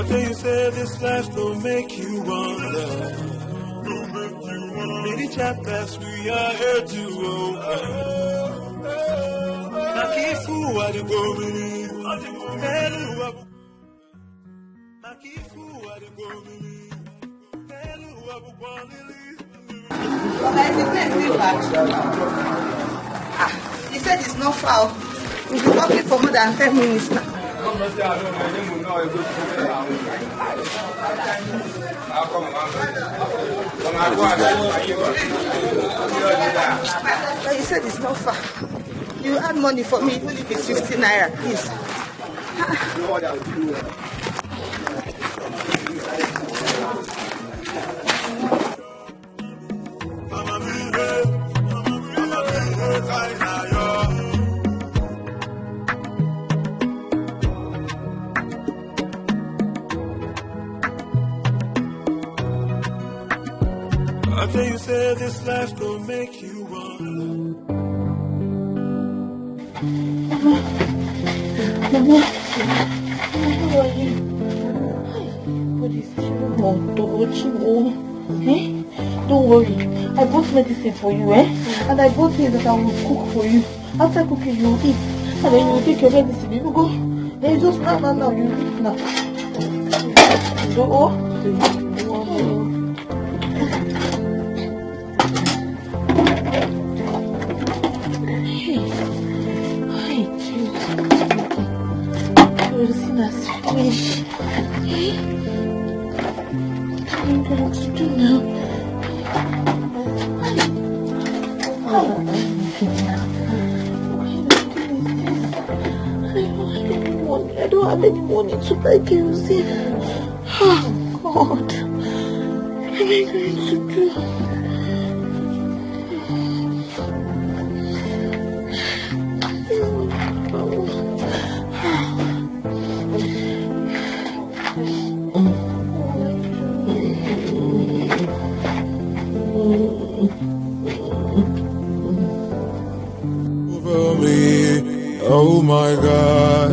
After you say this life don't make you wonder. Many chapters we are here to open. Nakifu wadigomini. Nakifu wadigomini. He said it's not foul. We've been walking for more than 10 minutes now. But he said it's not far. You add money for me, even if it's 50 naira, please. After you say this life don't make you wonder. Mama, how are you? What is wrong? Don't worry. I bought medicine for you, and I bought things that I will cook for you. After cooking, you will eat. And then you will take your medicine. You will go. Then just now, you eat now. Fish. What are you going to do now? I don't have any money to buy kerosene. Oh God, what am I going to do? Oh my God,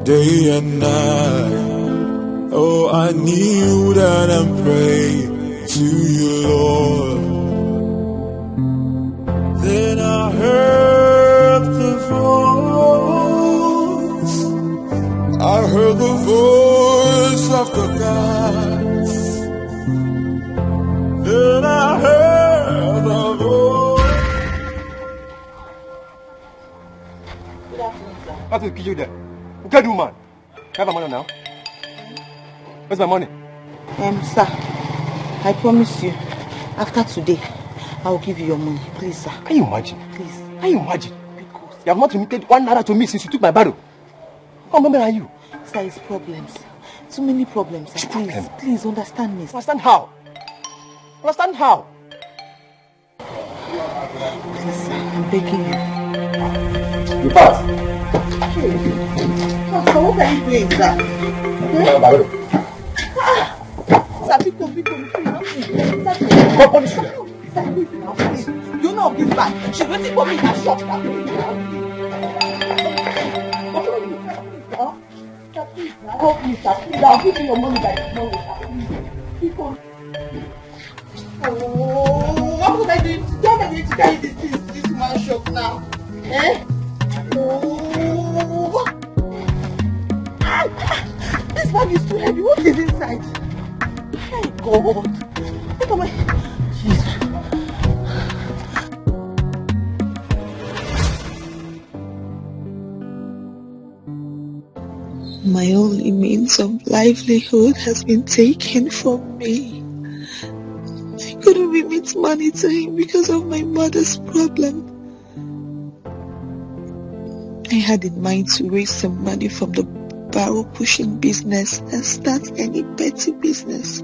day and night. Oh, I kneel down and pray to you, Lord. Then I heard the voice. I heard the voice of the gods. Then I heard the voice. What will kill you there? What can you do, man? Have my money now? Where's my money? Sir, I promise you, after today, I will give you your money. Please, sir. Can you imagine? Please. Can you imagine? Because you have not remitted 1 naira to me since you took my barrel. How many are you? Sir, it's problems. Too many problems, sir. Please understand me. Understand how? Understand how? Please, sir, I'm begging you. You pass. So what are you doing, sir? Sir, pick up. Go punish you. You know this man. She's waiting for me in her shop. Help me, sir. Please, I'll give you your money by tomorrow, sir. Pick up. Oh, what would I do? How am I going to carry this man's shop now? Oh. This bag is too heavy. What is inside? My God. Look at my... Jesus. My only means of livelihood has been taken from me. I couldn't remit money to him because of my mother's problem. I had in mind to raise some money from the barrel pushing business and start any petty business.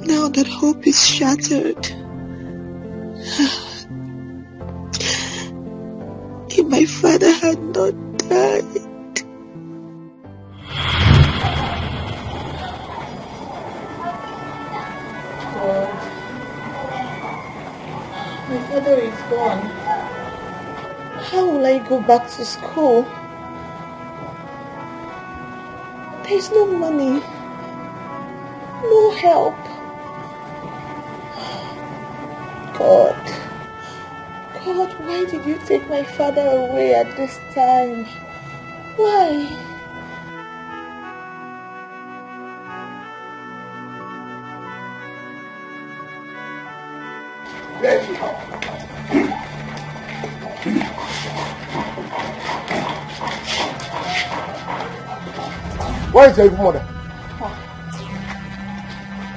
Now that hope is shattered. If my father had not died. My father is gone. How will I go back to school? There's no money. No help. God, why did you take my father away at this time? Why? Where is your evil mother?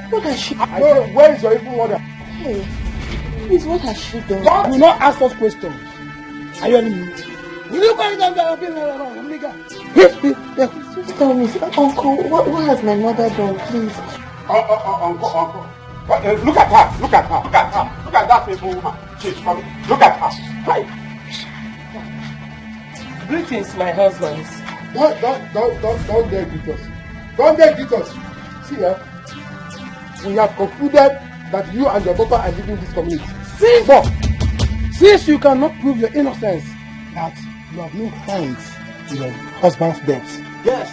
What has she done? Where is your evil mother? Hey, please, what has she done? Do not ask us questions. Are you enemy? Will you guys have Just tell me, Uncle, what has my mother done, please? Uncle. Look at her. Look at that evil woman. She's coming. Look at her. Hi. Greetings, my husbands. Don't dare greet us. Don't dare greet us. See here. We have concluded that you and your daughter are leaving this community. Since you cannot prove your innocence, that you have no hands in your husband's death. Yes,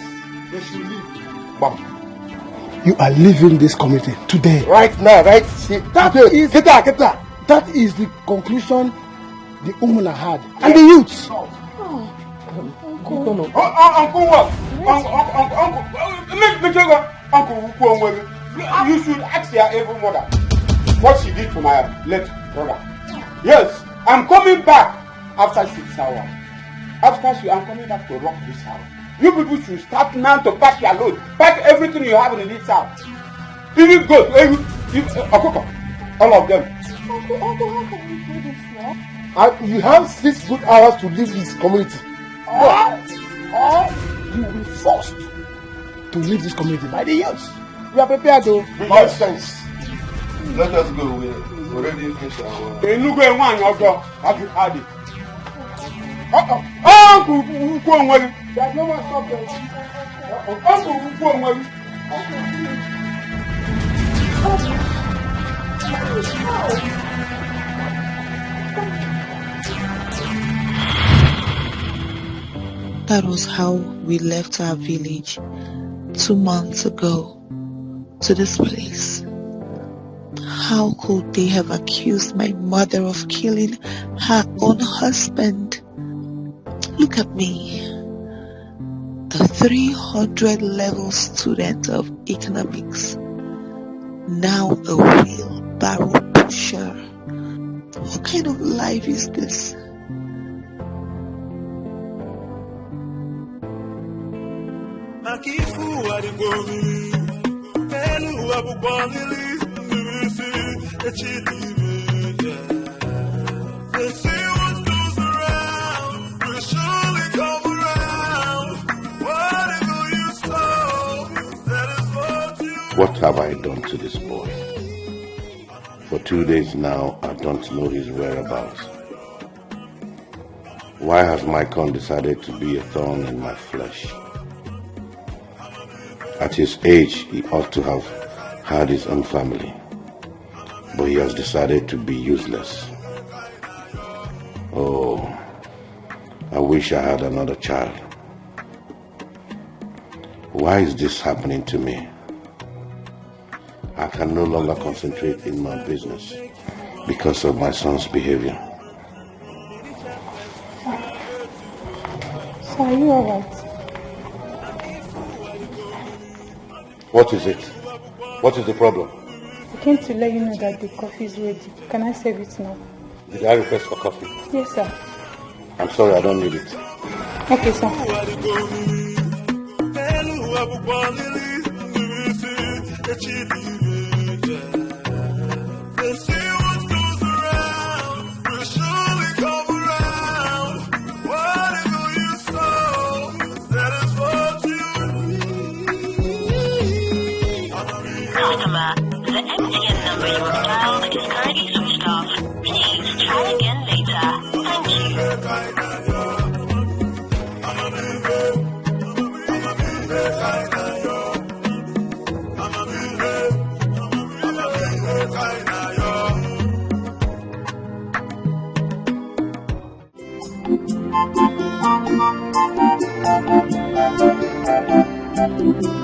they should leave. Mom. You are leaving this community today. Right now, right? See, That is the conclusion the Obinna had. And the youths. Uncle what? Uncle, you should ask your evil mother what she did to my late brother. Yes, I'm coming back after 6 hours. I'm coming back to rock this house. You people should start now to pack your load. Pack everything you have in this house. Even goat, all of them. Uncle, how can you do this now? You have 6 good hours to leave this community. Or you will be forced to leave this community by the youths. You are prepared to. Nonsense. Let us go. We already finished our. There's no way. That was how we left our village 2 months ago to this place. How could they have accused my mother of killing her own husband? Look at me, the 300 level student of economics, now a wheelbarrow pusher. What kind of life is this? What have I done to this boy? For 2 days now, I don't know his whereabouts. Why has my con decided to be a thorn in my flesh? At his age, he ought to have had his own family, but he has decided to be useless. Oh, I wish I had another child. Why is this happening to me? I can no longer concentrate in my business because of my son's behavior. So are you alright? What is it? What is the problem? I came to let you know that the coffee is ready. Can I serve it now? Did I request for coffee? Yes, sir. I'm sorry, I don't need it. Okay, sir. Customer, the MTN number you have dialed is currently switched off. Please try again later. Thank you.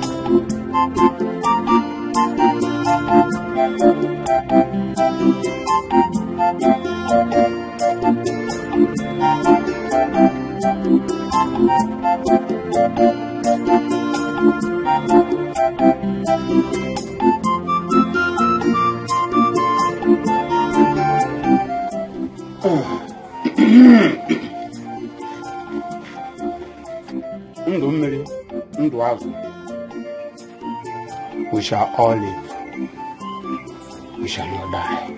We shall all live. We shall not die.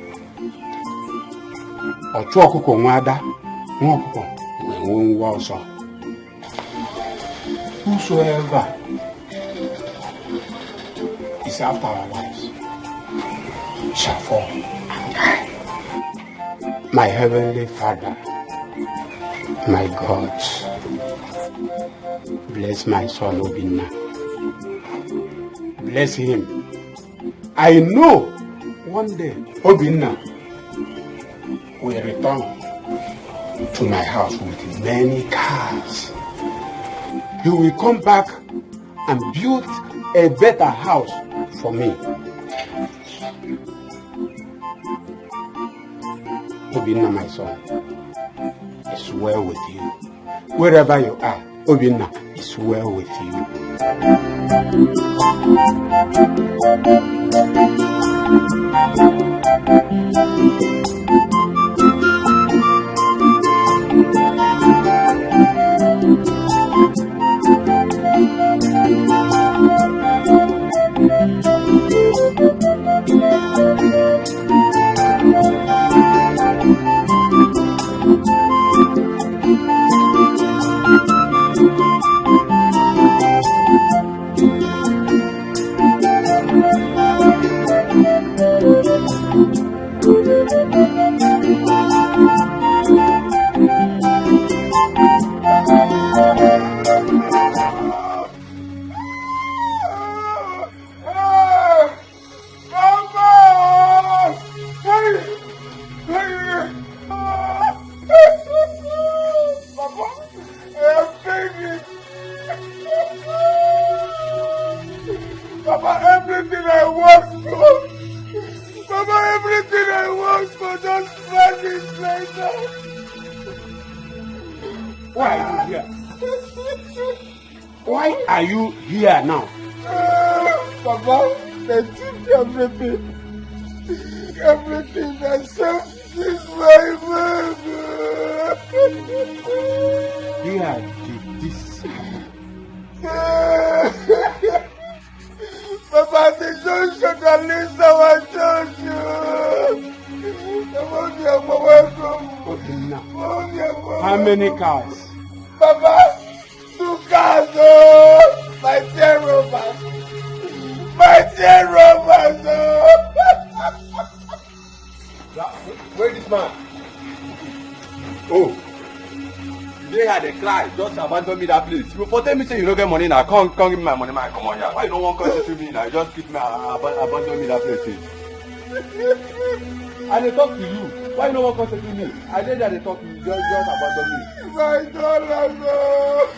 Whosoever is after our lives shall fall and die. My heavenly Father, my God, bless my son Obinna. Bless him. I know one day Obinna will return to my house with many cars. He will come back and build a better house for me. Obinna, my son, is well with you. Wherever you are, Obinna is well with you. How many cars? Papa, 2 cars, oh! My dear Robert! My dear Robert, oh! Where is this man? Oh! They had a cry, just abandon me that place. You for tell me say you don't get money now, come give me my money, man. Come on here. Why you don't want to to me now? Just keep me abandon me that place. I dey talk to you. Why you don't want to to me? I did that they talk to you, just abandon me. My dollar, no!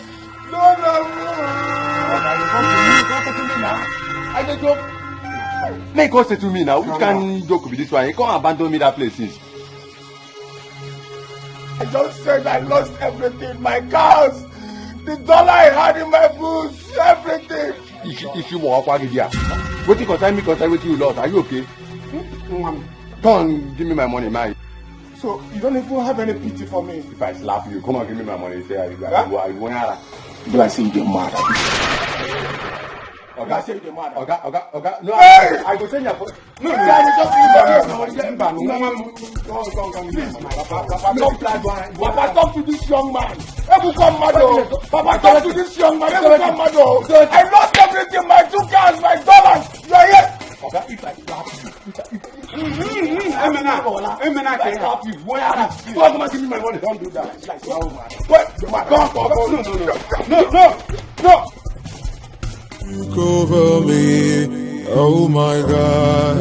Don't to me now. I dey joke. Make us say to me now. Which kind joke be this one? You can't abandon me that place. I just said I lost everything, my cars, the dollar I had in my boots, everything. If you walk out here, what you concern me concern with you lost? Are you okay? Come, give me my money, man. So you don't even have any pity for me? If I slap you, come on, give me my money. Say, I want do I say you're mad? Okay, I say you're mad. Okay. No, hey! I go send you. No, Papa, talk to this young man. Papa, talk to this young man. I lost everything, my 2 cars, my dollars. You are here. Okay, if I slap you, Emena can help you. Why are you? Give me my money. Don't do that. No. Look over me, oh my God.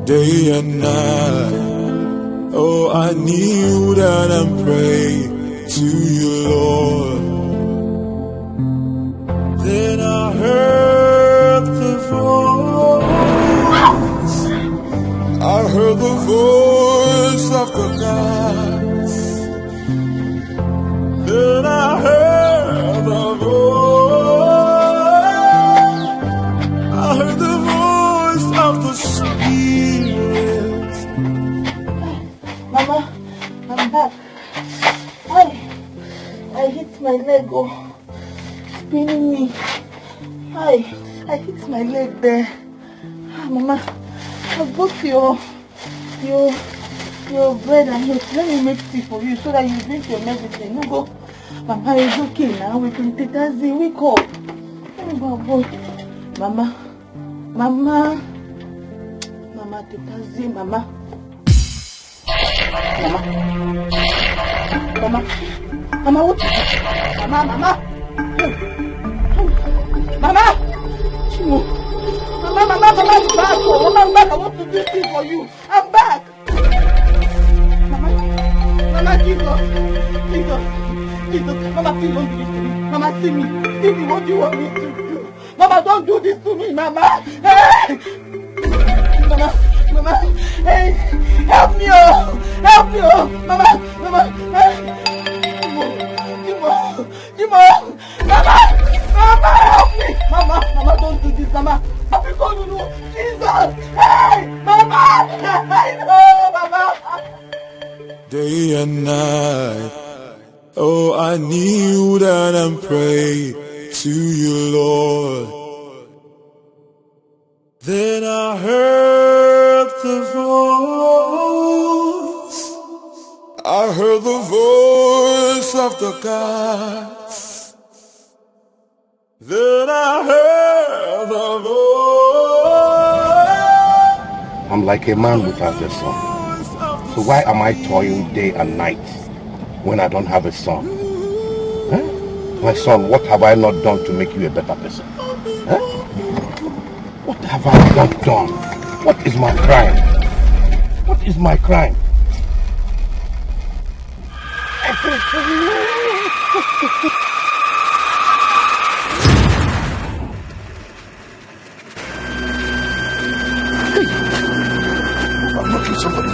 Day and night, oh I kneel down and pray to you, Lord. Then I heard the voice of the gods. Then I heard the voice of the Spirit. I hit my leg, oh, spinning me. I hit my leg there. Mama, I bought your bread and milk. Let me make tea for you so that you drink your medicine. No go. Mama, it's okay now. We can take that Z. Wake up. Oh, boy. Mama, take that Z, Mama. Mama, what? Mama. Chimo. Mama, I'm back. Oh, Mama, I'm back. I want to do this for you. I'm back. Mama, Jesus. Mama, please don't do this to me. Mama, see me. What do you want me to do? Mama, don't do this to me, Mama. Hey! Mama, hey, help me, oh, Mama, hey, Jimo, Mama, help me, Mama, don't do this, Mama, because you know, Jesus, hey, Mama, Mama. Day and night, oh, I kneel down and pray to you, Lord. Then I heard the voice of the gods. Then I heard the voice. I'm like a man without a son. So why am I toiling day and night when I don't have a son? Huh? My son, what have I not done to make you a better person? Huh? What have I not done? What is my crime? What is my crime? I'm knocking somebody.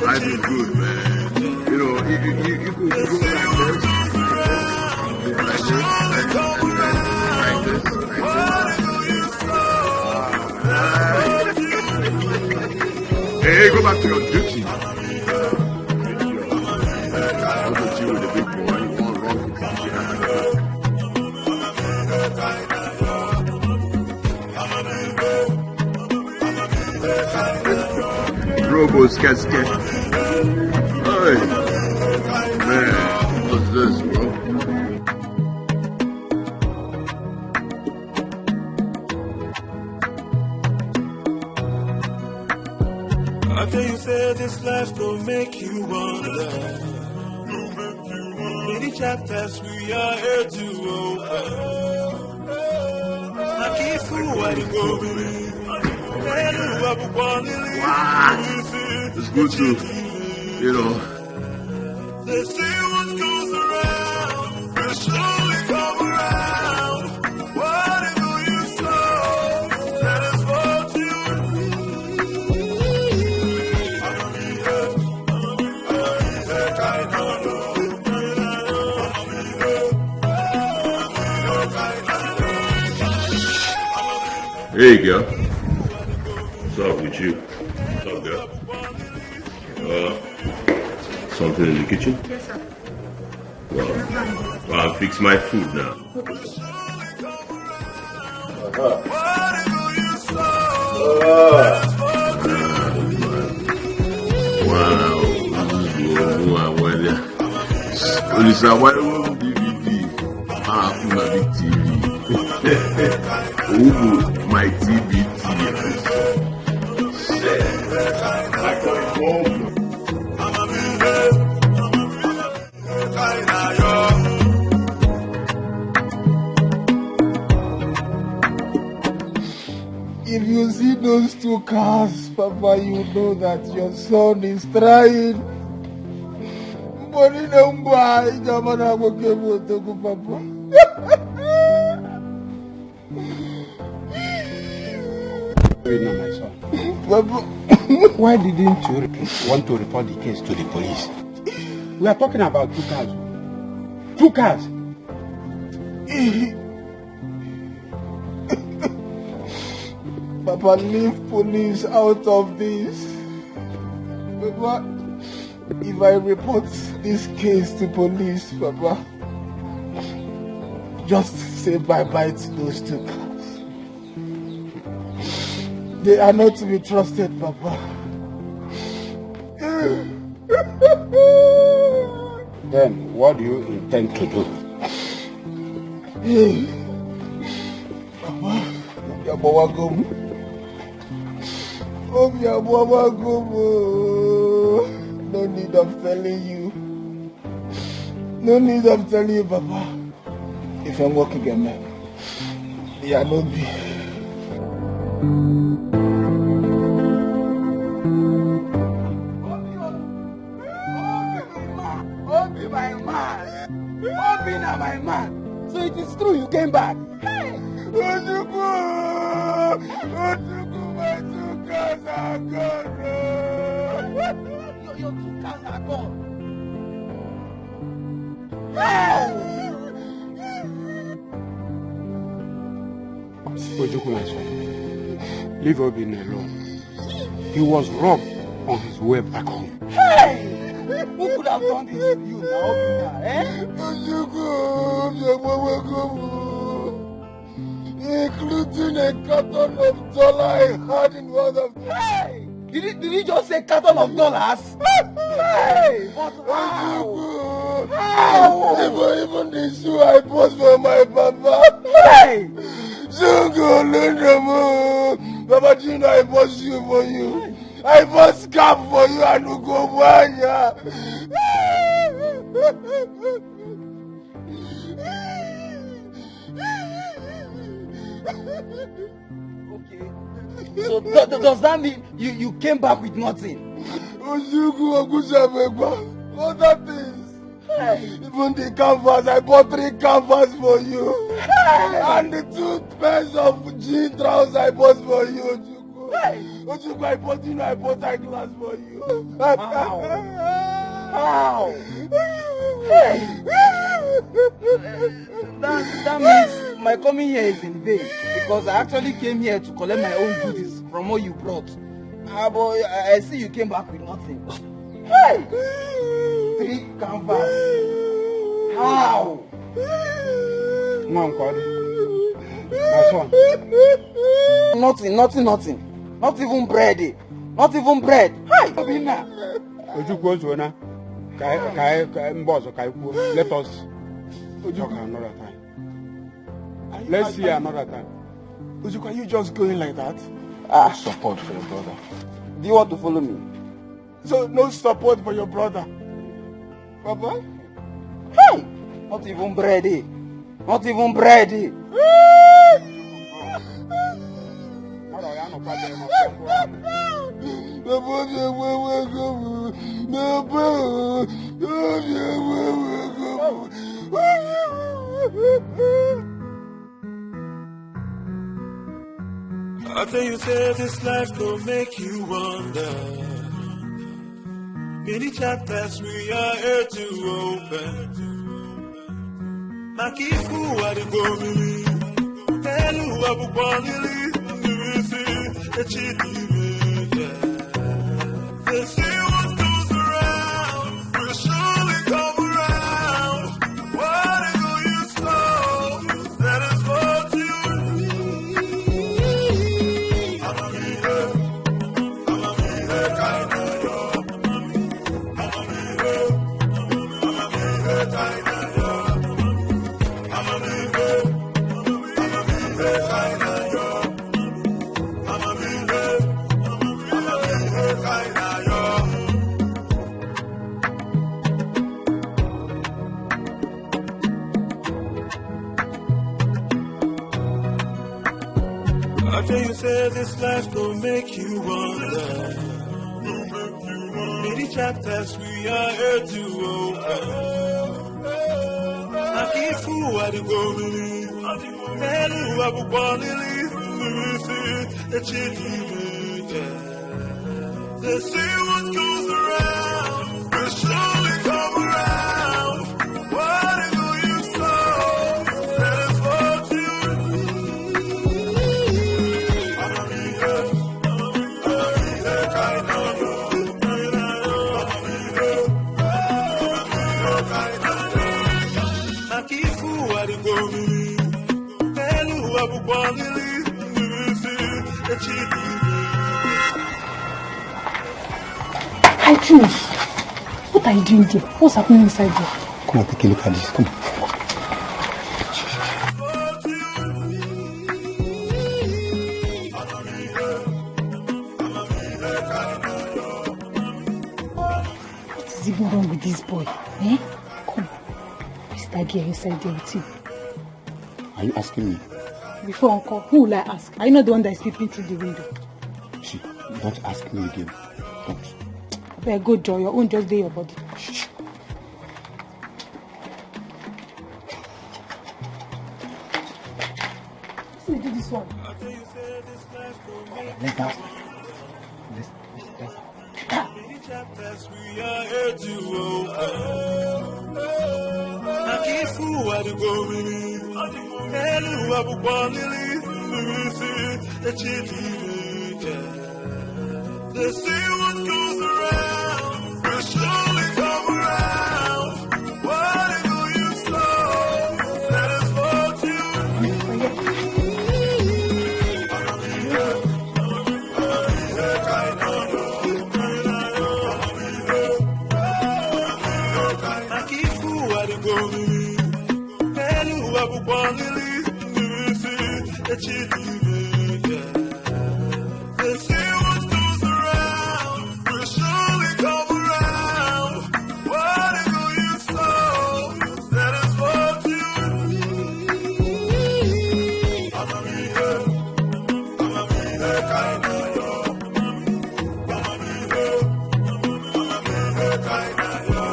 Life is good, man. You know, you could go like this. Hey, go back to your duty. Also chill with the big boy. You want wrong things. Robo scat. Hey, man, what's this, bro? I tell you, say this life don't make you wonder. Many chapters we are here to open. It's good to, They say what goes around will surely come around. Whatever you sow, that is what you Hey, girl. What's up with you? What's up, girl? Something in the kitchen? Yes, sir. Well, I'll fix my food now. Listen, why don't DVD? My big TV. My TV. If you see those two cars, Papa, you know that your son is trying. But you know why, Jamana will give you to go, Papa. My son. Papa, Why didn't you want to report the case to the police? We are talking about 2 cars. 2 cars. Papa, leave police out of this. Papa, if I report this case to police, Papa, just say bye-bye to those 2 cars. They are not to be trusted, Papa. Then, what do you intend to do? Papa, Yabawagum. Oh, Yabawagum. No need of telling you. No need of telling you, Papa. If I'm working again, yeah, no be. Obinna, my man. So it is true you came back. Hey! Ojuku, my 2 cars are gone. Your 2 cars are gone. Ojuku, my son. Leave Obinna alone. He was robbed on his way back home. Hey! Who could have done this to you now, Obinna, eh? Including a carton of dollar I had in one of them. Hey! Did he just say carton of dollars? Hey! But how? Even the shoe I bought for my papa. Hey! Papa, do you know I bought shoe for you? I bought scarf for you and Ugobanya. Okay. So does that mean you came back with nothing? Other things. Hey. Even the canvas, I bought 3 canvas for you. Hey. And the 2 pairs of jean trousers I bought for you, Ojuku. Hey. Ojuku, I bought eyeglass for you. How? Hey. That means my coming here is in vain, because I actually came here to collect my own goodies from what you brought. But I see you came back with nothing. Hey! 3 canvas. How? My son. Nothing. Not even bread. Not even bread. Hi, Obinna. Let us talk another time. Let's see another time. Ojuku, are you just going like that? Support for your brother. Do you want to follow me? So no support for your brother, Papa? Hey! Not even bready. Not even bready. I tell you, say this life will make you wonder. Many chapters we are here to open. Makifu Adigomili, Telu Abubonili, Nivisi, Echidime. They say what goes around will surely come around. Whatever you sow, that is what you need. I'ma be here, kind of yo. I'ma be here, kind of yo. I'ma be here, kind of yo. I'ma be here, kind of yo. I tell you, say this life gon' make you wonder. Many chapters we are here to open. Akifu Adigomili, Telu Abubonili, Nivisi, Echidime. They say what goes around will surely come around. Whatever you sow, that is what you need. I'ma be here, kind of yo. I'ma be here, kind of yo. Akifu Adigomili, Telu Abubonili, Nivisi, Echidime. Hi, Jules. What are you doing there? What's happening inside there? Come on, take a look at this. Come on. What is even wrong with this boy? Eh? Come. Is that girl inside there with you? Are you asking me? Before Uncle, who will I ask? Are you not the one that is peeping through the window? See, don't ask me again. Don't. Very good, Joy. Your own just do your body. Shh. Let me do this one. Let's dance. Chapters we are here to open. Akifu Adigomili, Telu Abubonili, Nivisi, Echidime. They say what goes around will surely come around. Whatever you sow, that is what you need. I'ma be here, kind of yo. I'ma be here, Akifu Adigomili, Telu Abubonili, Nivisi, Echidime. They say what goes around will surely come around. Whatever you sow, that is what you need. I'ma be here, kind of yo. I'ma be here, kind of yo.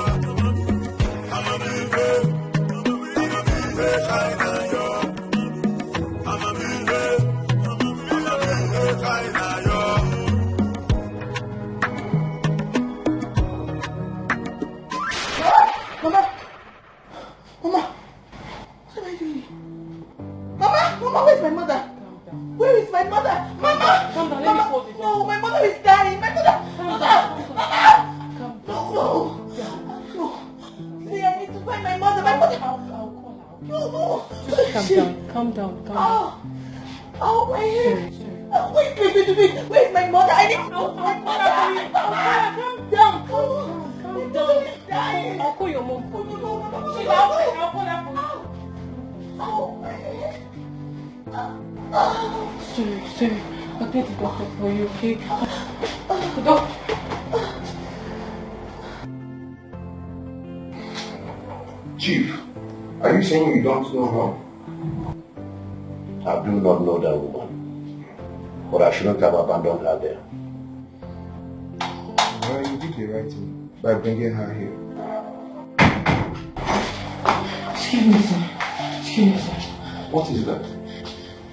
I'ma be here, kind of yo. I'ma be here, kind of yo. Mama! Mama! What am I doing? Mama! Mama, where's my mother? Where is my mother? Mama! Calm down, let me hold it. No, my mother is dying. My mother! Mother! Mama! No! See, I need to find my mother. My mother! I'll call her. No! Calm down. Oh, my head! Sorry. Wait. Where's my mother? I need to know my mother. Calm down. My mother is dying. I'll call your mom for you. No. I'll call her for you. Oh, my head. Sorry. I'll get the doctor for you, okay? The doctor. Chief, Are you saying you don't know her? I do not know that woman. But I shouldn't have abandoned her there. Well, you did the right thing by bringing her here. Excuse me, sir. Excuse me, sir. What is that?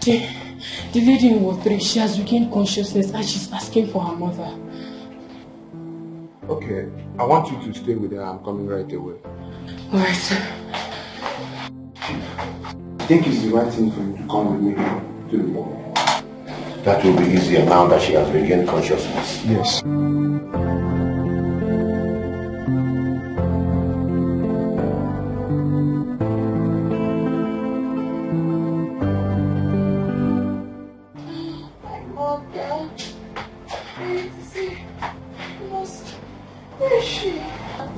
The lady in Ward 3, she has regained consciousness and she's asking for her mother. Okay, I want you to stay with her. I'm coming right away. Alright, sir. I think it's the right thing for you to come with me to the morgue. That will be easier now that she has regained consciousness. Yes.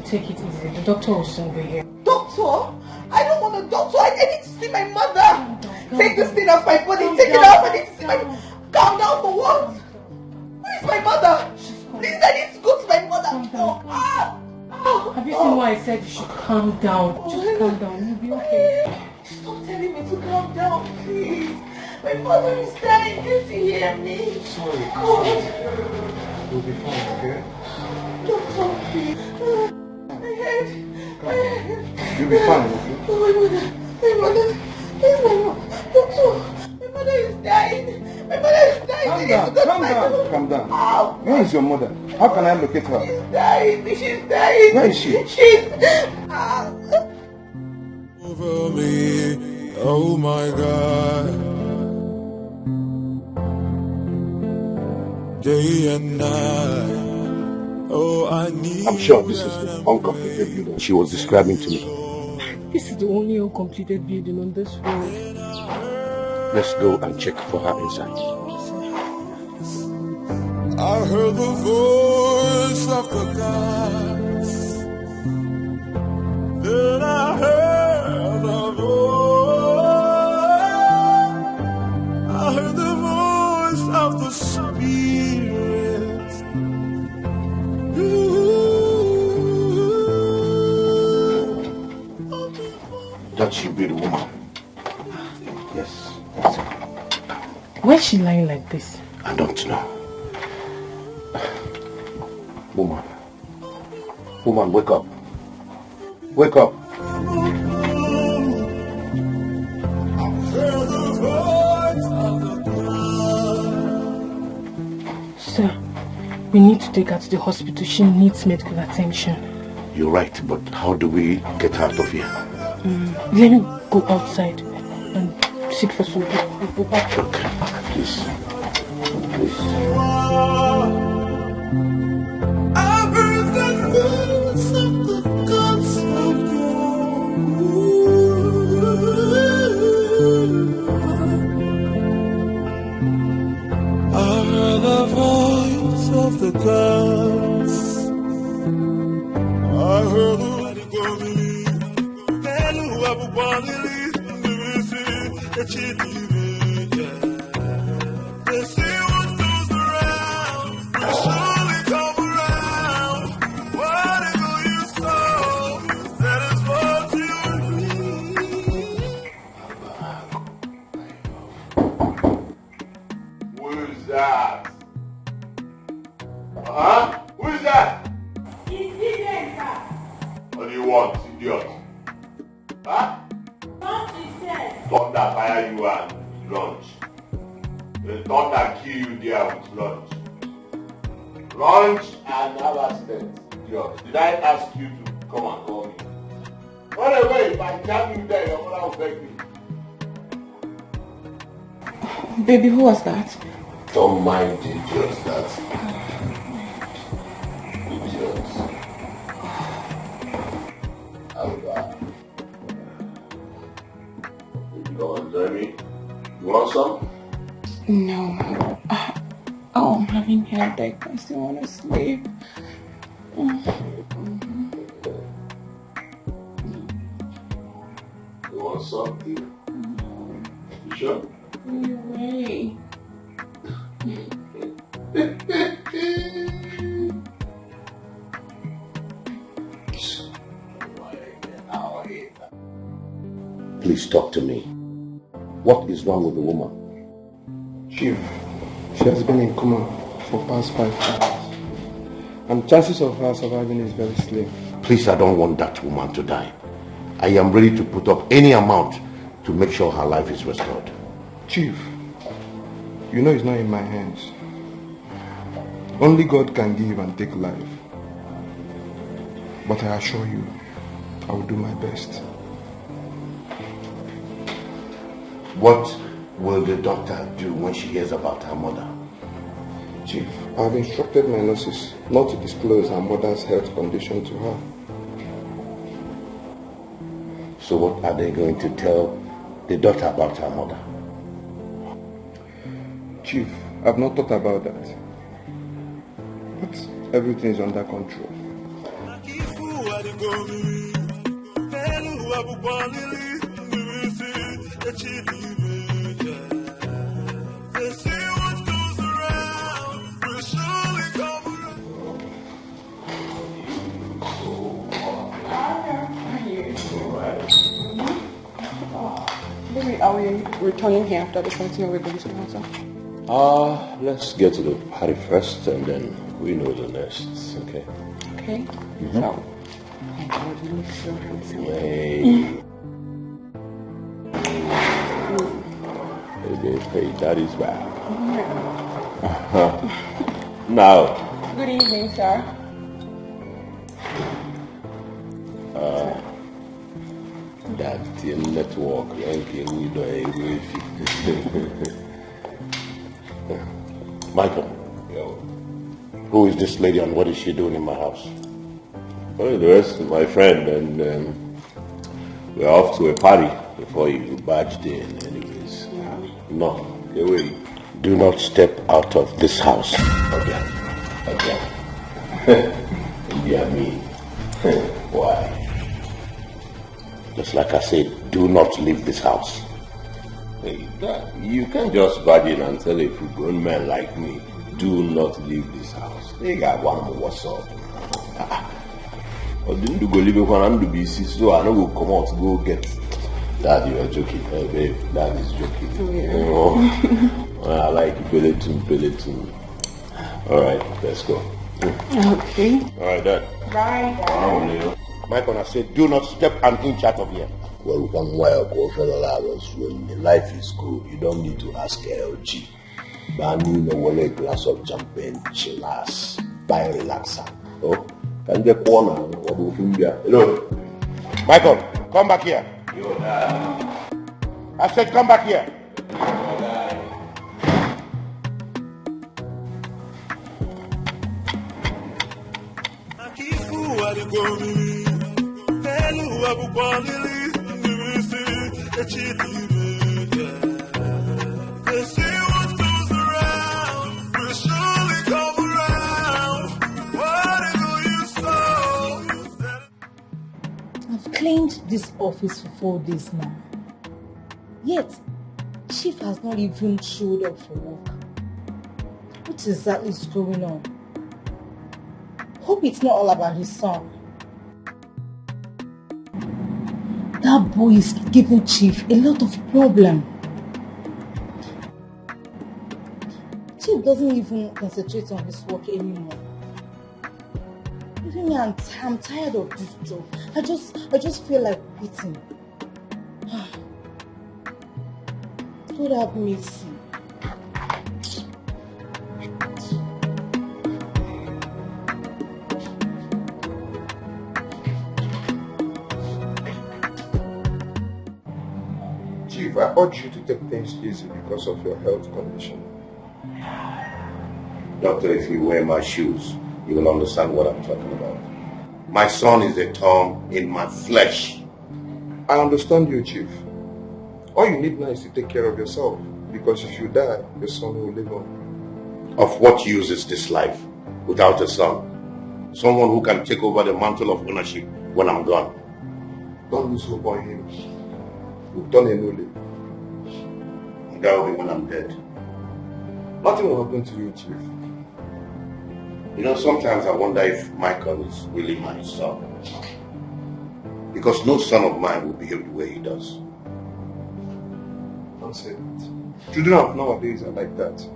Take it easy. The doctor will soon be here. Doctor? I don't want a doctor. I need to see my mother. Take this thing off my body. Take it off. I need to see my mother. Calm down for what? Where is my mother? Please, I need to go to my mother. Have you seen why I said you should calm down? Just calm down. You'll be okay. Stop telling me to calm down, please. My mother is dying. Can't you hear me? Sorry. God. You'll be fine, okay? Doctor, please. My head. You'll be fine, okay? Oh, my mother. Where's my mother? Doctor, my mother is dying. My mother is dying. Calm down. Where is your mother? How can I locate her? She's dying. Where is she? Over me, oh my God. Day and night. Oh, I need. I'm sure this is the uncompleted building she was describing to me. This is the only uncompleted building on this road. Let's go and check for her inside. I heard the voice of the gods. Then I heard the voice. I heard the voice of the Spirit. That should be the woman. Yes. Why is she lying like this? I don't know. Woman, wake up. Wake up. Sir, we need to take her to the hospital. She needs medical attention. You're right, but how do we get her out of here? Let me go outside and seek for some help. We'll go back. Okay, please. I heard the voice of the gods. I heard the They say what goes around, will surely come around. Whatever you sow, that is what you reap. Who is that? Who is that? What do you want, idiot? Thunder fire you and lunch. The thunder kill you there with lunch. Lunch and have accident, idiot. Did I ask you to come and call me? Run away, if I jam you there, your mother will beg me. Baby, who was that? Don't mind the idiot that. Idiot. You don't enjoy me? You want some? No. Oh, I'm having headache. I still want to sleep. You want something? You sure? Wait. Please talk to me. What is wrong with the woman? Chief, she has been in coma for past 5 hours. And chances of her surviving is very slim. Please, I don't want that woman to die. I am ready to put up any amount to make sure her life is restored. Chief, you know it's not in my hands. Only God can give and take life. But I assure you, I will do my best. What will the doctor do when she hears about her mother? Chief, I have instructed my nurses not to disclose her mother's health condition to her. So what are they going to tell the doctor about her mother? Chief, I've not thought about that. But everything is under control. Maybe are we returning here after the fighting or we're going to answer? Let's get to the party first and then we know the next, okay? Okay. Mm-hmm. So, God, you look so handsome. Hey, that is bad. Now. Good evening, sir. That network ranking, you know, Michael. Yo. Who is this lady and what is she doing in my house? Well, the rest is my friend, and we're off to a party before you barged in, anyways. Yeah. No. Get ready. Do not step out of this house again. Yeah, me. Why? Just like I said, do not leave this house. Hey, you can't just barge in and tell a grown man like me, do not leave this house. They got one more, what's up? Or didn't you go leave it when I'm to be sick, so I don't go come out to go get. Dad, you are joking. Hey, babe, Dad is joking. Oh, yeah. You know, I like Peloton. All right, let's go. Okay. All right, Dad. Bye. Michael, I said, do not step an inch out of here. Well, one while, when life is good, you don't need to ask LG. But I need a glass of champagne, chillax, buy relaxer. Oh, can get corner. Hello, Michael, come back here. Yo, Dad. I said, come back here. I've cleaned this office for 4 days now. Yet, Chief has not even showed up for work. What exactly is going on? Hope it's not all about his son. That boy is giving Chief a lot of problem. Chief doesn't even concentrate on his work anymore. Even me, I'm tired of this job. I just feel like quitting. God have mercy. Chief, I urge you to take things easy because of your health condition. Doctor, if you wear my shoes, you will understand what I'm talking about. My son is a thorn in my flesh. I understand you, Chief. All you need now is to take care of yourself, because if you die, your son will live on. Of what use is this life without a son? Someone who can take over the mantle of ownership when I'm gone. Don't lose hope on him. You've done a new leaf. That will be when I'm dead. Nothing will happen to you, Chief. You know, sometimes I wonder if Michael is really my son. Because no son of mine will behave the way he does. Don't say that. Children of nowadays are like that.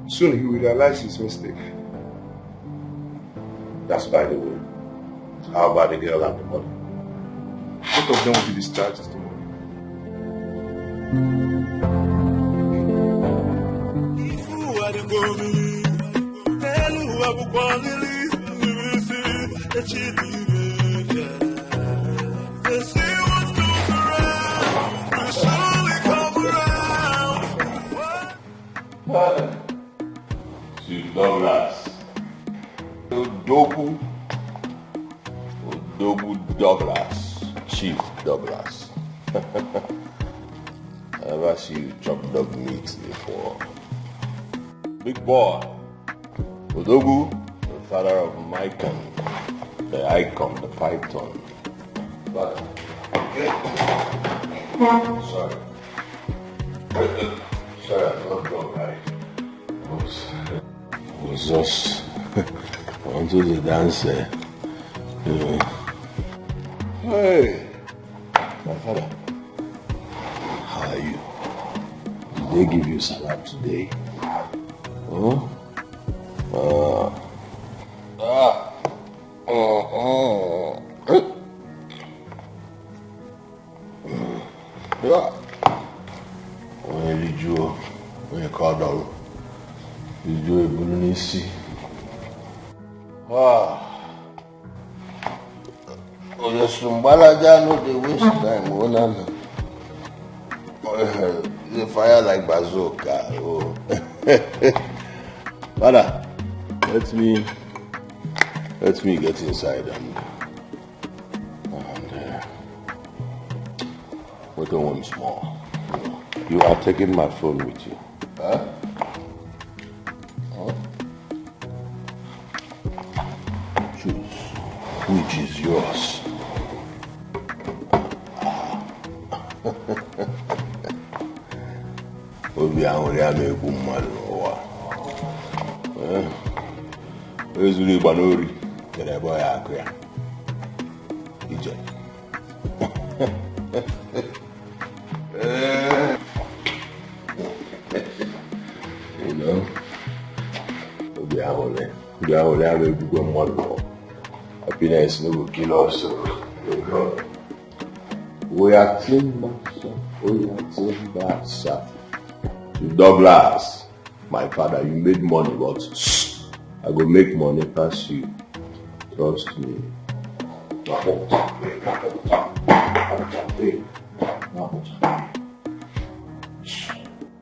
Soon he will realize his mistake. That's by the way. How about the girl and the mother? Both of them will be discharged tomorrow. Chief Douglas. Odogu Douglas. Chief Douglas. I never see you chop dog meat before. Big boy. Odogu, the father of Micon, the icon, the python. But, sorry. Sorry, I'm not drunk, right? I was just onto the dance, you know. Hey, my father, how are you? Did they give you salad today? Huh? When you call down, you do a Bulunisi. The Sumbalaja no they waste time. They fire like bazooka. Oh. Father, let me get inside and wait once more. You are taking my phone with you. Huh? Choose which is yours. Obi ahuri ameku mmadu n'ụwa. Ezuru ịgba n'ori kere ebe ọ ya akụ ya. Ije. You know, Obi ahuri ameku mmadu. Happiness no will kill us. We are team back, sir. Douglas, my father, you made money, but I go make money past you. Trust me.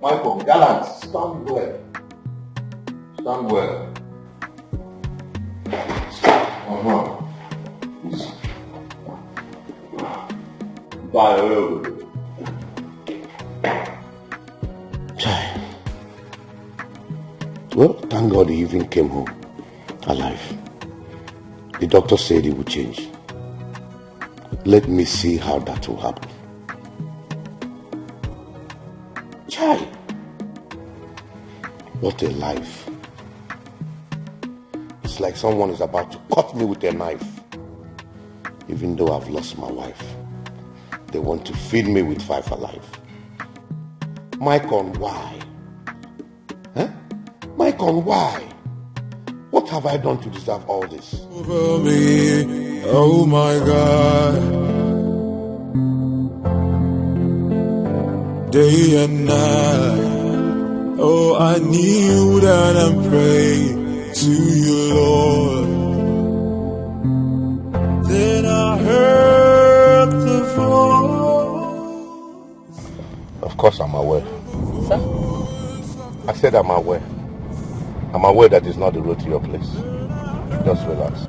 Michael, gallant, stand well. Stand well. Easy. Bye. Well, thank God he even came home alive. The doctor said he would change. Let me see how that will happen. Chai! What a life. It's like someone is about to cut me with a knife. Even though I've lost my wife, they want to feed me with 5 alive. Micon, why? Micon, why? What have I done to deserve all this? Over me, oh my God. Day and night, oh I kneel down and pray to you, Lord. Then I heard the voice. Of course I'm aware. Sir? I said I'm aware. I'm aware that it's not the road to your place. Just relax.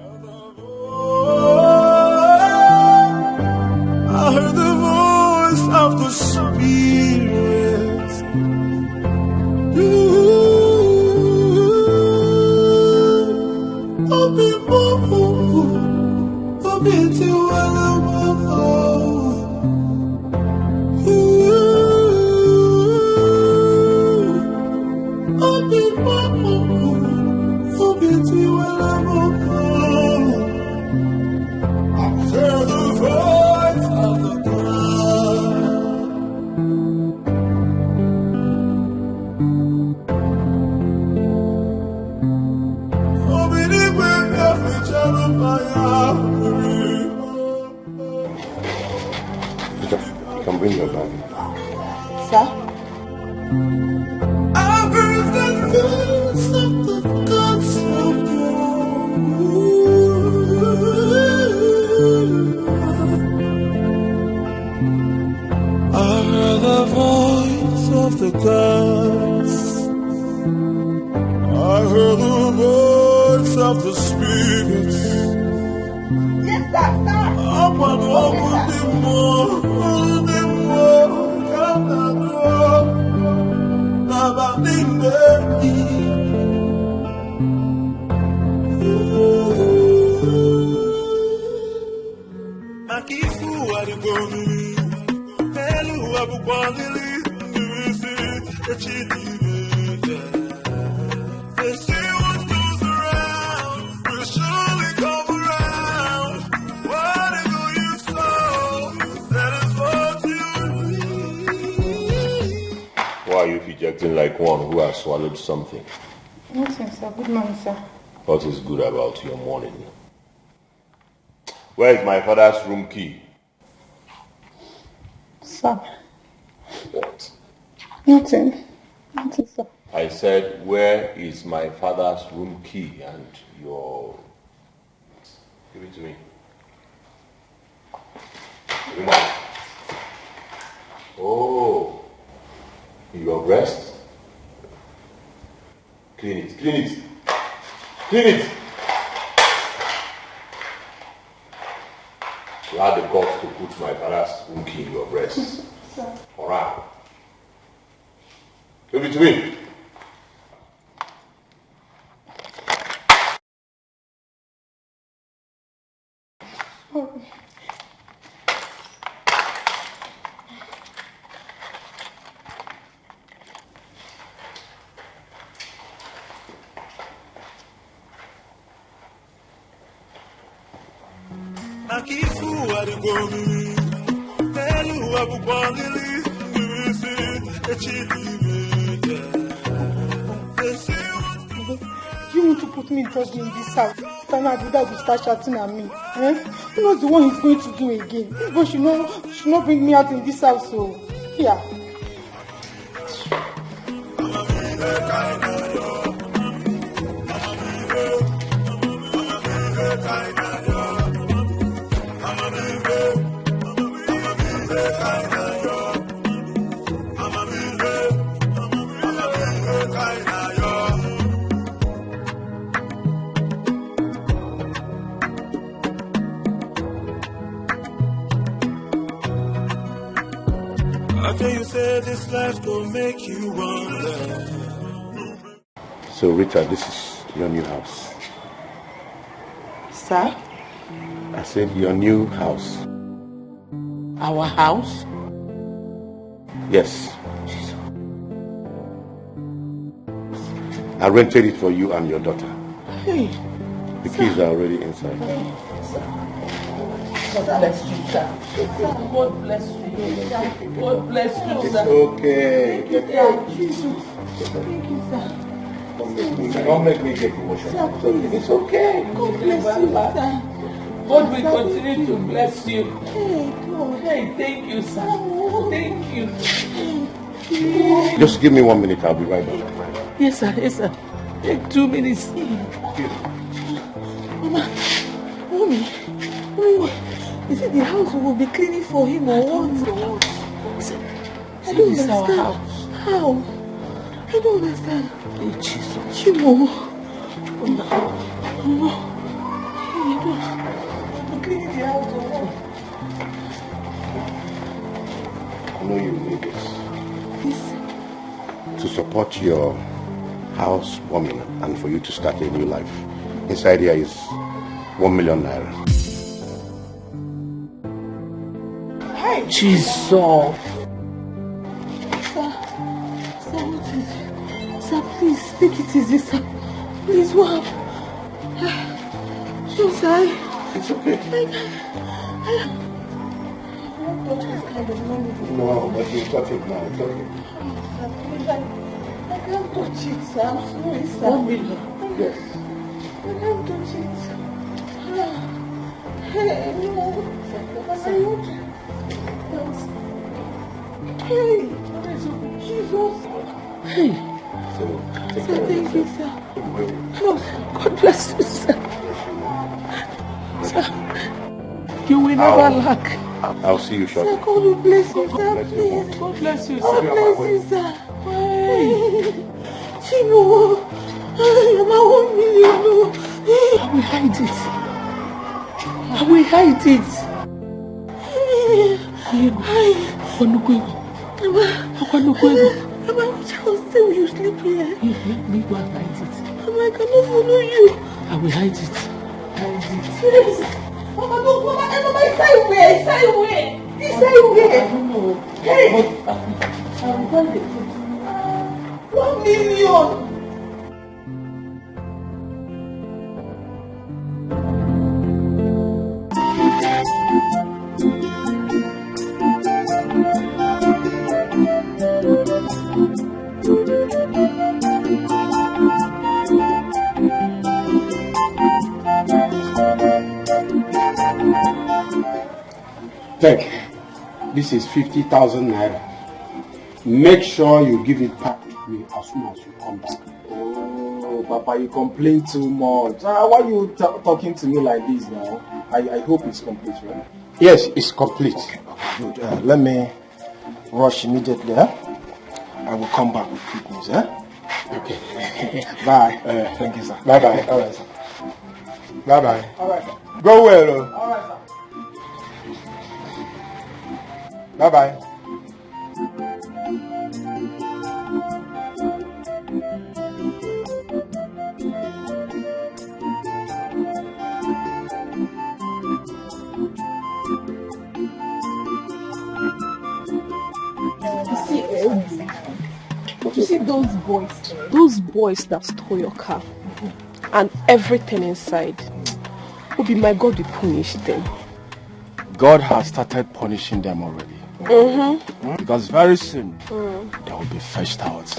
I heard the voice of the Spirit. bring your bag. Sir? I heard the voice of the gods of I heard the voice of the gods. I heard the voice of the spirits. Yes, sir. Open the more, Why are you ejecting like one who has swallowed something? Nothing, sir. Good morning, sir. What is good about your morning? Where is my father's room key? Sir. What? Nothing. Nothing, sir. I said, where is my father's room key and your... Give it to me. Come on. Oh. Your breast? Clean it, clean it. Clean it! You had the guts to put my father's room key in your breast. Sir. Alright. Give it to me. Sorry. You want to put me in trouble in this house? Then Abuda will start shouting at me. Who knows the one he's going to do again? This boy should not bring me out in this house. So, yeah. You say this life will make you wonder. So Rita, this is your new house. Sir? I said your new house. Our house? Yes. I rented it for you and your daughter. Hey. The keys are already inside. Hey, sir. God bless you, sir. God bless you. God bless you, It's sir. okay. Thank you, Jesus. Thank you, sir. Don't make me get emotional. It's okay. God bless you, sir. God will continue to bless you. Hey, God. Hey, thank you, sir. Thank you. Just give me 1 minute. I'll be right back. Yes, sir. Yes, sir. Take 2 minutes. Mama, Mommy, is it the house we will be cleaning for him or what? I don't understand. Our house. How? I don't understand. Hey, Jesus. Chimo. Mama. Hey, I'm cleaning the house or what? I know you need this. This? To support your housewarming and for you to start a new life. Inside here is 1 million naira. Hey, Jesus. Sir, what is it? Sir, please, take it easy, sir. Please, what? Sure, sir. It's okay. No, but you touch it now. It's okay. I can't touch it, sir. I'm sorry, sir. 1 million. Yes. I can't touch it. Hey, no. I want to. Hey, Jesus. Hey. Sir, thank you, sir. No, God bless you, sir. Sir, you will never lack. I'll see you shortly. Sir, God will bless you, sir. Please. God bless you, sir. God bless you, sir. Hey. Chino, I'm 1 million. I will hide it. I will hide it. Mama, which house will you sleep here? Me go and hide it. Mama, I cannot follow you. I will hide it. Yes. Mama, no, Mama, inside where? Inside where? Inside where? I don't know. Hey! I will find it. 1 million! Take, this is 50,000 naira. Make sure you give it back to me as soon as you come back. Oh, Papa, you complain too much. Why are you talking to me like this now? I hope it's complete, right? Yes, it's complete. Okay, good. Let me rush immediately. I will come back with quick news. Okay. Bye. Thank you, sir. Bye-bye. All right, sir. Bye-bye. All right, sir. Go well. All right, sir. Bye-bye. You see those boys that stole your car and everything inside. Obi, my God will punish them. God has started punishing them already. Because very soon they will be fetched out.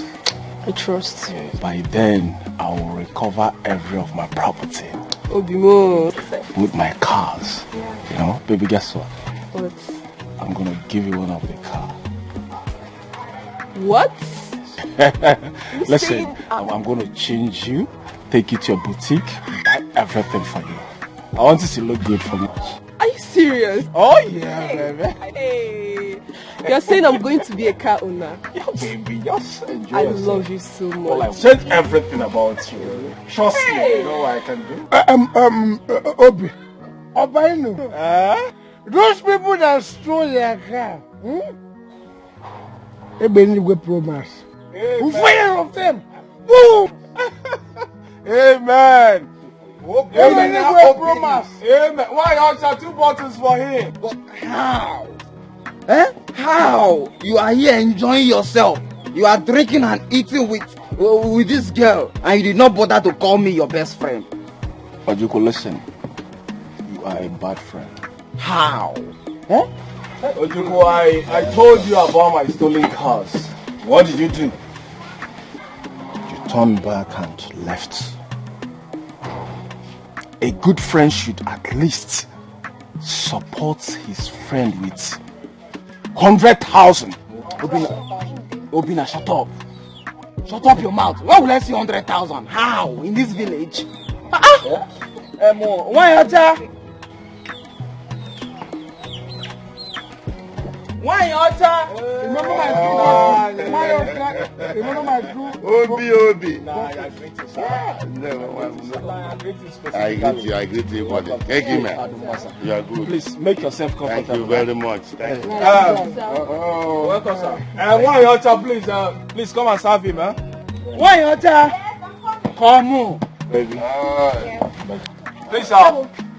I trust you. By then, I will recover every of my property. Obimo. With my cars. You know, baby, guess what? What? I'm gonna give you one of the cars. What? Listen, I'm gonna change you, take you to your boutique, buy everything for you. I want you to look good for me. Are you serious? Oh yeah, baby. Hey, you're saying I'm going to be a car owner? Yeah, baby, just enjoy I yourself. love you so much. Well, I've changed everything about you. Trust me, you know what I can do. Obi, Obinna, those people that stole your car, we promise. We fire of them. Boom! Amen. Amen. Promise. Amen. Why are 2 bottles for him? But how? How? You are here enjoying yourself. You are drinking and eating with this girl, and you did not bother to call me your best friend. Ojuko, listen. You are a bad friend. How? Ojuko, I told you about my stolen cars. What did you do? You turned back and left. A good friend should at least support his friend with 100,000. Obinna, shut up. Shut up your mouth. Why will I see 100,000? How? In this village? Why are you? Why Ocha? Remember my crew? Why Ocha? Remember my crew? Obi. Nah, I greet you, sir. I greet you, buddy. Thank you, man. You are good. Please make yourself comfortable. Thank you very much. Thank you. Welcome, sir. Why Ocha, please come and serve him, Why Ocha? Come on. Baby. Please,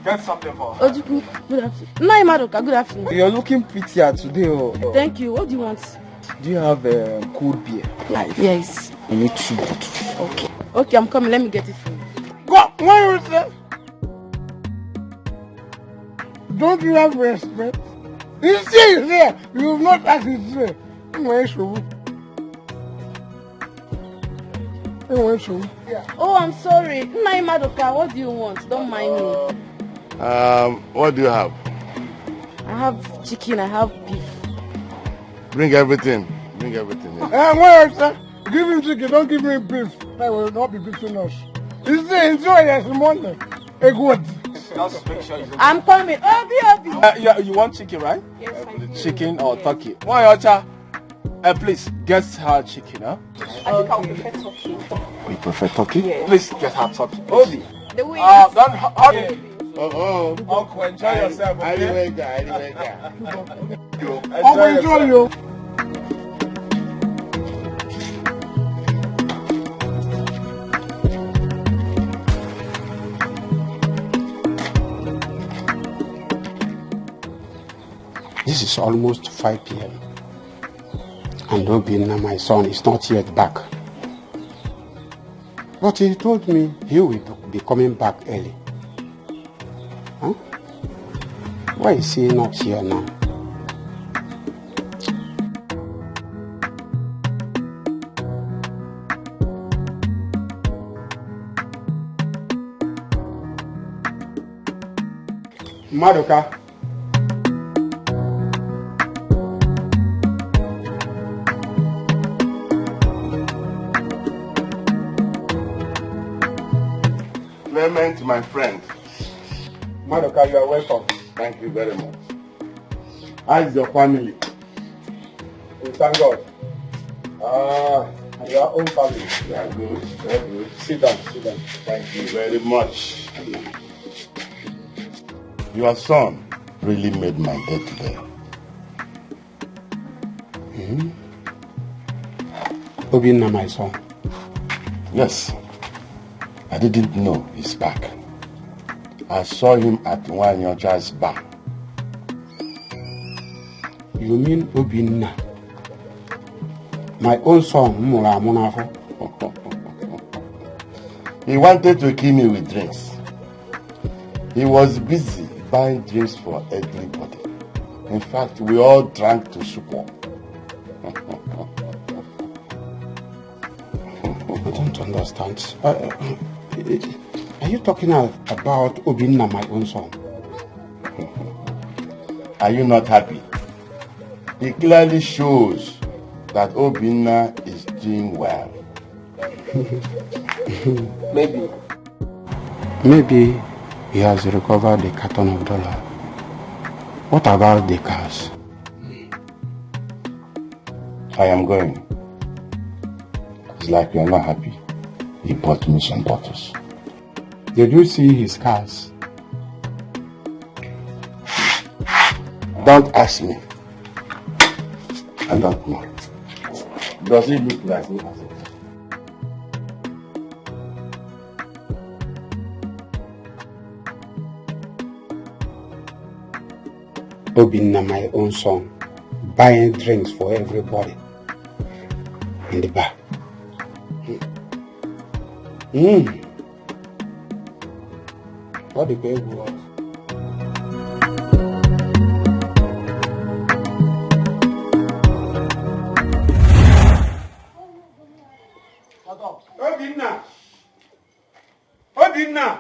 get something for her. Ojuku, good afternoon. Nai Madoka, good afternoon. You're looking prettier today. Thank you. What do you want? Do you have cold beer? Yes. I need 2 bottles. Okay. Okay, I'm coming. Let me get it for you. Go. Why you say? Don't you have respect? You see here. You have not asked it here. Oh, I'm sorry. Nai Madoka, what do you want? Don't mind me. What do you have? I have chicken, I have beef. Bring everything. Bring everything. Yeah. Wait, sir. Give him chicken, don't give me beef. I will not be between us. You see, enjoy his money. A good. Just make sure you I'm coming. Obi. you want chicken, right? Yes, I do. Chicken or turkey? Why, Ocha? Please, get her chicken, huh? I think I would prefer turkey. You prefer turkey? Yes. Please get her turkey. Obi. The way Don't hurry. Uncle, enjoy yourself, okay? Enjoy you. This is almost 5 p.m. and Obinna, my son, is not yet back. But he told me he will be coming back early. Huh? Why is he not here now? Madoka. Clement, my friend. Madoka, you are welcome. Thank you very much. How is your family? We thank God. And your own family? They are good. Very good. Sit down. Thank you very much. Your son really made my day today. Obinna, my son. Yes. I didn't know he's back. I saw him at Wanyoja's bar. You mean Obinna? My own son, Mura Munafo? He wanted to kill me with drinks. He was busy buying drinks for everybody. In fact, we all drank to support. I don't understand. Are you talking about Obinna, my own son? Are you not happy? It clearly shows that Obinna is doing well. Maybe he has recovered the carton of dollar. What about the cars? I am going. It's like you're not happy. He bought me some bottles. Did you see his cars? Don't ask me. I don't know. Does it look like he has it? Obinna, my own son, buying drinks for everybody in the bar. What the baby was? Obinna!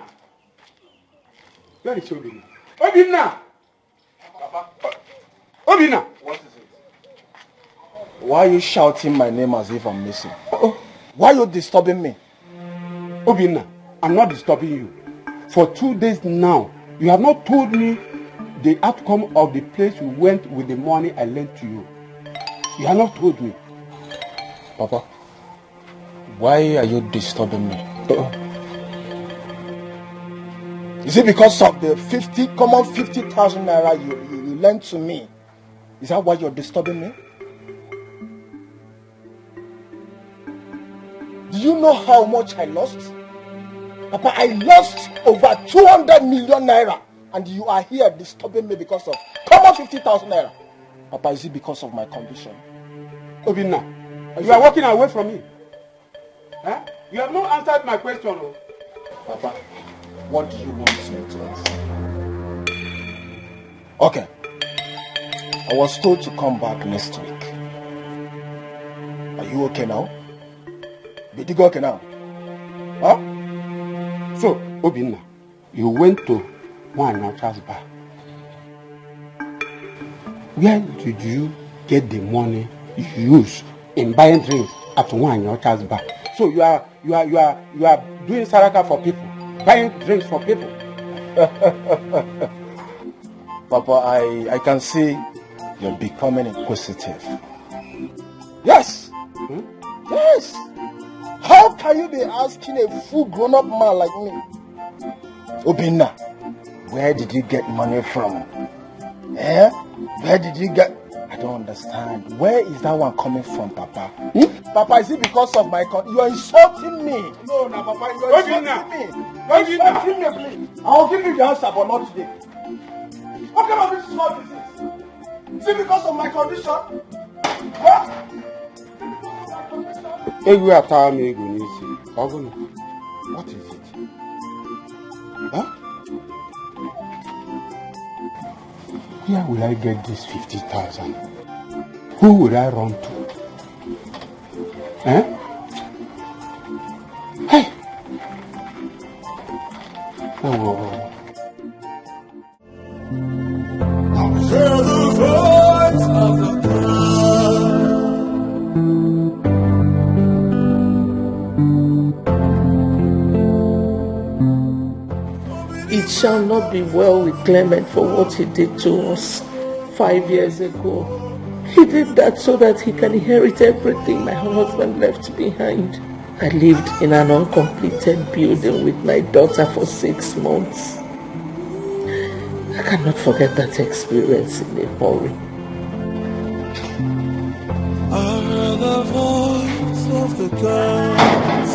Where is Obinna? Obinna! Obinna! What is it? Why are you shouting my name as if I'm missing? Why are you disturbing me? Obinna, I'm not disturbing you. For 2 days now, you have not told me the outcome of the place you went with the money I lent to you. You have not told me. Papa, why are you disturbing me? Is it because of the 50,000 naira you lent to me? Is that why you're disturbing me? Do you know how much I lost? Papa, I lost over 200 million naira, and you are here disturbing me because of common 50,000 naira. Papa, is it because of my condition? Obinna, you are walking away from me. Huh? You have not answered my question. Oh. Papa, what do you want me to answer? Okay. I was told to come back next week. Are you okay now? Did you go okay now? Huh? So, Obinna, you went to Wanyocha's bar. Where did you get the money you use in buying drinks at one your child's bar. So you are doing saraka for people, buying drinks for people. Papa, I can see you're becoming inquisitive. Yes! Yes! How can you be asking a full grown-up man like me? Obinna, where did you get money from? Eh? Where did you get... I don't understand. Where is that one coming from, Papa? Papa, is it because of my... You are insulting me. No, Papa, you are insulting me. You are insulting me, please. I'll give you the answer, but not today. What kind of this is not disease? Is it because of my condition? What? What is it? Huh? Where will I get this 50,000? Who will I run to? Eh? Hey! Oh. Hear the voice of the It shall not be well with Clement for what he did to us 5 years ago. He did that so that he can inherit everything my husband left behind. I lived in an uncompleted building with my daughter for 6 months. I cannot forget that experience in a hurry. I heard the voice of the gods.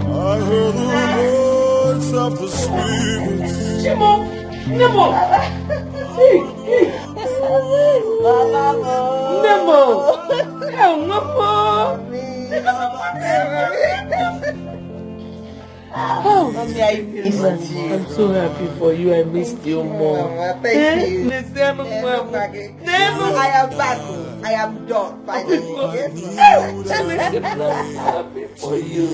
I heard the voice of the spirits. Nemo! Nemo! Nemo! Oh, Mommy, I missed you. I'm so happy for you. I missed you more. Thank you. I am back. I am done. Finally. I'm happy for you.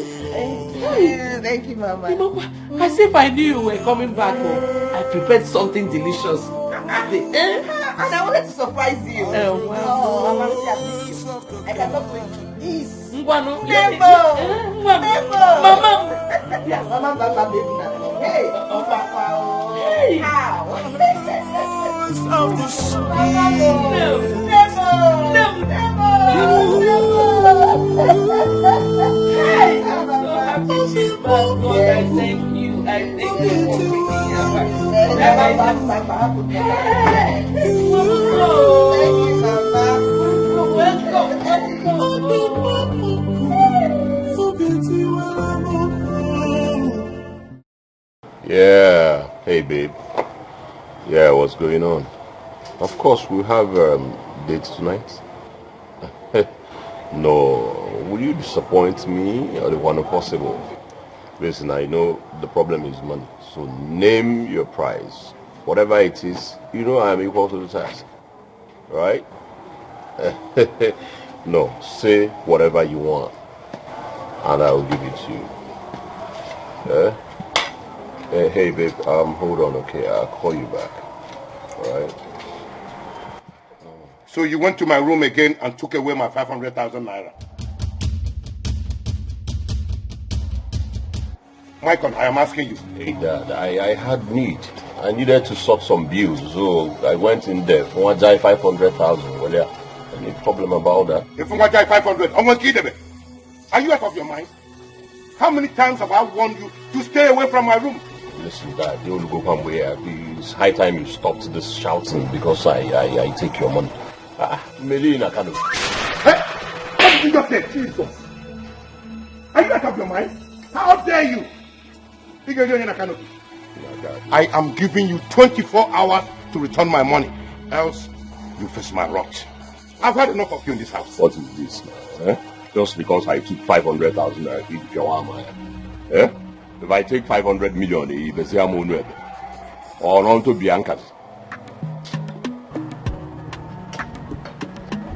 Thank you, Mama. You know, as if I knew you were coming back home. I prepared something delicious. And I wanted to surprise you. Mama, I cannot wait to eat. Mama. Yeah, Mama, baby. Hey, Papa. Hey, how? Hey, I'm so happy she's back. God, I thank you. I thank you for bringing her back. Thank you, Mama. Welcome. Yeah. Hey, babe. Yeah, what's going on? Of course, we have dates tonight. No. Will you disappoint me or the one possible? Listen, I know the problem is money. So name your price. Whatever it is, you know I'm equal to the task. Right? No. Say whatever you want. And I'll give it to you. Hey babe, hold on, okay? I'll call you back. Alright? So you went to my room again and took away my 500,000 naira. Michael, I am asking you. Hey Dad, I had need. I needed to sort some bills, so I went in there. For one guy 500,000. Well, yeah. Any problem about that? If one guy 500, I want to kill them. Are you out of your mind? How many times have I warned you to stay away from my room? Listen, Dad, you will go come where it's high time you stopped this shouting because I take your money. Melina kind of. Hey! What did you just say? Jesus! Are you out of your mind? How dare you? I am giving you 24 hours to return my money. Else, you face my wrath. I've had enough of you in this house. What is this now? Just because I took 500,000 naira, if you are my. If I take 500 million, it's a money. Or on to Bianca's.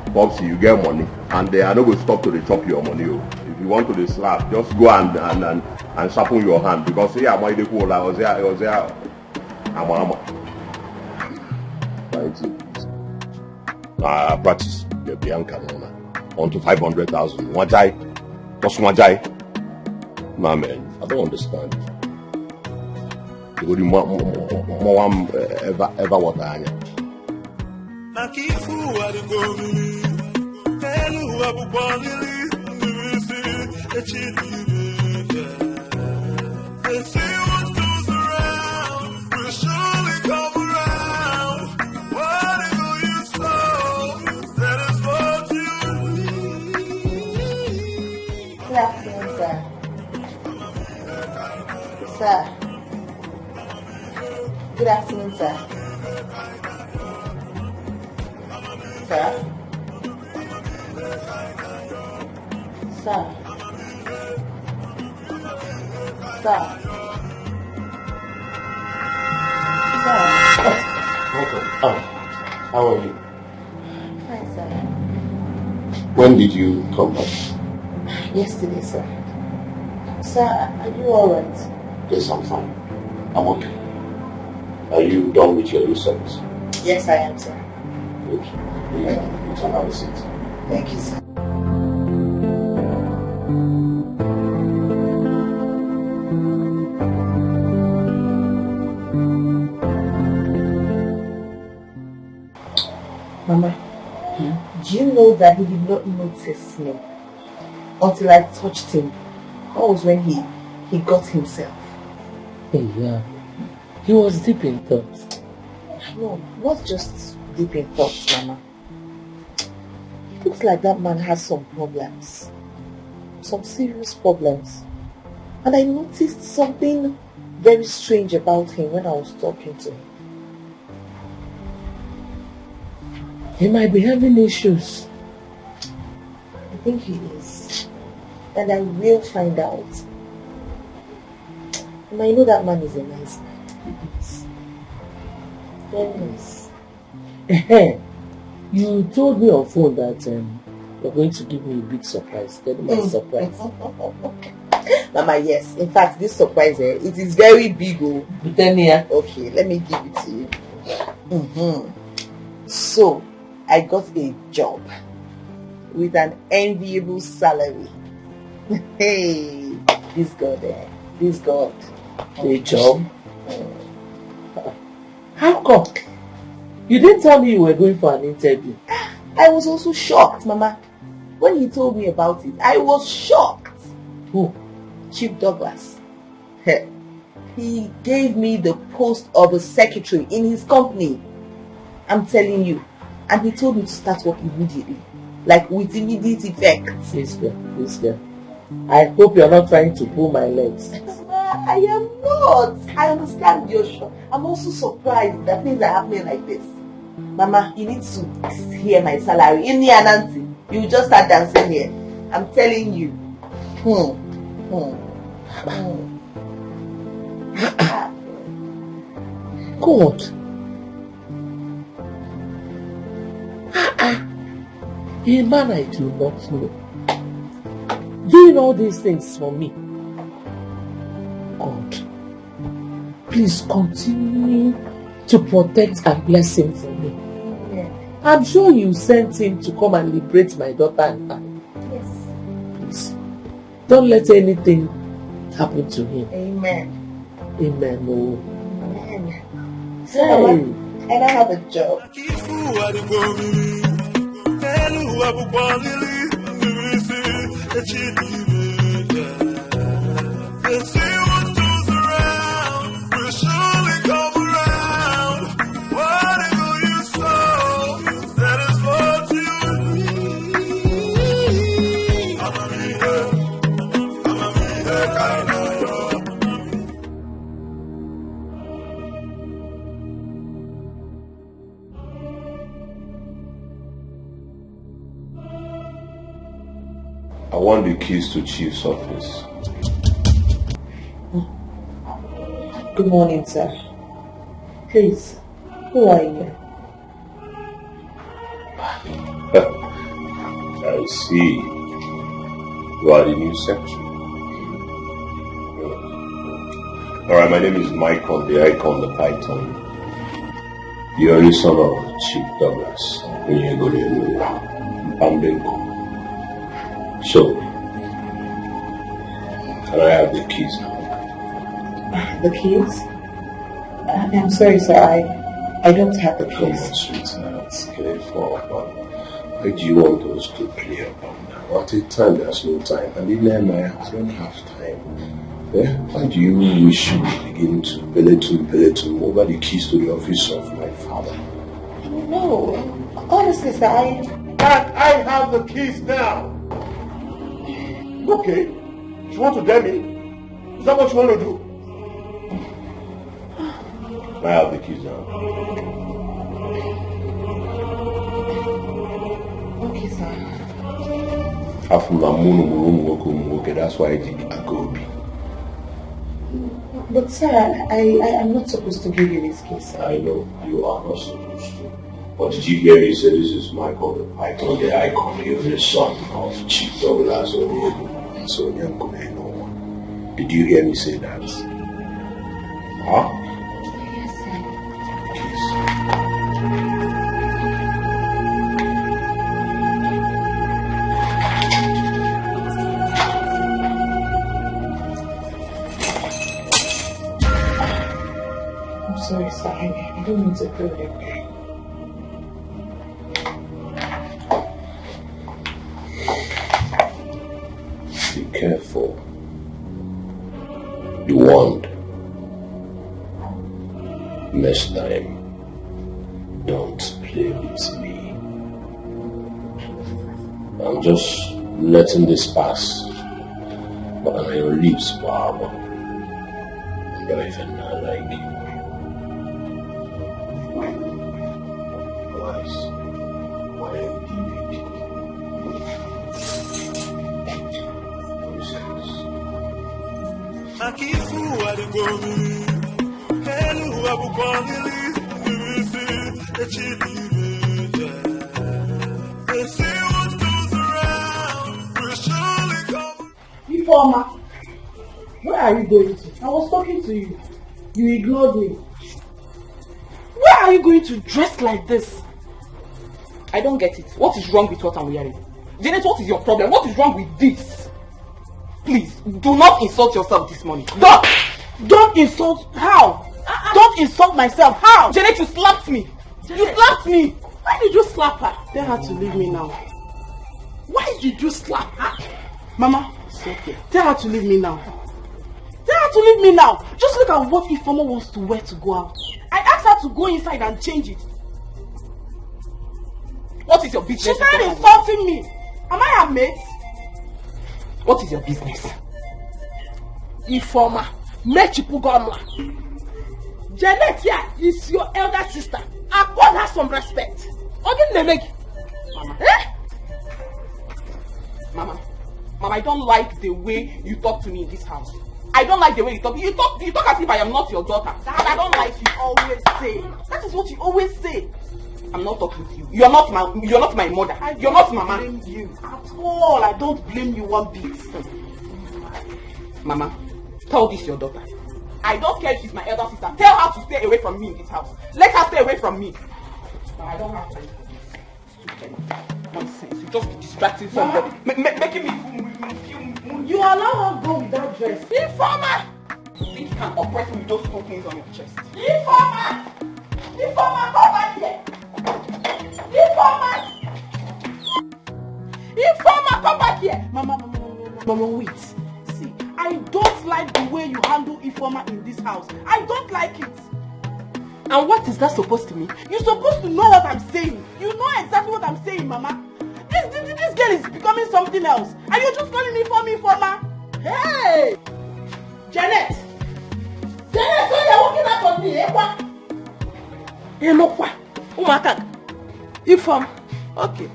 Bobsy, you get money, and they are not going to stop to chop your money. If you want to slap, just go and sharpen your hand because here am I the cool. I was there. I'm. Practice. The Bianca on to 500,000. Wajai. What's Wajai? Nah, man, I don't understand. You would ever what I am. Good afternoon, sir. Sir. Good afternoon, sir. Sir. Sir. Sir. Sir. Welcome. How are you? Fine, sir. When did you come back? Yesterday, sir. Sir, are you alright? Yes, I'm fine. I'm okay. Are you done with your research? Yes, I am, sir. Good. You can have a seat. Thank you, sir. Mama, do you know that he did not notice me until I touched him? That was when he got himself. Yeah. He was deep in thought. No, not just deep in thoughts, Mama. It looks like that man has some problems. Some serious problems. And I noticed something very strange about him when I was talking to him. He might be having issues. I think he is. And I will find out. And I know that man is a nice man. Very nice. You told me on phone that you're going to give me a big surprise. Tell me my surprise. Mama, yes. In fact, this surprise, it is very big. Oh. Okay, let me give it to you. So, I got a job with an enviable salary. Hey, this God. A job? How come? You didn't tell me you were going for an interview. I was also shocked, Mama. When he told me about it, I was shocked. Who? Chief Douglas. He gave me the post of a secretary in his company. I'm telling you. And he told me to start work immediately. Like with immediate effect. Please, girl. I hope you're not trying to pull my legs. I am not. I understand your shock. I'm also surprised that things are happening like this. Mama, you need to hear my salary. In the Nancy, you just start dancing here. I'm telling you. God. A man I do not know. Doing all these things for me. God, please continue to protect and bless him for me. I'm sure you sent him to come and liberate my daughter and I. Yes. Please, don't let anything happen to him. Amen. Amen. Oh. Amen. So, Hey. Mama, and I have a job. I want the keys to Chief's office. Good morning, sir. Please, who are you? I see. You are the new secretary. Alright, my name is Mike on the icon, the Python. The only son of Chief Douglas. So, can I have the keys now? The keys? I'm sorry, sir. I don't have the keys. Come on, sweetheart. Careful. Why do you want us to play about now? At a time, there's no time. And in there, I don't have time. Yeah? Why do you wish you begin to belittle over the keys to the office of my father? No. Honestly, sir, I have the keys now. Okay. You want to dare me? Is that what you want to do? I have the keys now. Okay, sir. That's why I did the Agobi. But sir, I'm not supposed to give you this keys. I know you are not supposed to. But did you hear me say this is Michael the Python, the icon, the son of Chief Douglas and so did you hear me say that? Huh? Yes, sir. I'm sorry, sir. I don't mean to hurt you. Be careful. You warned. Next time, don't play with me. I'm just letting this pass. But on your lips, Baba. But I feel not like you. Wise. Why are you Akifu adigomi, helu abukwalili, nirisi, echidire. They say what goes around will surely come. Informer, where are you going to? I was talking to you. You ignored me. Where are you going to dress like this? I don't get it. What is wrong with what I'm wearing? Janet, what is your problem? What is wrong with this? Please, do not insult yourself this morning. Don't insult. How? Don't insult myself. How? Janet, you slapped me. You slapped me. Why did you slap her? Tell her to leave me now. Why did you slap her? Mama, it's okay. Tell her to leave me now. Tell her to leave me now. Just look at what Ifeoma wants to wear to go out. I asked her to go inside and change it. What is your business? She started insulting me. Am I her mate? What is your business? Ifeoma, Mechipugomla. Janet here is your elder sister. I call her some respect. Mama. Mama, I don't like the way you talk to me in this house. I don't like the way you talk. You talk as if I am not your daughter. I don't like you always say. That is what you always say. I'm not talking to you. You're not my mother. You're not mama. I don't blame you at all. I don't blame you one bit. Mama, tell this your daughter. I don't care if she's my elder sister. Tell her to stay away from me in this house. Let her stay away from me. I don't have time for this. Stupid nonsense. You just be distracting somebody. Making me feel. You allow her go with that dress. Informer! You think you can oppress me with those two things on your chest? Informer! Informer, come back here! Informer! Informer, come back here! Mama, wait. See, I don't like the way you handle Informer in this house. I don't like it. And what is that supposed to mean? You're supposed to know what I'm saying. You know exactly what I'm saying, Mama. This girl is becoming something else. And you're just calling me Informer? Hey! Janet! Janet, so you're walking out on me, eh? What? You know what? Umaka. Inform. Okay.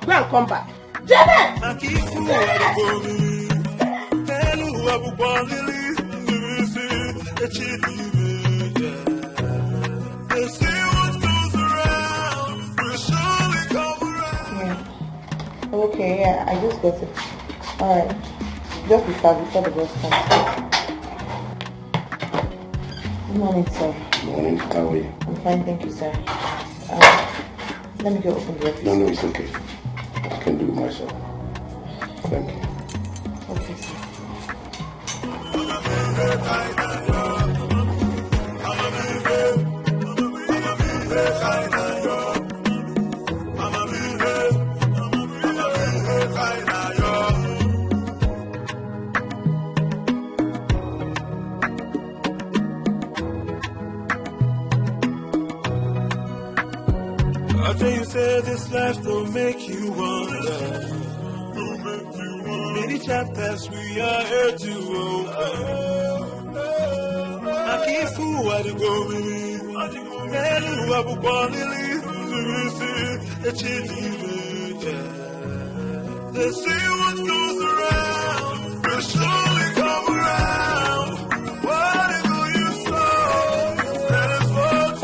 Go and come back. Janet! Okay, yeah, I just got it. Alright. Just be fast before the boss comes. Good morning, sir. Morning, how are you? I'm fine, thank you, sir. Let me go open the office. No, it's okay. I can do it myself. Thank you. Okay, sir. I tell you, say this life will make you wonder. Many chapters we are here to open. I keep fool what you go believe. And who I will quality to receive they say what goes around will surely come around. Whatever you sow, that is what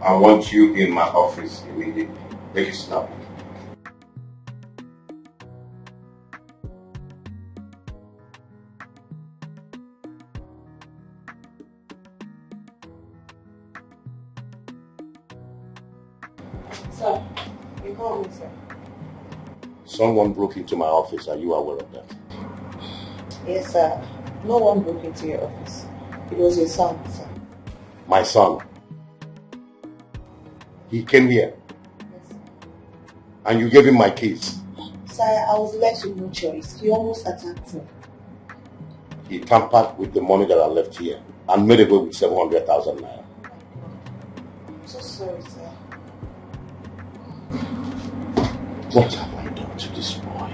I want you in my office immediately. Make it snap. Sir, you called me, sir. Someone broke into my office. Are you aware of that? Yes, sir. No one broke into your office. It was your son, sir. My son. He came here. Yes, sir. And you gave him my keys. Sir, I was left with no choice. He almost attacked me. He tampered with the money that I left here and made away with 700,000 naira. I'm so sorry, sir. What have I done to this boy?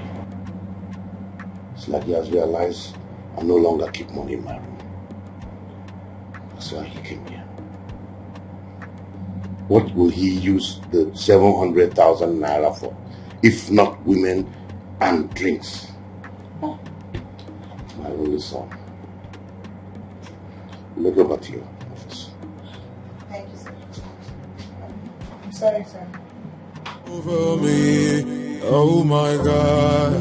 It's like he has realized I no longer keep money in my room. That's why he came here. What will he use the 700,000 naira for, if not women and drinks? Oh. My only son. Let go back to your office. Thank you, sir. I'm sorry, sir. over me, oh my God.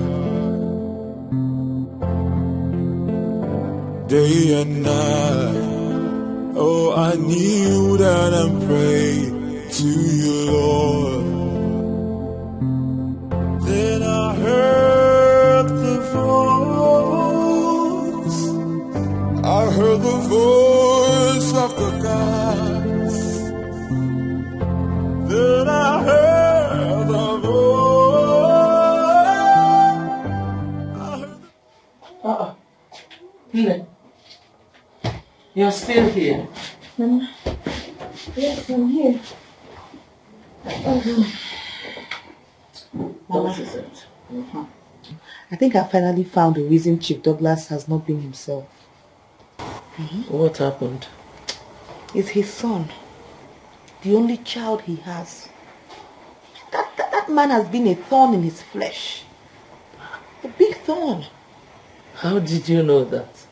Day and night, oh I kneel down and pray to you, Lord. Then I heard the voice of the gods. Then I heard the voice. Nne, you're still here. Mama. Yes, I'm here. What is it? I think I finally found the reason Chief Douglas has not been himself. What happened? It's his son. The only child he has. That man has been a thorn in his flesh. A big thorn. How did you know that?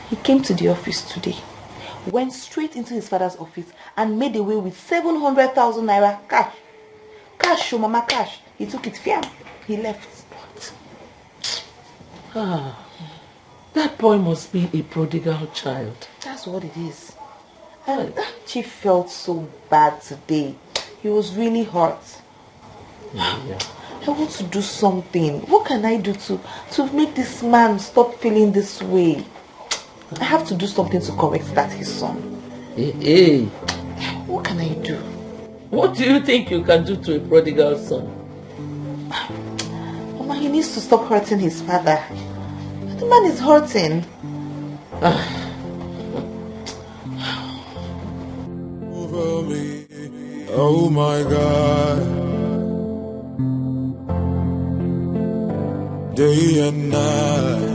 He came to the office today, went straight into his father's office and made away with 700,000 naira cash. Cash, mama, cash. He took it, fiam. He left. Ah, that boy must be a prodigal child. That's what it is. And Chief felt so bad today. He was really hurt. Yeah. I want to do something. What can I do to make this man stop feeling this way? I have to do something to correct that, his son. Hey. What can I do? What do you think you can do to a prodigal son? Mama, he needs to stop hurting his father. The man is hurting. Over me, oh my God. Day and night,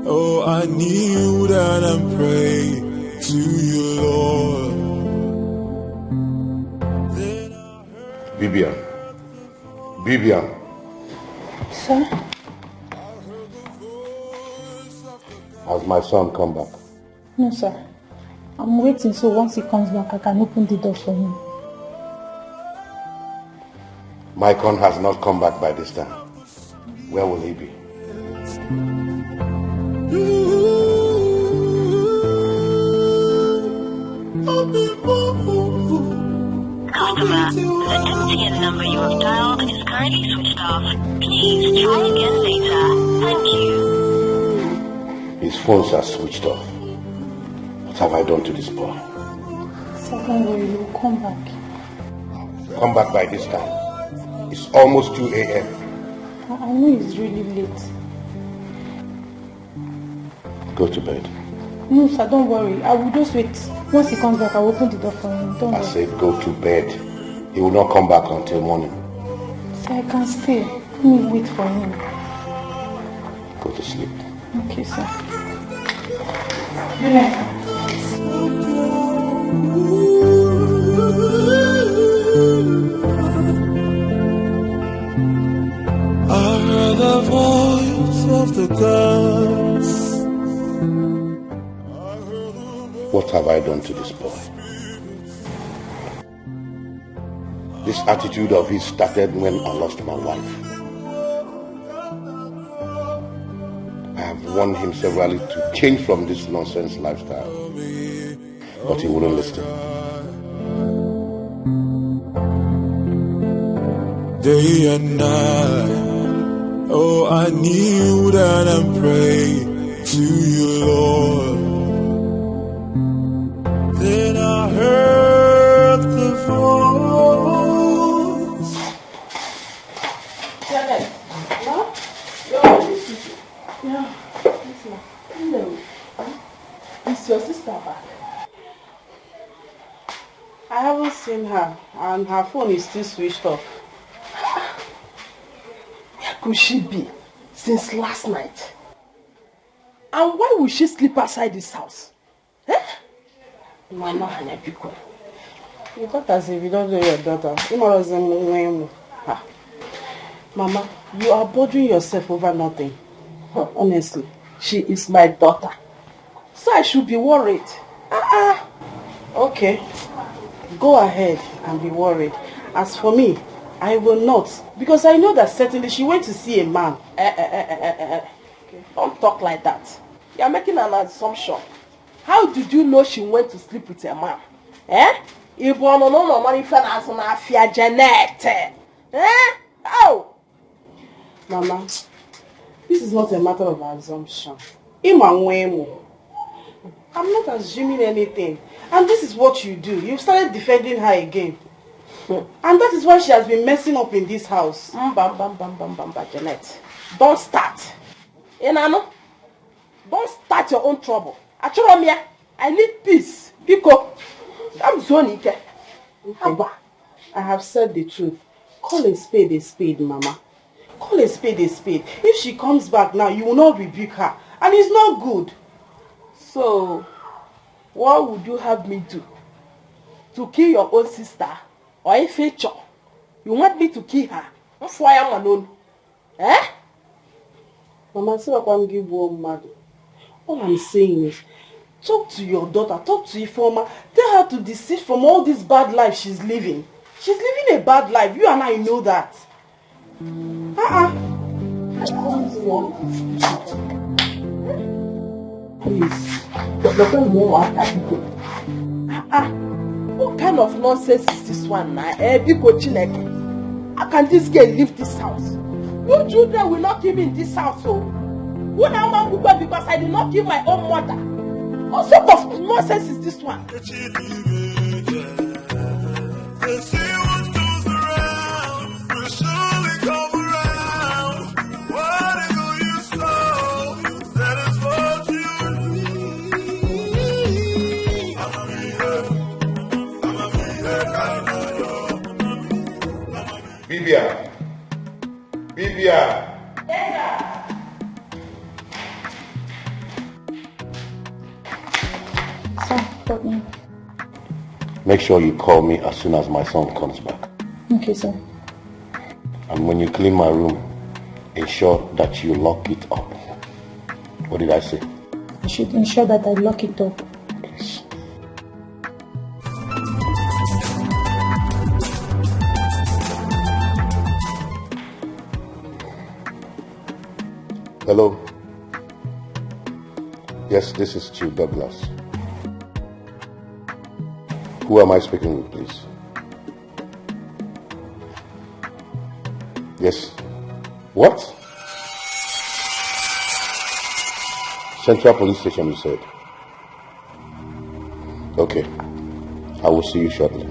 oh I kneel down and pray to you, Lord. Vivian. Sir? Has my son come back? No, sir. I'm waiting so once he comes back, I can open the door for him. My con has not come back by this time. Where will he be? Customer, the MTN number you have dialed is currently switched off. Please try again later. Thank you. His phones are switched off. What have I done to this boy? So don't worry, he will come back. Come back by this time. It's almost 2 a.m. I know it's really late. Go to bed. No, sir, don't worry. I will just wait. Once he comes back, I will open the door for him. Don't worry. I said go to bed. He will not come back until morning. Sir, I can stay. Let me wait for him. Go to sleep. Okay, sir. Good night. I heard the voice of the gods. What have I done to this boy? This attitude of his started when I lost my wife. I have warned him severally to change from this nonsense lifestyle, but he wouldn't listen. Day and night, oh, I kneel down and pray to you, Lord. Then I heard the voice. Janet, no? Yeah, hello. Is your sister back? I haven't seen her, and her phone is still switched off. Where could she be since last night? And why would she sleep outside this house? Why not Hannah Pico? You got as if you don't know your daughter. Mama, you are bothering yourself over nothing. Honestly, she is my daughter. So I should be worried. Okay, go ahead and be worried. As for me, I will not. Because I know that certainly she went to see a man. Don't talk like that. You are making an assumption. How did you know she went to sleep with a man? Oh! Mama, this is not a matter of assumption. I'm not assuming anything. And this is what you do. You've started defending her again. And that is why she has been messing up in this house. Janet. Don't start. Don't start your own trouble. I need peace. Biko. I'm Zonike. I have said the truth. Call a spade, Mama. Call a spade a spade. If she comes back now, you will not rebuke her. And it's not good. So, what would you have me do? To kill your own sister? Or a feature? You want me to kill her? That's why I'm alone. Mama, see what I'm giving you, mad. All I'm saying is, talk to your daughter, talk to Ifeoma. Tell her to desist from all this bad life she's living. She's living a bad life. You and I know that. Please. What kind of nonsense is this one now? How can this girl leave this house? You children will not kill me in this house, so. Who now because I did not kill my own mother? What sort of nonsense is this one? Bibia. Make sure you call me as soon as my son comes back. Okay, sir. And when you clean my room, ensure that you lock it up. What did I say? I should ensure that I lock it up. Please. Hello. Yes, this is Chief Douglas. Who am I speaking with, please? Yes. What? Central Police Station, you said? Okay. I will see you shortly.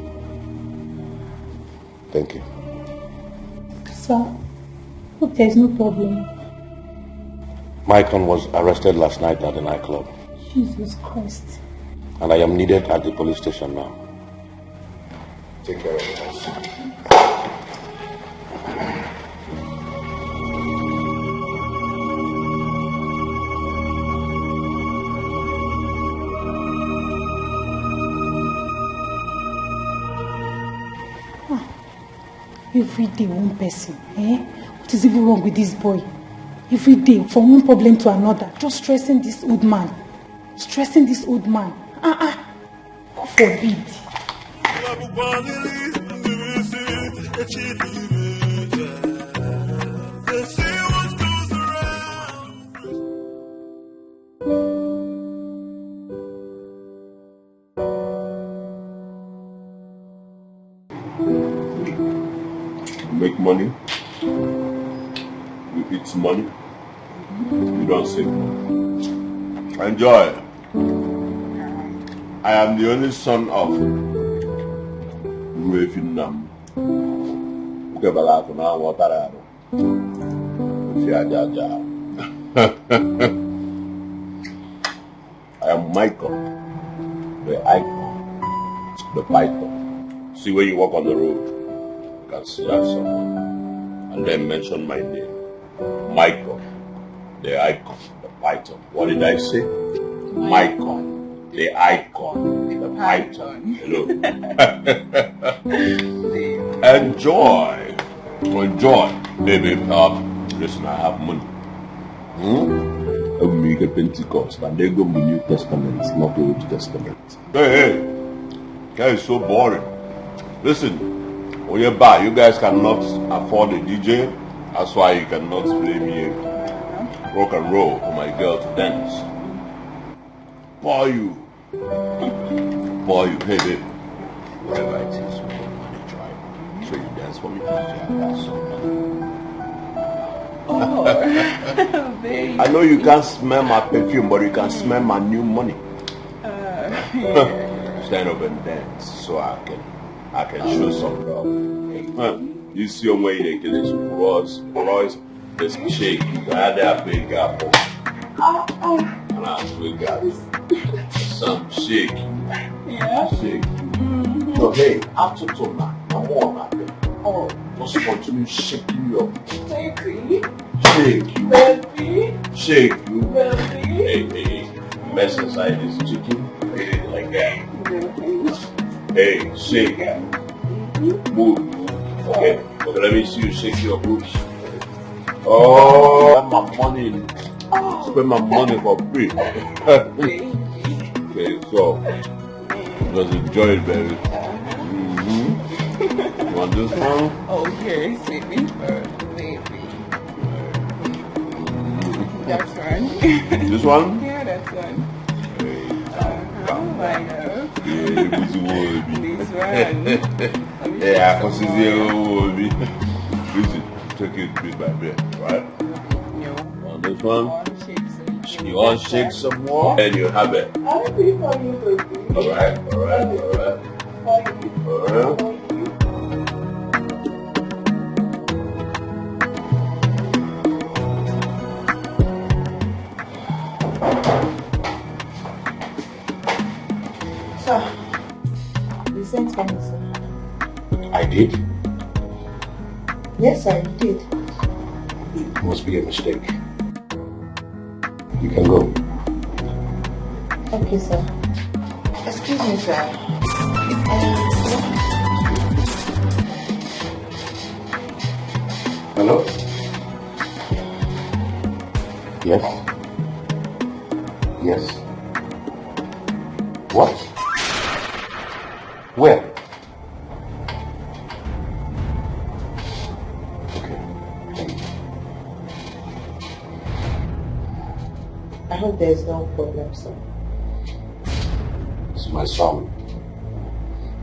Thank you. Sir, hope there's no problem. Maicon was arrested last night at the nightclub. Jesus Christ. And I am needed at the police station now. Take care of yourself. Every day one person, eh? What is even wrong with this boy? Every day, from one problem to another, just stressing this old man. Stressing this old man. God forbid. Make money, you eat money, you don't save money. Enjoy. I am the only son of Vietnam. I am Michael, the icon, the python. See when you walk on the road, you can see that someone, and then mention my name, Michael, the icon, the python. What did I say? Michael, the icon, the python. Hello. Enjoy, baby. Listen, I have money. We make a Pentecost, and they go to the New Testament, not the Old Testament. Hey, that is so boring. Listen, when you're back, you guys cannot afford a DJ. That's why you cannot play me rock and roll for my girl to dance. For you. Hey, babe. Whatever it is, we got money drive. So you dance for me, DJ. I got some money. Oh, baby. I know you can't smell my perfume, but you can smell my new money. Yeah. Stand up and dance so I can show some love. You see your way they get this Royce, this shake. You can have that big apple. And I big apple. Some shake. Yeah. Shake. So hey, after tonight, I'm on that thing. Oh, just continue shaking you up. Baby. Shake you. Baby. Shake you. Baby. Hey. Mess inside this chicken. Like that. Hey, shake. Move. Okay, let me see you shake your boots. Oh, spend my money for free. Okay, so just enjoy it, baby. You want this one? Okay, baby first, baby. That's one. This one? Yeah, that's one. This one. Yeah, I can see the listen, take it bit by bit, right? On this one, you want to shake some more, and you have it. I'll be for you, baby. Alright. Sir, you sent for me, sir. I did? Yes, sir, you did. It must be a mistake. You can go. Okay, sir. Excuse me, sir. Hello? Yes? Yes? What? Where? Okay. Thank you. I hope there's no problem, sir. It's my son.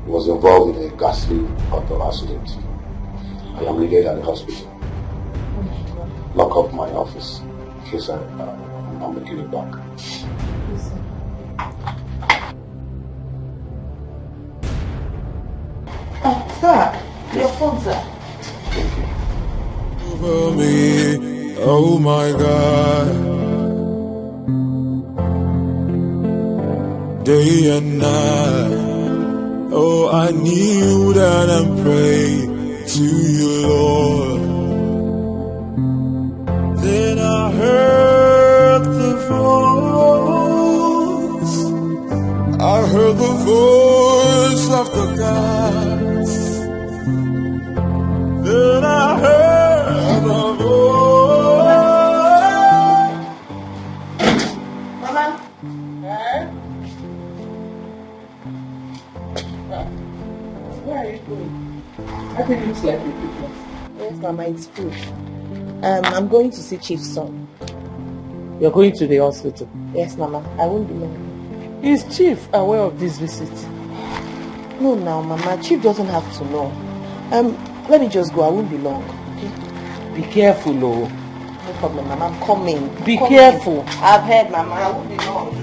He was involved in a ghastly auto accident. I am needed at the hospital. Lock up my office in case I'm making it back. Sir, your phone, sir. Over me, oh my God. Day and night, oh I kneel down and pray to you, Lord. Then I heard the voice of the gods. Then I heard the voice. Mama. Where are you going? I think it looks like ridiculous. Yes, Mama, it's food. I'm going to see Chief's son. You're going to the hospital? Yes, Mama. I won't be long. Is Chief aware of this visit? No, now, Mama. Chief doesn't have to know. Let me just go. I won't be long. Okay? Be careful, oh. No problem, Mama. I'm coming. Be careful. I've heard, Mama. I won't be long.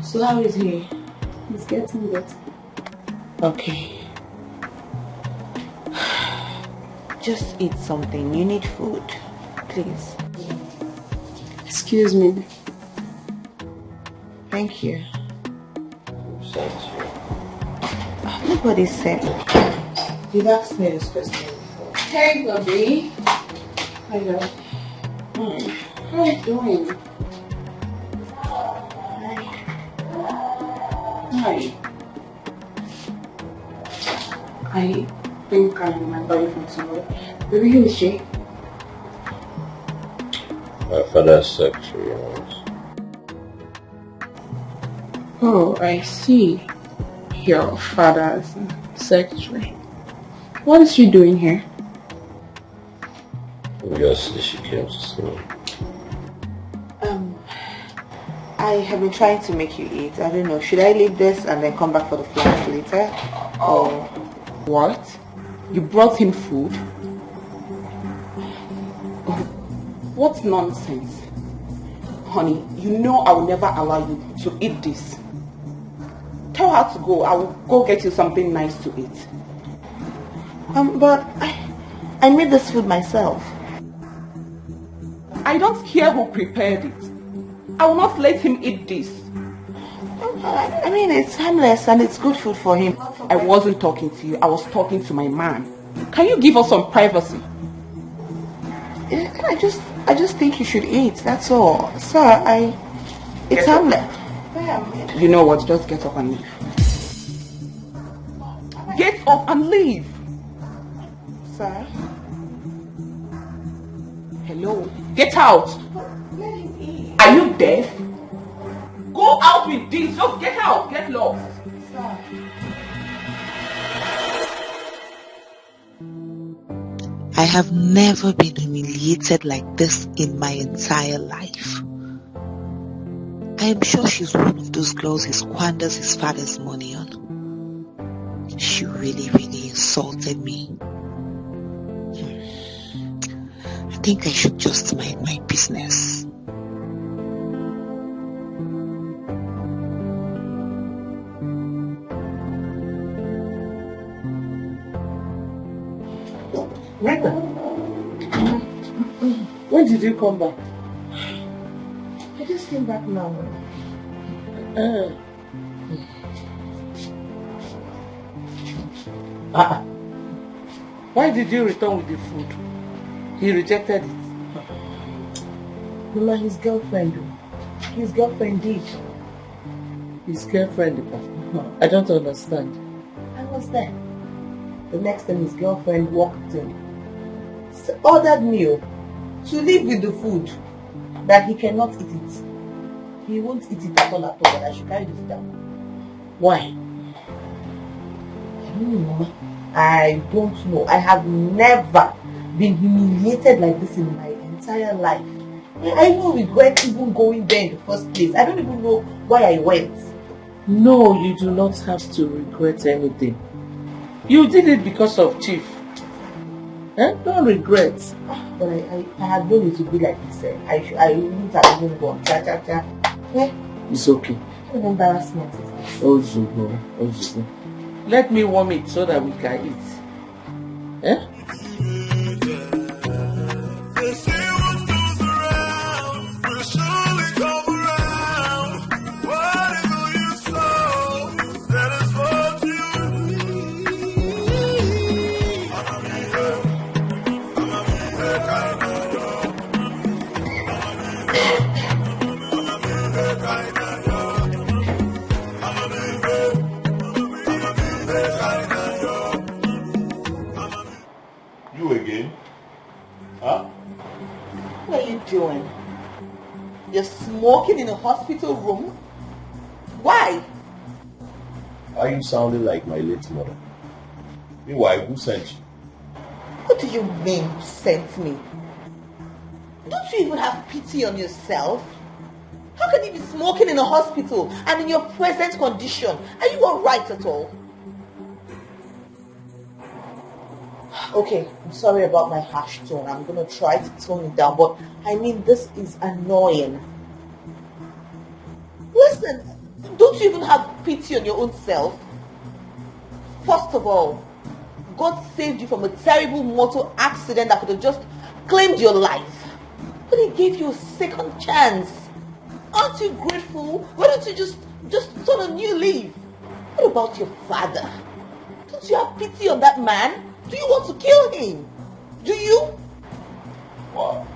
So how is he? He's getting better. Okay. Just eat something. You need food. Please. Excuse me. Thank you. Nobody said. You've asked me this question before. Hey, Bobby. Hello. How are you doing? Hi. I think I remember you from somewhere. Baby, who is she? My father's secretary. Oh, I see. Your father's secretary. What is she doing here? Just she came to see me. I have been trying to make you eat. I don't know. Should I leave this and then come back for the flowers later? Or what? You brought him food? What nonsense. Honey, you know I will never allow you to eat this. Tell her to go. I will go get you something nice to eat. But I made this food myself. I don't care who prepared it. I will not let him eat this. I mean, it's harmless and it's good food for him. I wasn't talking to you. I was talking to my man. Can you give us some privacy? I just think you should eat. That's all. Sir, it's harmless. You know what? Just get up and leave. Get up and leave. Sir? Hello? Get out. Are you deaf? Go out with this. Just get out. Get lost. Sir. I have never been humiliated like this in my entire life. I am sure she's one of those girls he squanders his father's money on. She really, really insulted me. I think I should just mind my business. Rita, when did you come back? I just came back now. Why did you return with the food? He rejected it. Mama, his girlfriend. His girlfriend did. His girlfriend? I don't understand. I was there. The next time his girlfriend walked in, ordered meal to leave with the food that he cannot eat it. He won't eat it at all, but I should carry this down. Why? I don't know. I have never been humiliated like this in my entire life. I don't regret even going there in the first place. I don't even know why I went. No, you do not have to regret anything. You did it because of Chief. Don't regret. But I had known it to be like this. I wouldn't have even gone. It's okay. What embarrassment is this? Ozugo. Let me warm it so that we can eat. You again? Huh? What are you doing? You're smoking in a hospital room? Why? Are you sounding like my late mother? Meanwhile, who sent you? What do you mean, sent me? Don't you even have pity on yourself? How can you be smoking in a hospital and in your present condition? Are you alright at all? Okay, I'm sorry about my harsh tone. I'm going to try to tone it down, but I mean, this is annoying. Listen, don't you even have pity on your own self? First of all, God saved you from a terrible motor accident that could have just claimed your life. But He gave you a second chance. Aren't you grateful? Why don't you just turn a new leaf? What about your father? Don't you have pity on that man? Do you want to kill him? Do you? Wow.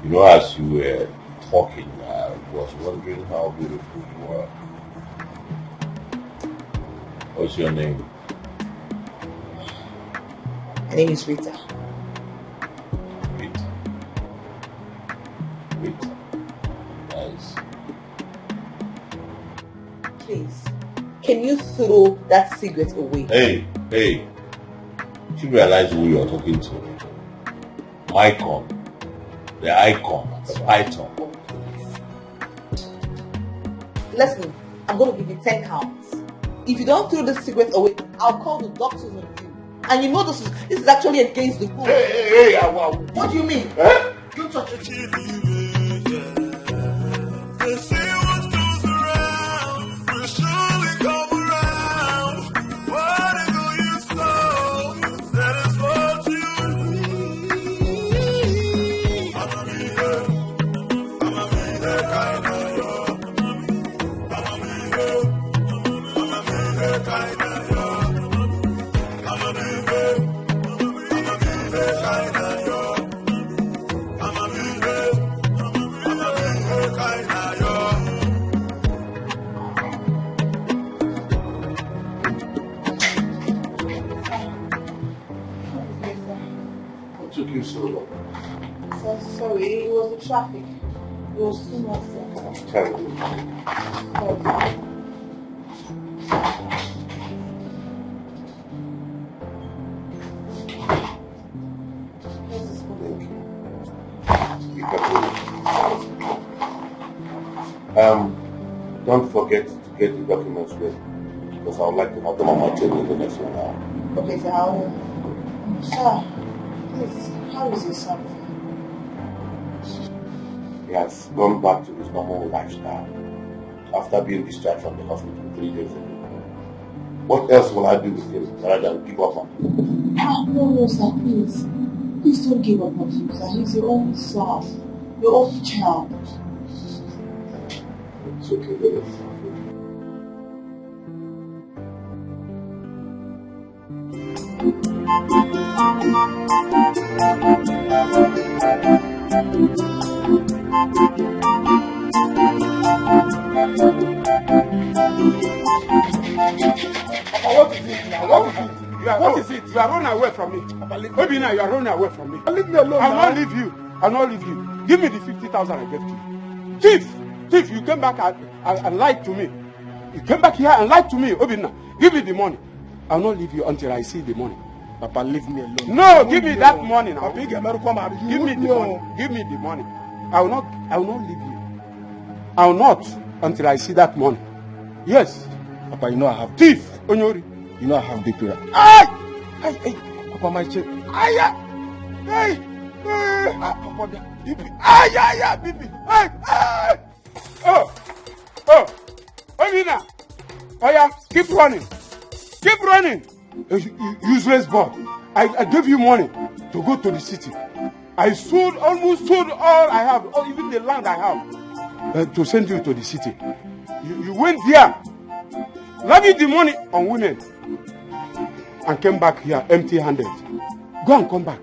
You know, as you were talking, I was wondering how beautiful you were. What's your name? My name is Rita. Rita. Nice. Please, can you throw that cigarette away? Hey. You realize who you're talking to? Icon. The icon. The python. Listen, I'm going to give you 10 counts. If you don't throw this cigarette away, I'll call the doctors on you. And you know this is actually against the rules. Hey, what do you mean? Huh? Don't touch it. Sorry, it was the traffic. It was too much. Terrible. Don't forget to get the documents ready, because I would like to have them on my table in the next 1 hour. Okay, so sir, please, how is your son? He has gone back to his normal lifestyle after being discharged from the hospital 3 days ago. What else will I do with him rather than give up on him? No, sir, please. Please don't give up on him, sir. He's your own son, your own child. It's okay, baby. What is it now? What is it? What is it? You are running away from me. Obinna, you are running away from me. Leave me alone. I'll not leave you. I'll not leave you. Give me the 50,000 I gave to you. Thief, you came back and lied to me. You came back here and lied to me, Obinna. Give me the money. I'll not leave you until I see the money. Papa, leave me alone. No, give me that money now. Give me the money. Give me the money. I will not leave you. I will not until I see that money. Yes. Papa, you know I have thief, Onyori. You know I have Betrayal. Hey, Papa, my check. Hey, Papa, Bibi. Bibi. Oh, Obinna. Oh yeah, keep running. Keep running. Useless boy. I gave you money to go to the city. I almost sold all I have, or even the land I have, to send you to the city. You went there, leaving the money on women, and came back here empty-handed. Go and come back.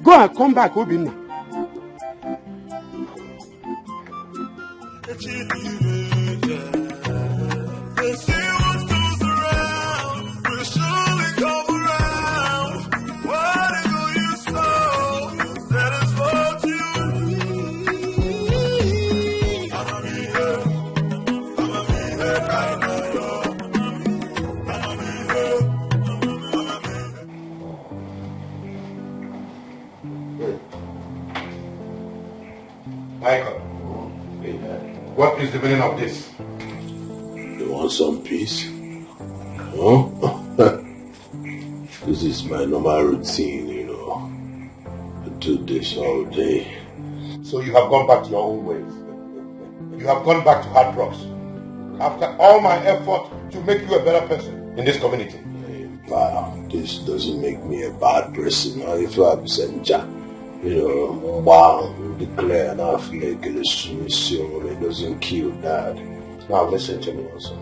Go and come back, Obinna. Michael, what is the meaning of this? You want some peace? Huh? This is my normal routine, you know. I do this all day. So you have gone back to your own ways. You have gone back to hard drugs. After all my effort to make you a better person in this community. Wow, this doesn't make me a bad person. If I have Senja, you know, wow, declare an afflict, it doesn't kill that. Now listen to me also.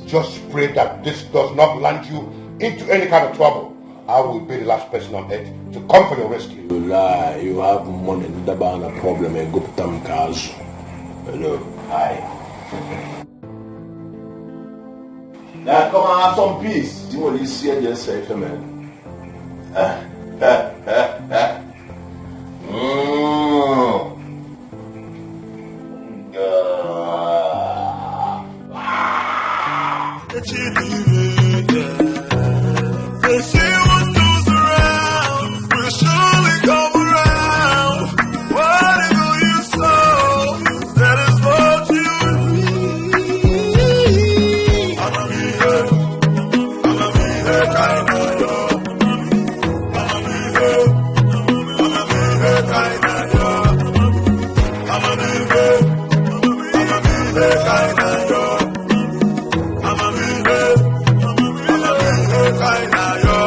Just pray that this does not land you into any kind of trouble. I will be the last person on earth to come for your rescue. You lie, you have money, the a problem, and go to Tamkazu. Hello, hi. Now come and have some peace. Do you want to see it yourself, man? They say what goes around will surely come around. Whatever you sow, that is what you reap. I'ma be here, kind of yo. I'ma be here, kind of yo. I'ma be here, kind of yo. I'ma be here, kind of yo.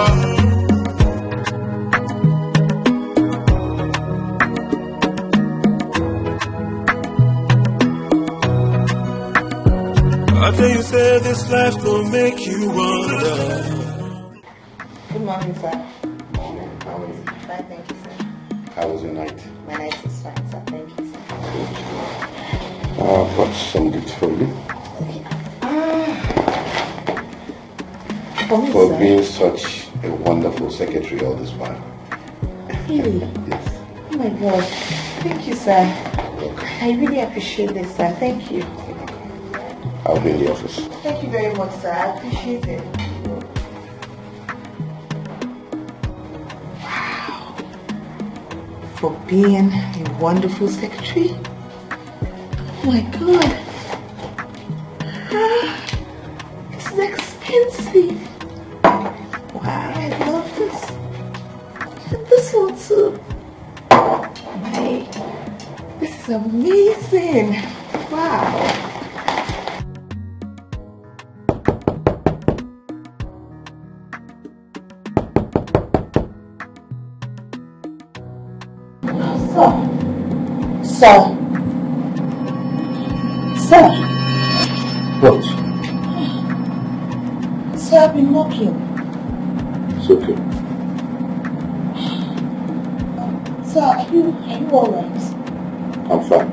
I tell you, say this life will make you wonder. Good morning, sir. Morning. How are you? Fine, thank you, sir. How was your night? My night is fine, sir. Thank you, sir. I've got some gifts for you. For me, For sir? being such a wonderful secretary all this while. Really? Yes. Oh my God. Thank you, sir. I really appreciate this, sir. Thank you. I'll be in the office. Thank you very much, sir. I appreciate it. Wow. For being a wonderful secretary? Oh my God. This is expensive. Wow, I love this. And this one too. Hey, this is amazing. Wow. Sir. What? Sir, I've been knocking. It's okay. Sir, are you alright? I'm fine.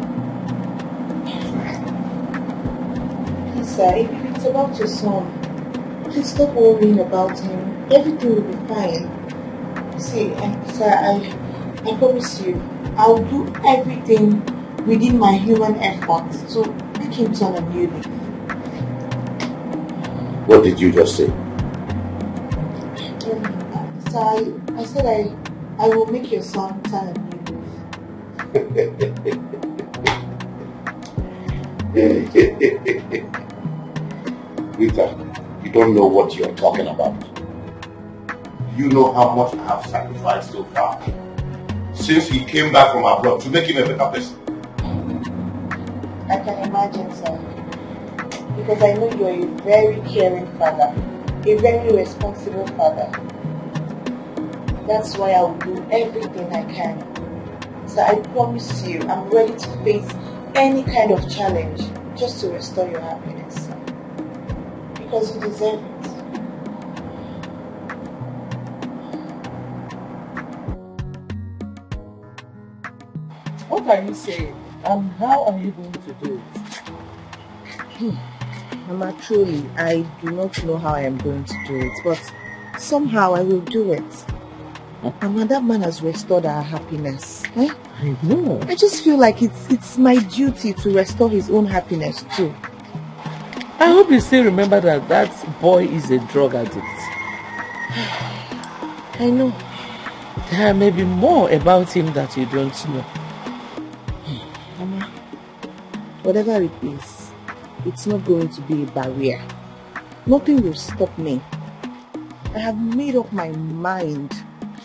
Please, sir, if it's about your son, please stop worrying about him. Everything will be fine. See, sir, I promise you, I'll do everything within my human efforts to make him turn a new leaf. What did you just say? Sir, I said I will make your son turn a new leaf. Rita, you don't know what you're talking about. You know how much I have sacrificed so far since he came back from abroad to make him a better person. I can imagine, sir. Because I know you're a very caring father, a very responsible father. That's why I will do everything I can. So I promise you, I'm ready to face any kind of challenge just to restore your happiness, sir. Because you deserve it. What are you saying? And how are you going to do it? Mama, truly, I do not know how I am going to do it, but somehow I will do it. Mama, that man has restored our happiness. Eh? I know. I just feel like it's my duty to restore his own happiness too. I hope you still remember that that boy is a drug addict. I know. There may be more about him that you don't know. Mama, whatever it is, it's not going to be a barrier. Nothing will stop me. I have made up my mind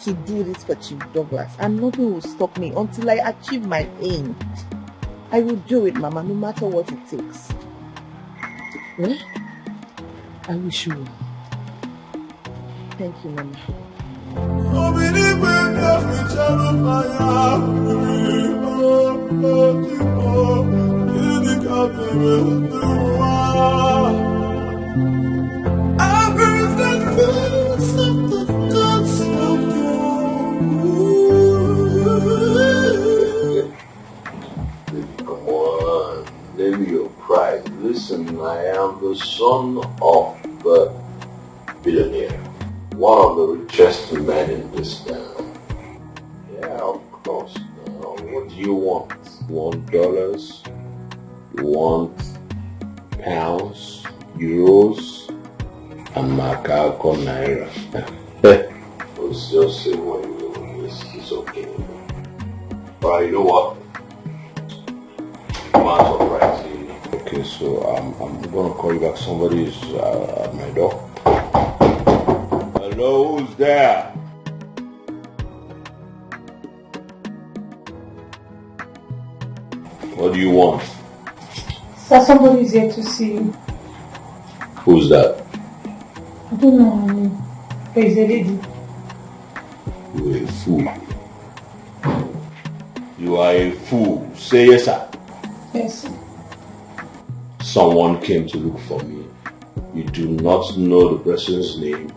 to do this for Chief Douglas, and nothing will stop me until I achieve my aim. I will do it, Mama, no matter what it takes. Well, I wish you well. Thank you, Mama. Come on, name your pride. Listen, I am the son of the billionaire, one of the richest men in this town. Yeah, of course. Now, what do you want? You want dollars? You want pounds, euros, and Makako naira? Let's just say what you want. It's okay. Alright, you know what? Okay, so I'm gonna call you back. Somebody is at my door. Hello, who's there? What do you want? Sir, somebody is here to see you. Who's that? I don't know her name. There is a lady. You're a fool. You are a fool. Say yes, sir. Yes, sir. Someone came to look for me. You do not know the person's name,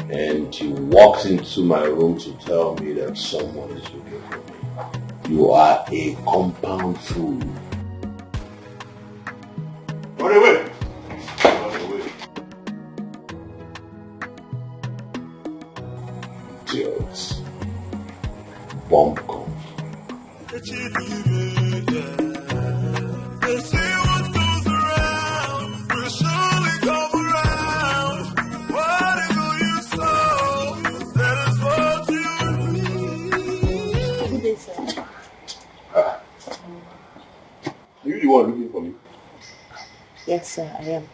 and you walked into my room to tell me that someone is looking for me. You are a compound fool. Run away! Run away. Idiots. Bomb come. Are you the one looking for me? Yes, sir, I am.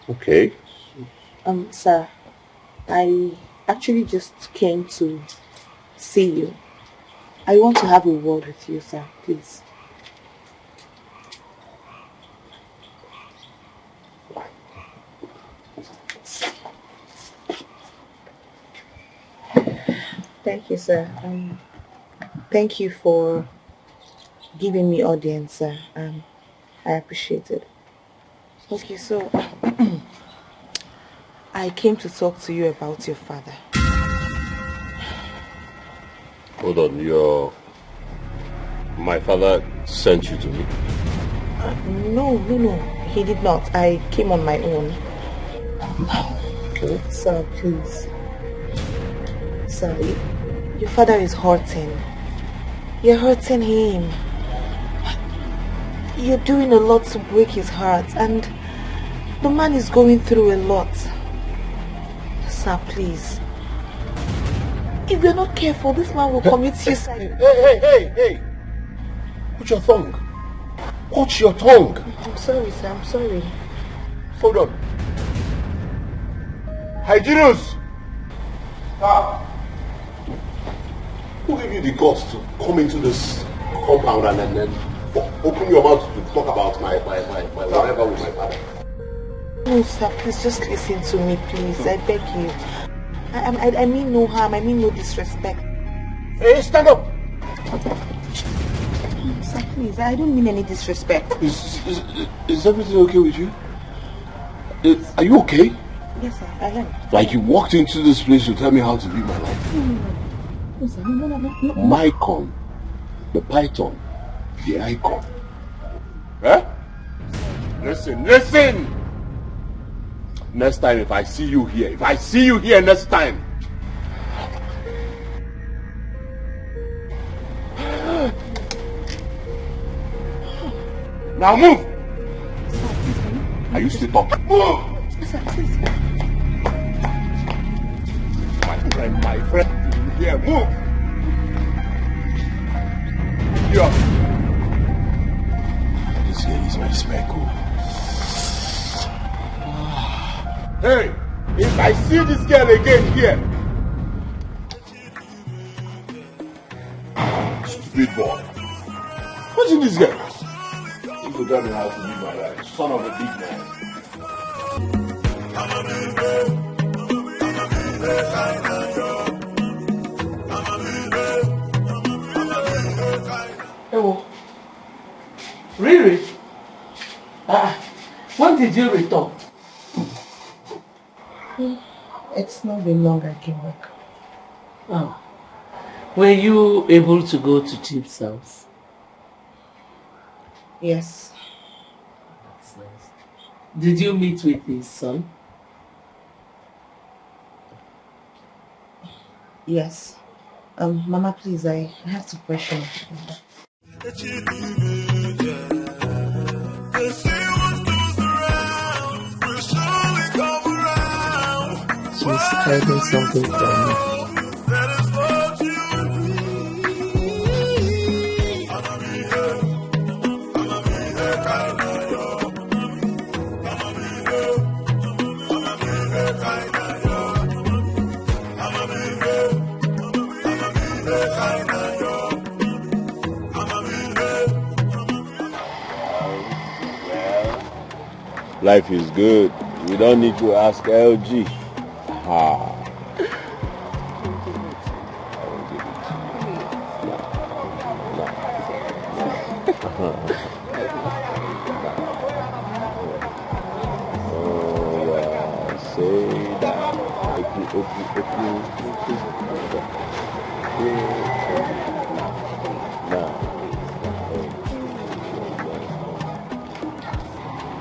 Okay. Sir, I actually just came to see you. I want to have a word with you, sir, please. Thank you, sir. Thank you for giving me audience, sir. I appreciate it. Okay, so I came to talk to you about your father. Hold on, my father sent you to me? No, he did not. I came on my own. Okay. Sir, please. Sir, your father is hurting. You're hurting him. You're doing a lot to break his heart, and the man is going through a lot. Sir, please. If you're not careful, this man will commit suicide. Hey! Put your tongue. Watch your tongue. I'm sorry, sir. I'm sorry. Hold on. Hyginus! Who gave you the guts to come into this compound and then open your mouth to talk about my whatever with my father? No, sir. Please just listen to me, please. I beg you. I mean no harm. I mean no disrespect. Hey, stand up! Sir, please. I don't mean any disrespect. Is everything okay with you? Are you okay? Yes, sir. I am. Like you walked into this place to tell me how to live my life. No, sir. No. Mycon, the python, the icon. Huh? Listen! Next time if I see you here next time. Now move! Are you still talking? Move! Sir, please. My friend, here, move! Here. This here is my speckle. Hey, if I see this girl again here, stupid boy. What's in this girl? You could tell me how to live my life, son of a big man. Oh, really? When did you return? It's not been long I came back. Oh. Were you able to go to Chief's house? Yes. That's nice. Did you meet with his son? Yes. Mama, please, I have to question. She's hiding something from me. Life is good. We don't need to ask LG. Ha.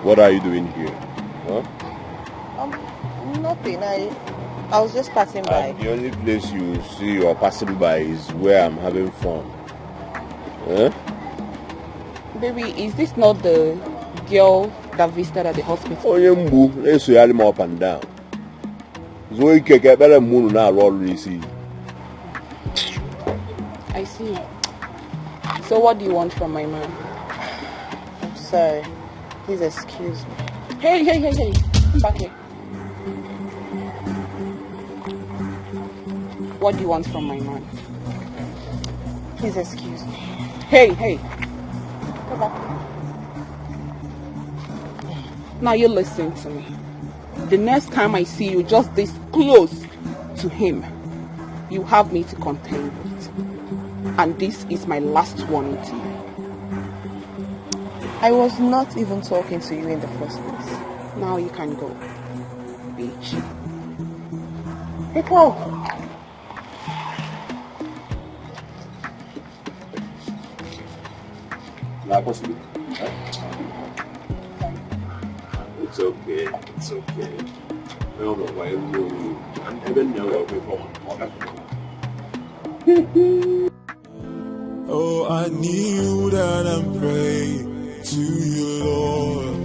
What are you doing here? Huh? Nothing. I was just passing by. The only place you see you're passing by is where I'm having fun. Huh? Baby, is this not the girl that visited at the hospital? Oh, yeah, let's see him up and down. So you can get better moon now, already see. I see. So what do you want from my man? I'm sorry. Please excuse me. Hey. Come back here. What do you want from my man? Please excuse me. Hey. Come back here. Now you listen to me. The next time I see you just this close to him, you have me to contend with. And this is my last warning to you. I was not even talking to you in the first place. Now you can go, bitch. People! It's okay. don't know why I'm even never before. Oh, I kneel down and pray to you, Lord.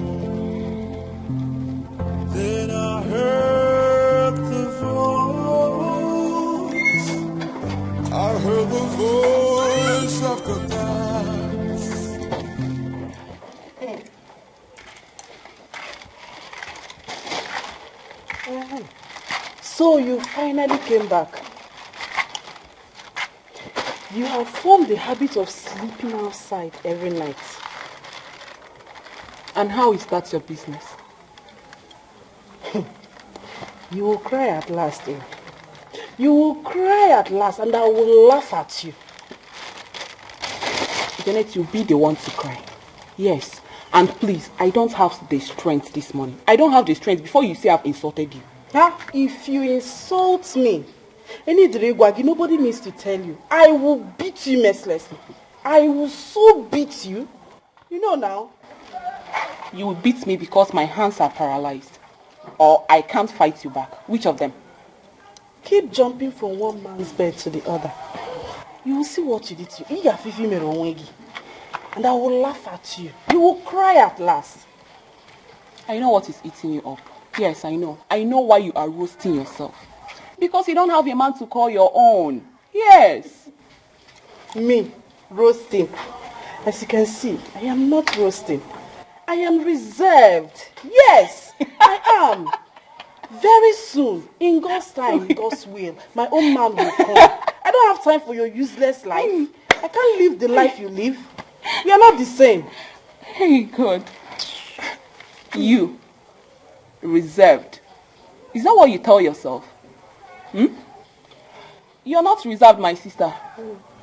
Then I heard the voice. I heard the voice of God. So you finally came back. You have formed the habit of sleeping outside every night. And how is that your business? You will cry at last, eh? You will cry at last and I will laugh at you. Janet, you'll be the one to cry. Yes. And please, I don't have the strength this morning. I don't have the strength before you say I've insulted you. Huh? If you insult me, nobody needs to tell you. I will beat you mercilessly. I will so beat you. You know now. You will beat me because my hands are paralyzed. Or I can't fight you back. Which of them? Keep jumping from one man's bed to the other. You will see what you did to you. And I will laugh at you. You will cry at last. I know what is eating you up. Yes, I know. I know why you are roasting yourself. Because you don't have a man to call your own. Yes. Me, roasting. As you can see, I am not roasting. I am reserved. Yes, I am. Very soon, in God's time, in God's will, my own man will come. I don't have time for your useless life. I can't live the life you live. We are not the same. Hey, God. You, reserved. Is that what you tell yourself? You're not reserved, my sister.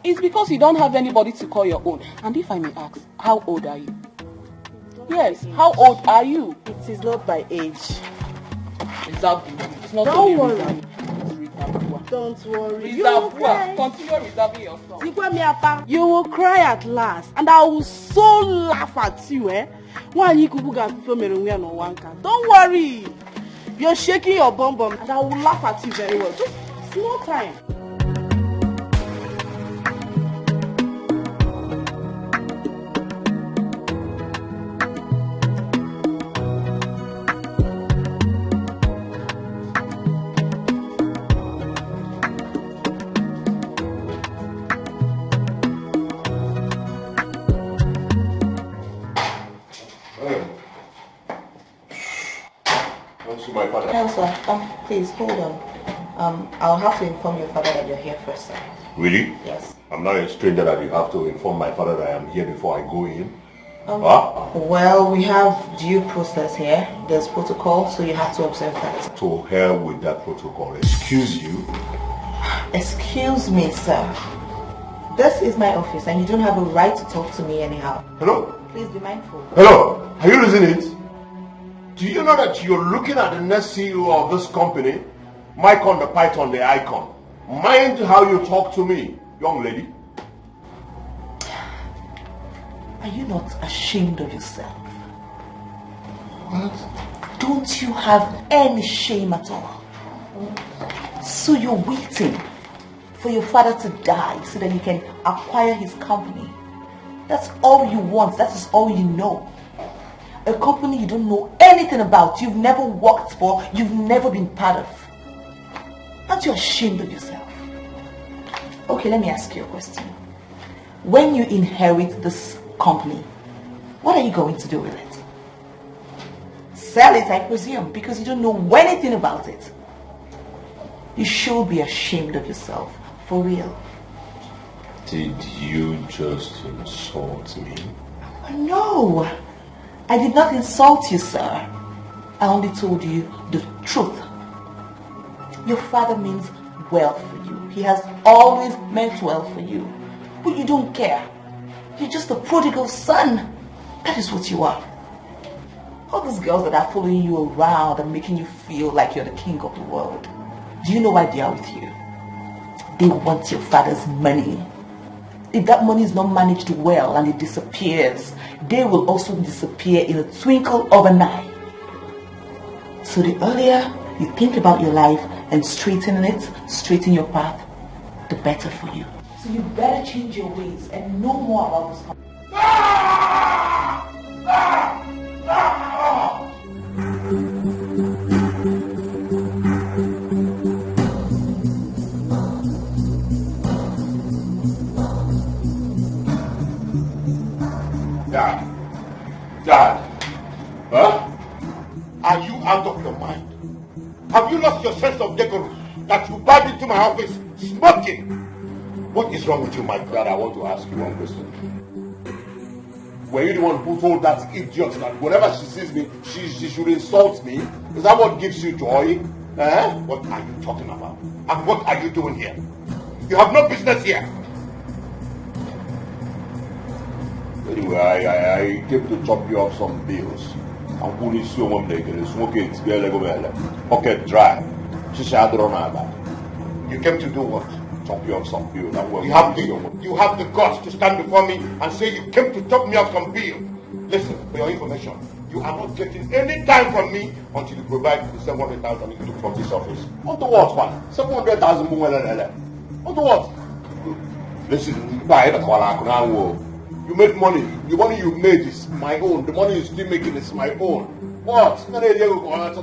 It's because you don't have anybody to call your own. And if I may ask, how old are you? Yes, how old are you? It is not by age. Reserved. It's not don't worry. Reserved. Don't worry. Reserve. Continue reserving yourself. You will cry at last, and I will so laugh at you, eh? Don't worry. You're shaking your bum and I will laugh at you very well. Just small time. My father. No, sir. Please, hold on. I'll have to inform your father that you're here first, sir. Really? Yes. I'm not a stranger that you have to inform my father that I am here before I go in. Well, we have due process here. There's protocol, so you have to observe that. To hell with that protocol. Excuse you. Excuse me, sir. This is my office and you don't have a right to talk to me anyhow. Hello? Please be mindful. Hello? Are you losing it? Do you know that you're looking at the next CEO of this company? Mycon the Python, the icon. Mind how you talk to me, young lady. Are you not ashamed of yourself? What? Don't you have any shame at all? So you're waiting for your father to die so that you can acquire his company. That's all you want. That is all you know. A company you don't know anything about, you've never worked for, you've never been part of. Aren't you ashamed of yourself? Okay, let me ask you a question. When you inherit this company, what are you going to do with it? Sell it, I presume, because you don't know anything about it. You should be ashamed of yourself, for real. Did you just insult me? No, I did not insult you, sir. I only told you the truth. Your father means well for you. He has always meant well for you. But you don't care. You're just a prodigal son. That is what you are. All those girls that are following you around and making you feel like you're the king of the world. Do you know why they are with you? They want your father's money. If that money is not managed well and it disappears, they will also disappear in a twinkle of an eye. So the earlier you think about your life and straighten your path, the better for you. So you better change your ways and know more about this company. Dad. Huh? Are you out of your mind? Have you lost your sense of decorum that you barged into my office smoking? What is wrong with you, my brother? I want to ask you one question. Were you the one who told that idiot that whenever she sees me, she should insult me? Is that what gives you joy? What are you talking about? And what are you doing here? You have no business here. Anyway, I came to chop you off some bills. I'm going to show one day to smoke it, pocket dry. You came to do what? Chop you off some bills. You have the guts to stand before me and say you came to chop me off some bills. Listen, for your information, you are not getting any time from me until you provide the 700,000 you took from this office. Onto what, man? 700,000 more. Onto what? Listen, you make money. The money you made is my own. The money you're still making is my own. What? Now get out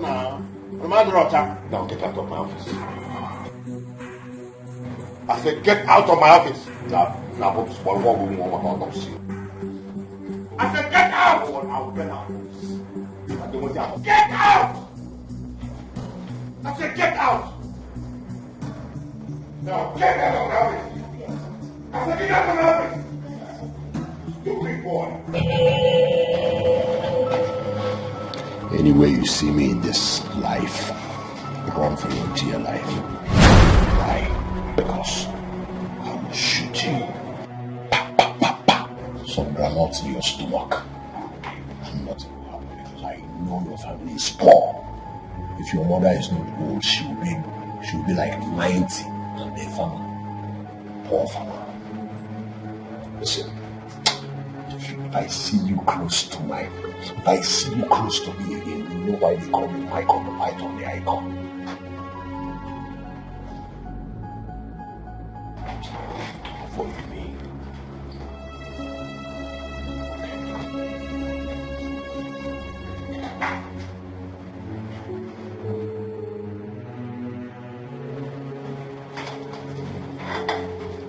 of my office. I said, get out of my office. I said, get out! I'll get out. Get out! I said, get out! Now, get out of my office. I said, get out of my office. Stupid boy. Anyway you see me in this life, run for your dear life. Why? Because I will shoot you. Some granules in your stomach. And nothing will happen because I know your family is poor. If your mother is not old, she will be like 90 and a farmer. Poor farmer. Listen. If I see you close to me again, you know why they call me Michael the Python, the icon. Forgive me.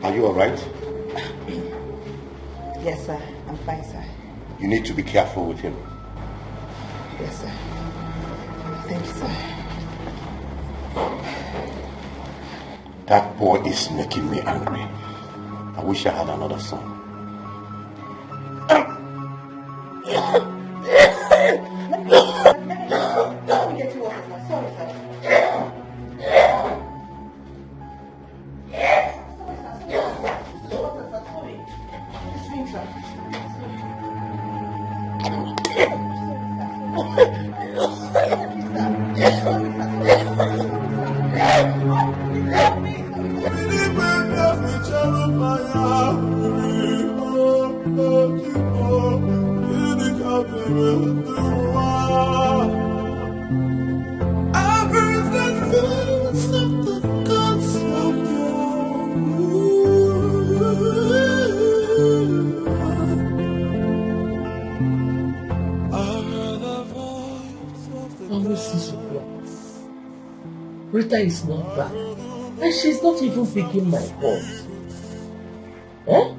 Are you alright? Yes, sir. I'm fine, sir. You need to be careful with him. Yes, sir. Thank you, sir. That boy is making me angry. I wish I had another son. Let me get you water, sir. Sorry, sir. Rita is not back. And she's not even picking my calls. Eh?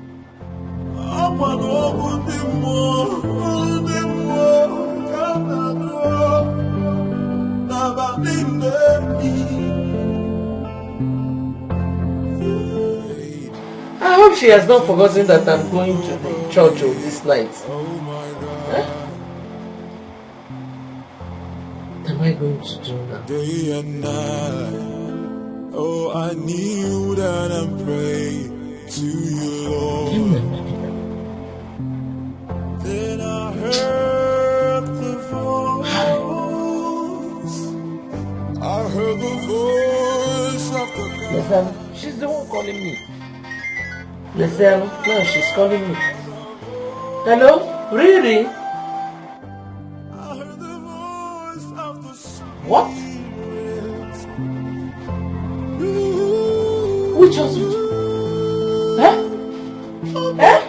I hope she has not forgotten that I'm going to the church this night. Eh? What am I going to do now? Day and night, oh, I kneel down and pray to you, Lord. Then I heard the voice. I heard the voice of the God. Listen, she's the one calling me. Listen, no, she's calling me. Hello? Really? I heard the voice of the What? Which hospital? Huh? Huh?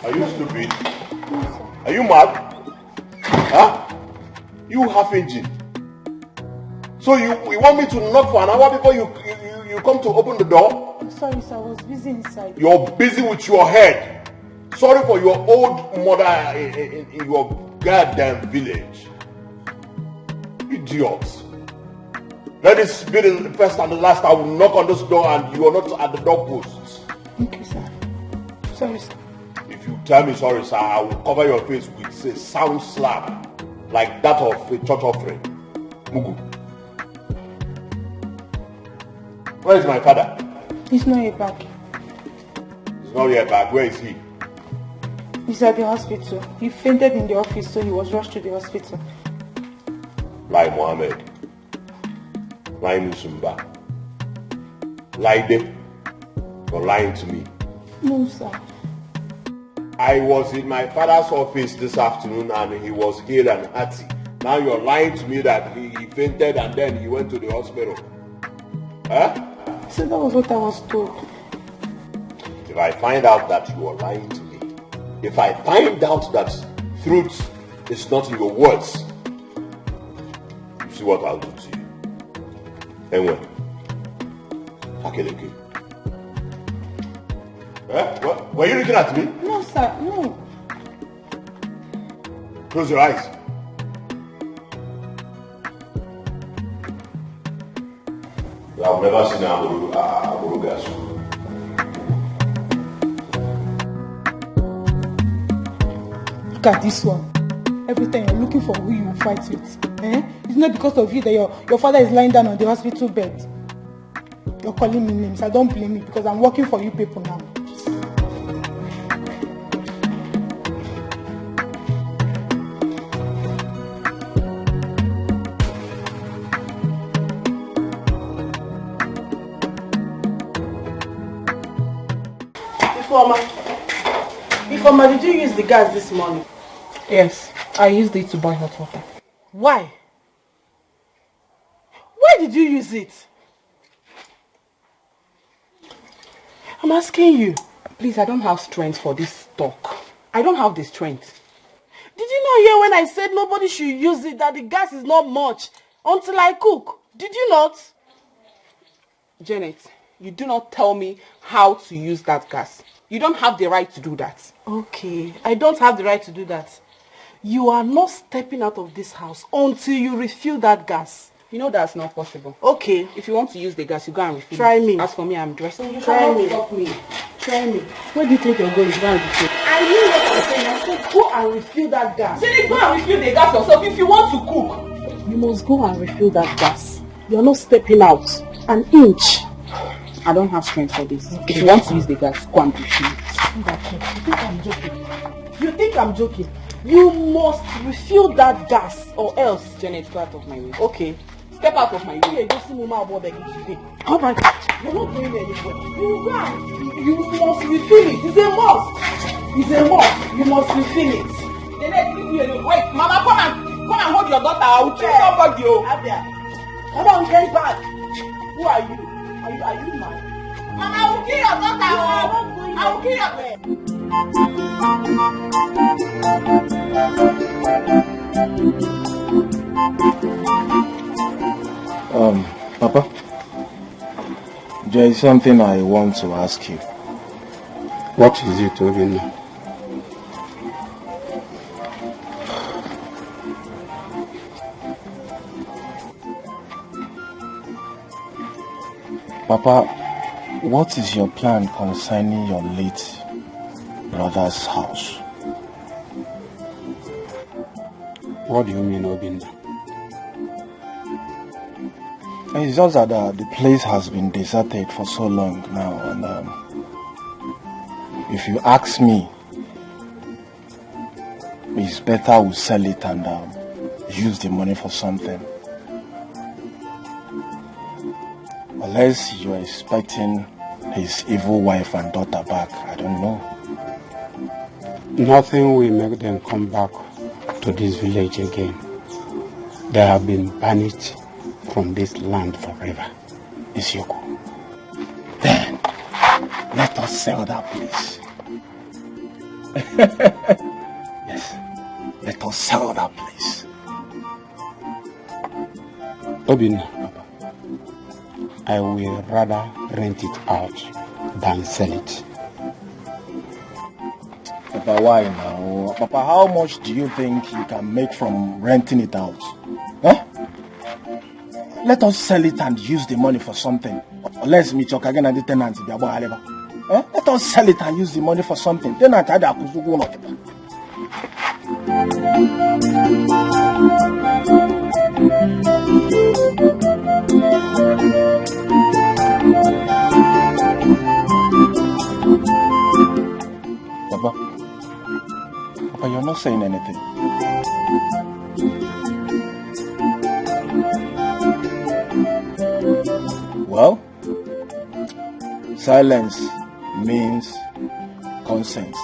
Are you stupid? Are you mad? Huh? You half engine. So you want me to knock for an hour before you come to open the door? I'm sorry, sir. I was busy inside. You're busy with your head. Sorry for your old mother in your goddamn village. Idiots. Let this be the first and the last I will knock on this door and you are not at the doorposts. Okay, sir. Sorry, sir. If you tell me sorry, sir, I will cover your face with a sound slap like that of a church offering. Mugu. Where is my father? He's not yet back. He's not yet back. Where is he? He's at the hospital. He fainted in the office, so he was rushed to the hospital. Lai Mohammed. Lai Musumba. Laide. You're lying to me. No, sir. I was in my father's office this afternoon and he was hale and hearty. Now you're lying to me that he fainted and then he went to the hospital. Huh? So that was what I was told. If I find out that you are lying to me, if I find out that truth is not in your words, you see what I'll do to you. Anyway, Akeleke. What? Were you looking at me? No, sir, no. Close your eyes. I've never seen Aburu Gasu. Look at this one. Every time you're looking for who you will fight with. It's not because of you that your father is lying down on the hospital bed. You're calling me names. I don't blame you because I'm working for you people now. Ifeoma, did you use the gas this morning? Yes, I used it to boil hot water. Why? Why did you use it? I'm asking you. Please, I don't have strength for this talk. I don't have the strength. Did you not hear when I said nobody should use it, that the gas is not much until I cook? Did you not? Janet, you do not tell me how to use that gas. You don't have the right to do that. Okay, I don't have the right to do that. You are not stepping out of this house until you refill that gas. You know that's not possible. Okay. If you want to use the gas, you go and refill Try it. me. As for me, I'm dressed. Try me. Try me. Where do you think you're going? Go and refill. I knew what I said. I said go and refill that gas. Say, go and refill the gas yourself if you want to cook. You must go and refill that gas. You're not stepping out an inch. I don't have strength for this. Okay. If you want to use the gas, go and refill it. You think I'm joking? You think I'm joking? You must refill that gas or else. Janet, go out of my way. Okay. Step out of my way. Okay, go see Mama about begging today. Oh my God. You're not going anywhere. You run. You must refill it. It's a must. It's a must. You must refill it. Janet, leave me alone. Wait, Mama, come and hold your daughter. I will kill somebody. Come on, get back. Who are you? Are you mad? Mama, I will kill your daughter. I will kill your Papa, there is something I want to ask you. What is it, Obinna? Papa, what is your plan concerning your late brother's house? What do you mean, Obinna? It's just that the place has been deserted for so long now, and if you ask me, it's better we sell it and use the money for something. Unless you're expecting his evil wife and daughter back, I don't know. Nothing will make them come back to this village again. They have been banished from this land forever. Isioko. Then, let us sell that place. Yes, let us sell that place. Obinna, I will rather rent it out than sell it. Papa, why now? Papa, how much do you think you can make from renting it out? Huh? Let us sell it and use the money for something. Let's meet your again and the tenants. Let us sell it and use the money for something. Tenant, Papa, you're not saying anything. Well, silence means consent.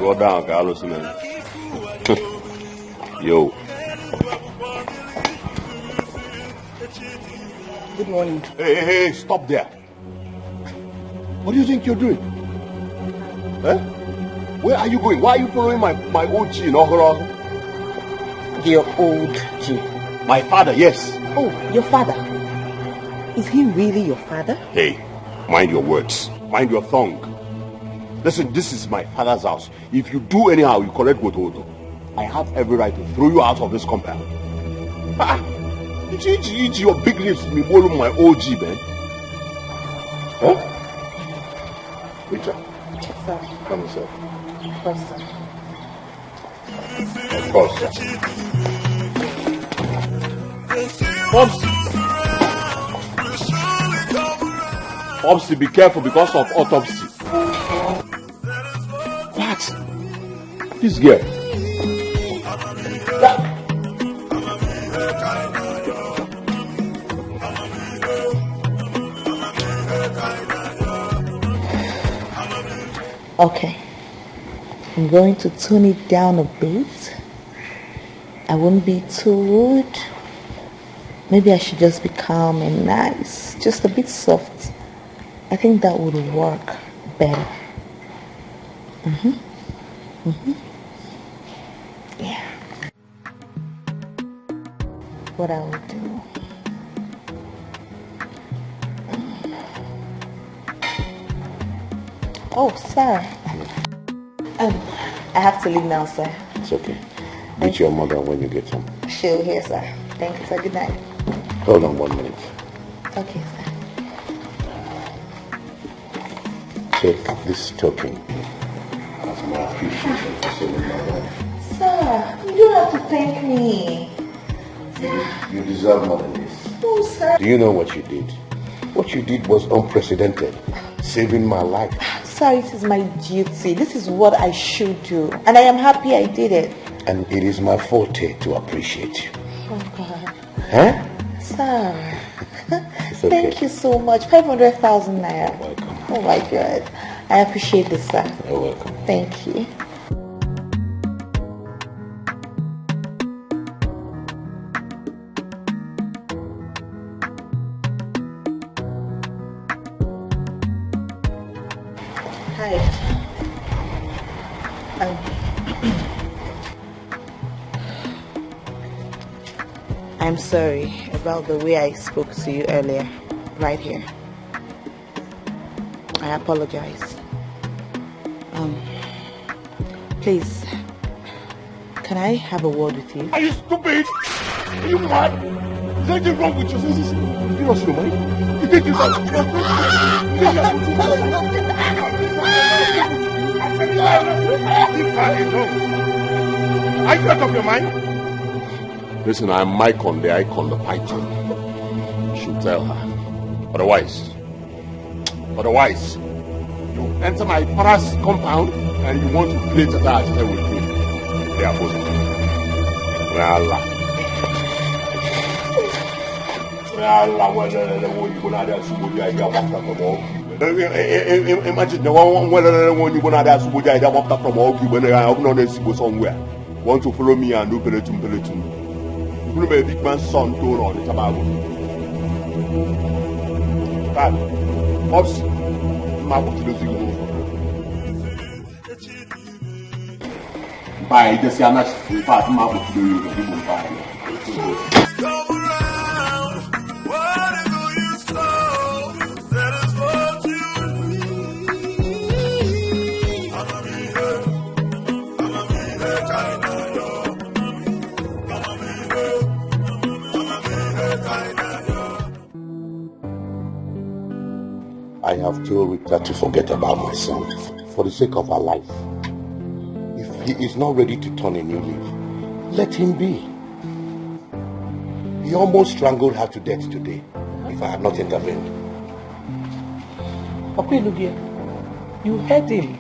Go down, Carlos, man. Yo. Good morning. Hey, stop there. What do you think you're doing? Huh? Where are you going? Why are you following my OG in Ohoro? Your old G. My father, yes. Oh, your father. Is he really your father? Hey, mind your words. Mind your tongue. Listen, this is my father's house. If you do anyhow, you collect Gotodo. I have every right to throw you out of this compound. Eat your big lips, me follow my OG, man. Huh? Richard. Sir. Come yourself. Of course, sir. Of course, sir. Popsy, be careful because of autopsy. What? This girl. Okay. I'm going to tone it down a bit. I won't be too rude. Maybe I should just be calm and nice. Just a bit soft. I think that would work better. Yeah. What I will do. Oh, sir. I have to leave now, sir. It's okay. Meet your mother when you get home. She'll hear, sir. Thank you, sir. Good night. Hold on 1 minute. Okay, sir. Take this token as my appreciation for saving my life. Sir, you don't have to thank me. You deserve more than this. No, sir. Do you know what you did? What you did was unprecedented. Saving my life. Sir, it is my duty. This is what I should do. And I am happy I did it. And it is my forte to appreciate you. Oh, God. Huh? Sir, okay. Thank you so much. 500,000 naira. Welcome. Oh my God. I appreciate this, sir. You're welcome. Thank you. Hi. I'm sorry about the way I spoke to you earlier, right here. I apologize. Please, can I have a word with you? Are you stupid? Are you mad? Is anything wrong with you? You lost your mind? You think you are you out of your mind? Listen, I'm Mycon, the icon, the python. You should tell her. Otherwise, you enter my father's compound and you want to play tata with me. They are both. Allah. Imagine the one when you go to Subuja, I'm up from all when I have not go somewhere. Want to follow me and do Peletum. You be a big man's son to on the Tabago. But, Pops, my what to do. By the Sianas, in fact, my what to do you buy. I have told Rita to forget about my son for the sake of her life. If he is not ready to turn a new leaf, let him be. He almost strangled her to death today if I had not intervened. Okwelugia, you heard him.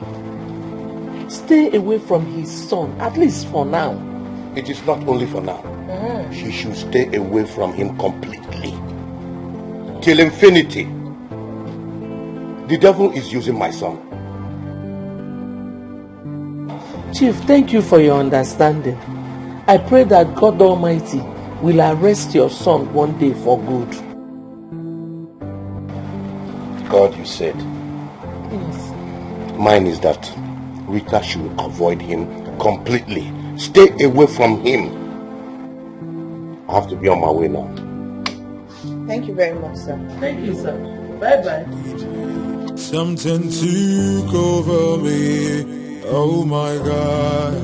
Stay away from his son, at least for now. It is not only for now. She should stay away from him completely. Till infinity. The devil is using my son. Chief, thank you for your understanding. I pray that God Almighty will arrest your son one day for good. God, you said. Yes. Mine is that Rita should avoid him completely. Stay away from him. I have to be on my way now. Thank you very much, sir. Thank you, sir. Bye-bye. Something took over me, oh my God.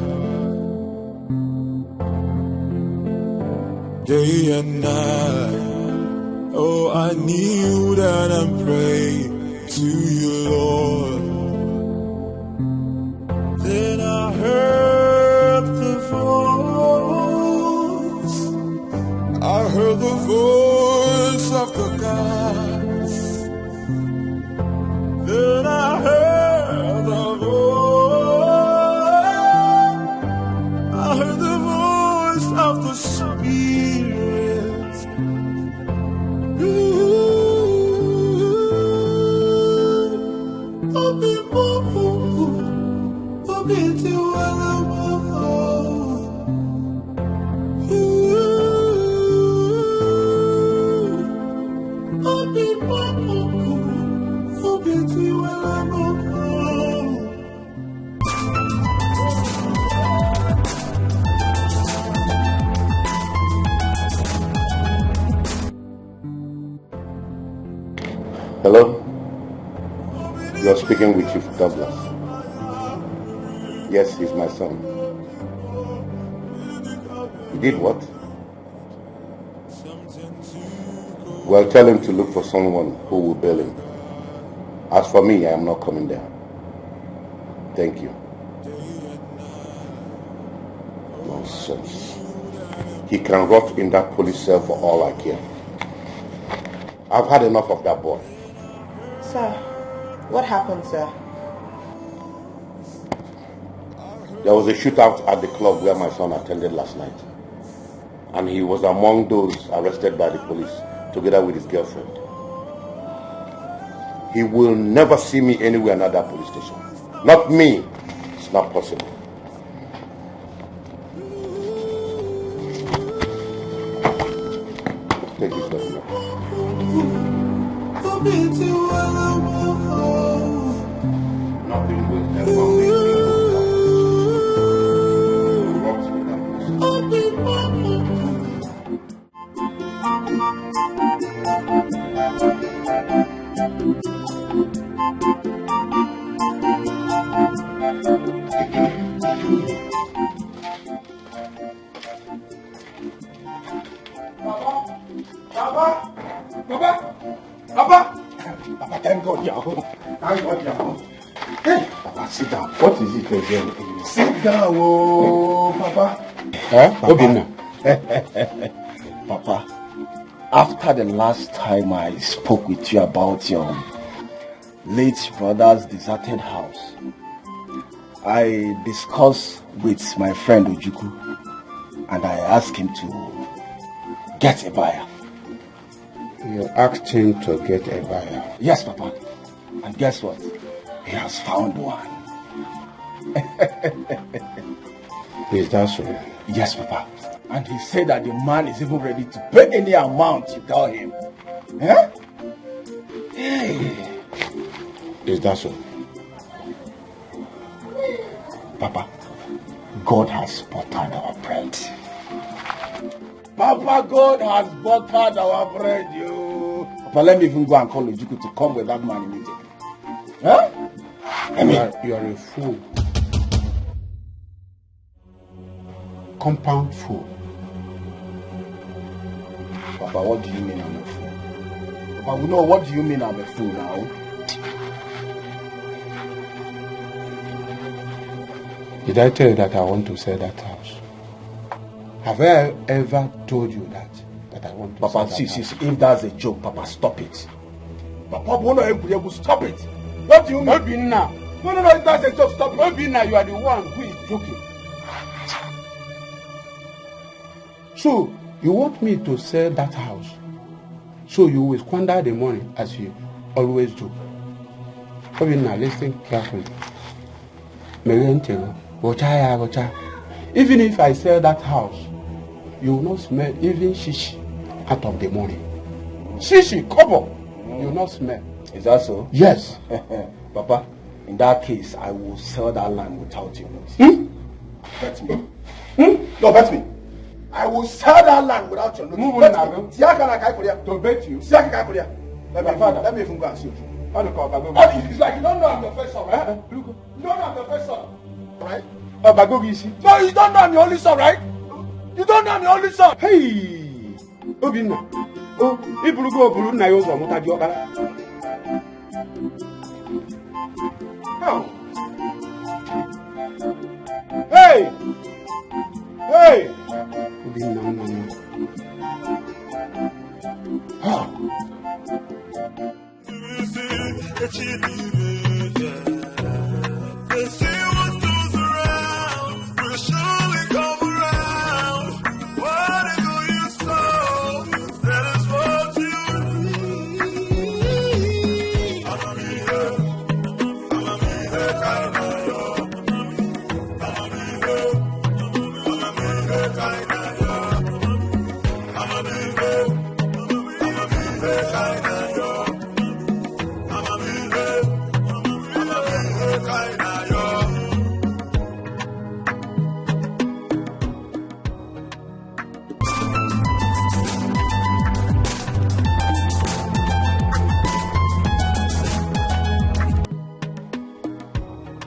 Day and night, oh I kneel down and pray to you, Lord. Then I heard the voice of the gods. Then I heard the voice of the Spirit. Hello? You're speaking with Chief Douglas. Yes, he's my son. He did what? Well, tell him to look for someone who will bail him. As for me, I am not coming there. Thank you. Nonsense. He can rot in that police cell for all I care. I've had enough of that boy. Sir, what happened, sir? There was a shootout at the club where my son attended last night. And he was among those arrested by the police, together with his girlfriend. He will never see me anywhere near that police station. Not me. It's not possible. Take this document. Nothing will ever make me Papa, thank God, Yahoo. Thank God, Yahoo. Hey, Papa, sit down. What is it again? Sit down, oh, Papa. Huh? Obinna. Papa, after the last time I spoke with you about your late brother's deserted house, I discussed with my friend Ojuku and I asked him to get a buyer. You asked him to get a buyer? Yes, Papa. And guess what? He has found one. Is that so? Yes, Papa. And he said that the man is even ready to pay any amount you tell him. Huh? Hey. Is that so? Papa, God has buttered our bread. Papa, God has buttered our bread, you. Papa, let me even go and call Ojuku to come with that man immediately. Huh? You are a fool. Compound fool. Papa, what do you mean I'm a fool? Papa, we know what do you mean I'm a fool now? Did I tell you that I want to sell that house? Have I ever told you that I want to sell that house? See, if that's a joke, Papa, stop it. Papa, stop it. What do you mean? Obinna. No, if that's a joke, stop it. Obinna, you are the one who is joking. So, you want me to sell that house? So you will squander the money as you always do. Obinna, listen carefully. Even if I sell that house, you will not smell even shishi out of the money. Shishi, kobo, you will not smell. Is that so? Yes. Papa, in that case, I will sell that land without your notice. Bet me. No, bet me. I will sell that land without your notice. Move on. To bet you. Let me even go and see you. It's like you don't know I'm your first son, right? You don't know I'm your first son, right? No, you don't know I'm your only son, right? You don't know I'm your only son. Hey, Obinna. Oh, if you go to na yozo muta diokara. How? Hey, Obinna, no. How? They say what goes around will surely come around. Whatever you sow, that is what you reap. I'ma be here, kinda yo. I'ma be here, kinda yo. I'ma be here, kinda yo.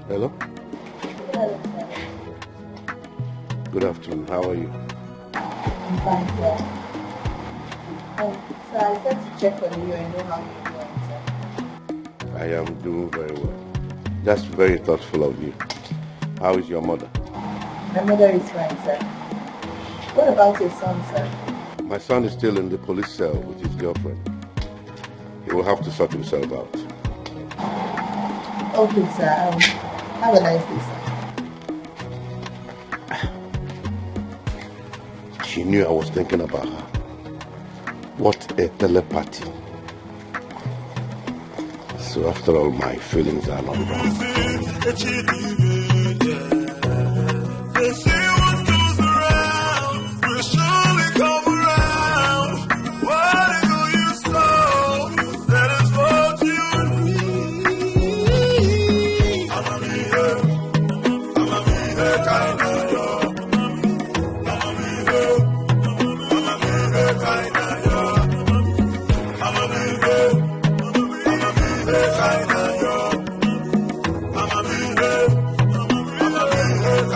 Hello? Good afternoon. How are you? I'm fine, sir. So I said to check on you and know how you're doing, sir. I am doing very well. That's very thoughtful of you. How is your mother? My mother is fine, sir. What about your son, sir? My son is still in the police cell with his girlfriend. He will have to sort himself out. Okay, sir. Have a nice day, sir. she knew I was thinking about her. What a telepathy. So after all, my feelings are not wrong. They say what goes around will surely come around. Whatever you sow, that is what you reap. I'ma be here, kinda yo. I'ma be here, kinda yo. I'ma be here, kinda yo. I'ma be here,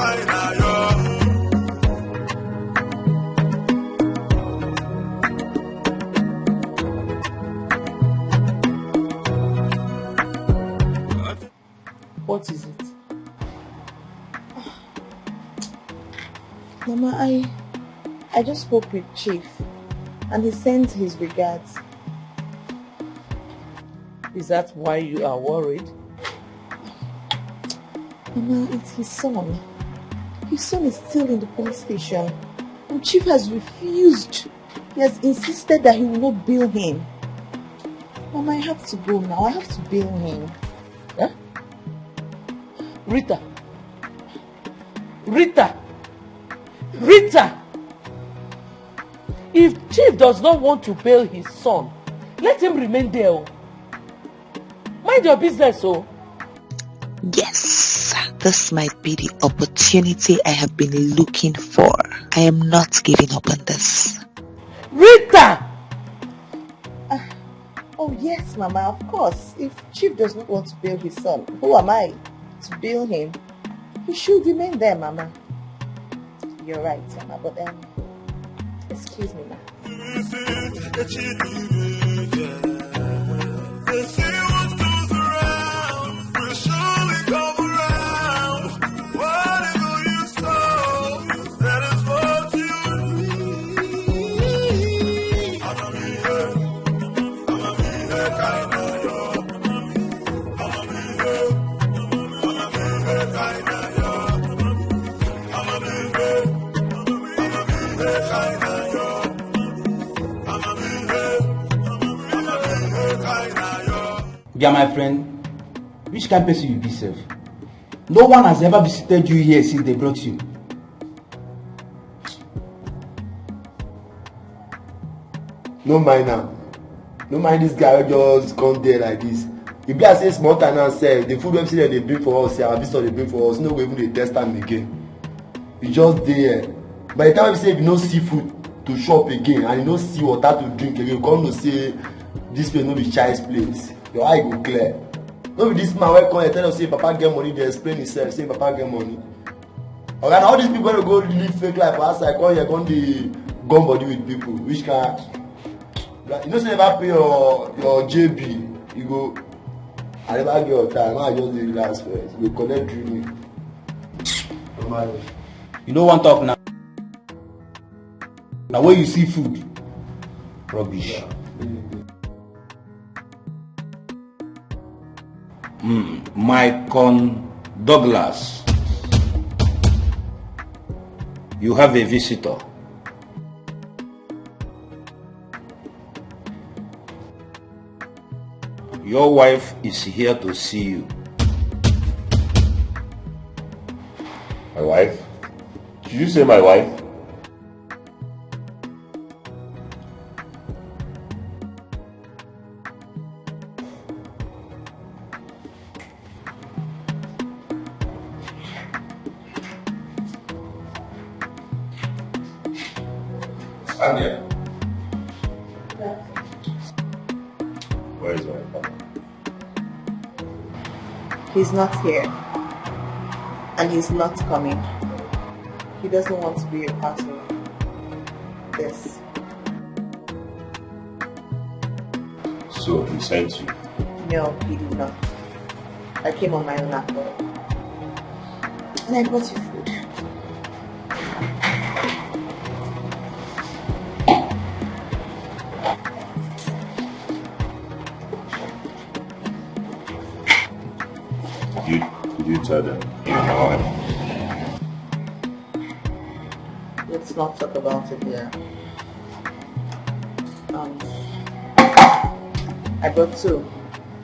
kinda yo. What is it? Mama, I just spoke with Chief and he sent his regards. Is that why you are worried? Mama, it's his son. His son is still in the police station. And Chief has refused. He has insisted that he will not bail him. Mama, I have to go now. I have to bail him. Huh? Rita! Rita! Rita! If Chief does not want to bail his son, let him remain there. Mind your business, oh. Yes, this might be the opportunity I have been looking for. I am not giving up on this. Rita! Oh yes, Mama, of course. If Chief does not want to bail his son, who am I to bail him? He should remain there, Mama. You're right, Mama, but excuse me, Ma. They say what goes around will surely come around. Whatever you sow, that is what you reap. I'ma be here, kinda yo. I'ma be here, kinda yo. I'ma be here, kinda yo. I'ma be here, kinda yo. Yeah, my friend, which kind of person you be, self? No one has ever visited you here since they brought you. No mind now. No mind this guy will just come there like this. If I say small time now, say the food website they bring for us, our visitor they bring for us, no way even they test time again. You just there. By the time you say if you no see food to shop again and you no see water to drink again, you come to say this place no be child's place. Your eye go clear. No be this man wey come and tell us say papa get money, they explain himself say papa get money. Okay, now all these people wey go live fake life for outside come here come dey gum body with people. Which kind? You know say never pay your JB, you go. I never get your time. I just dey relax first. You go collect drink. You don't want to talk now. Now where you see food, rubbish. Michael Douglas, you have a visitor. Your wife is here to see you. My wife? Did you say my wife? Stand here. Where is my father? He's not here. And he's not coming. He doesn't want to be a part of this. So he sent you? No, he did not. I came on my own accord. And I brought you food. You tell them you know him. Let's not talk about it here. I brought two.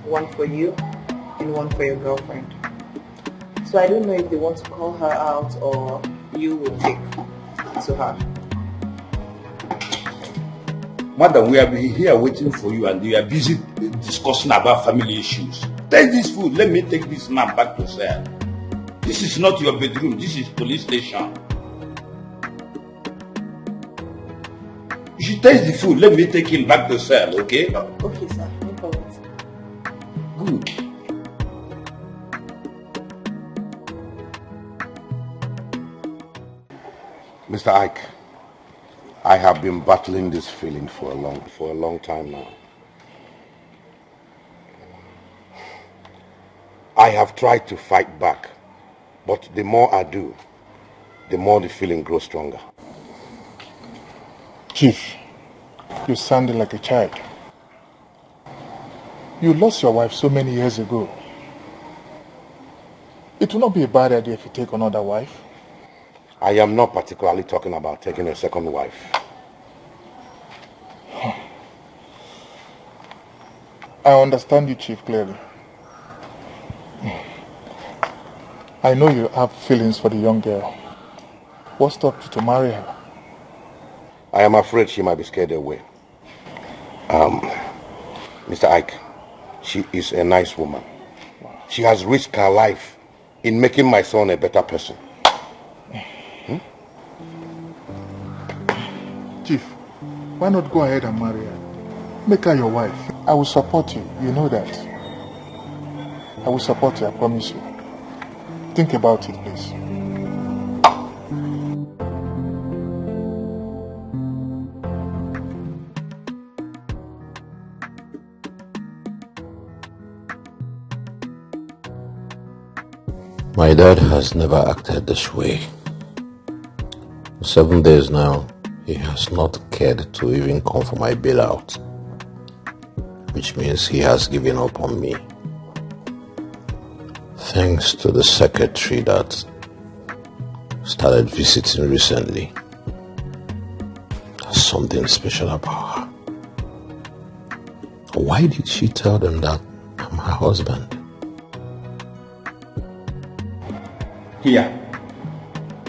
One for you and one for your girlfriend. So I don't know if they want to call her out or you will take to her. Madam, we have been here waiting for you and we are busy discussing about family issues. Take this food, let me take this man back to cell. This is not your bedroom, this is police station. You should taste the food, let me take him back to cell, okay? Okay, sir, no problem. Good. Mr. Ike, I have been battling this feeling for a long time now. I have tried to fight back, but the more I do, the more the feeling grows stronger. Chief, you sounded like a child. You lost your wife so many years ago. It will not be a bad idea if you take another wife. I am not particularly talking about taking a second wife. I understand you, Chief, clearly. I know you have feelings for the young girl. What stopped you to marry her? I am afraid she might be scared away. Mr. Ike, she is a nice woman. She has risked her life in making my son a better person. Chief, why not go ahead and marry her? Make her your wife. I will support you, you know that. I will support you, I promise you. Think about it, please. My dad has never acted this way. 7 days now, he has not cared to even come for my bailout, which means he has given up on me. Thanks to the secretary that started visiting recently. There's something special about her. Why did she tell them that I'm her husband? Here.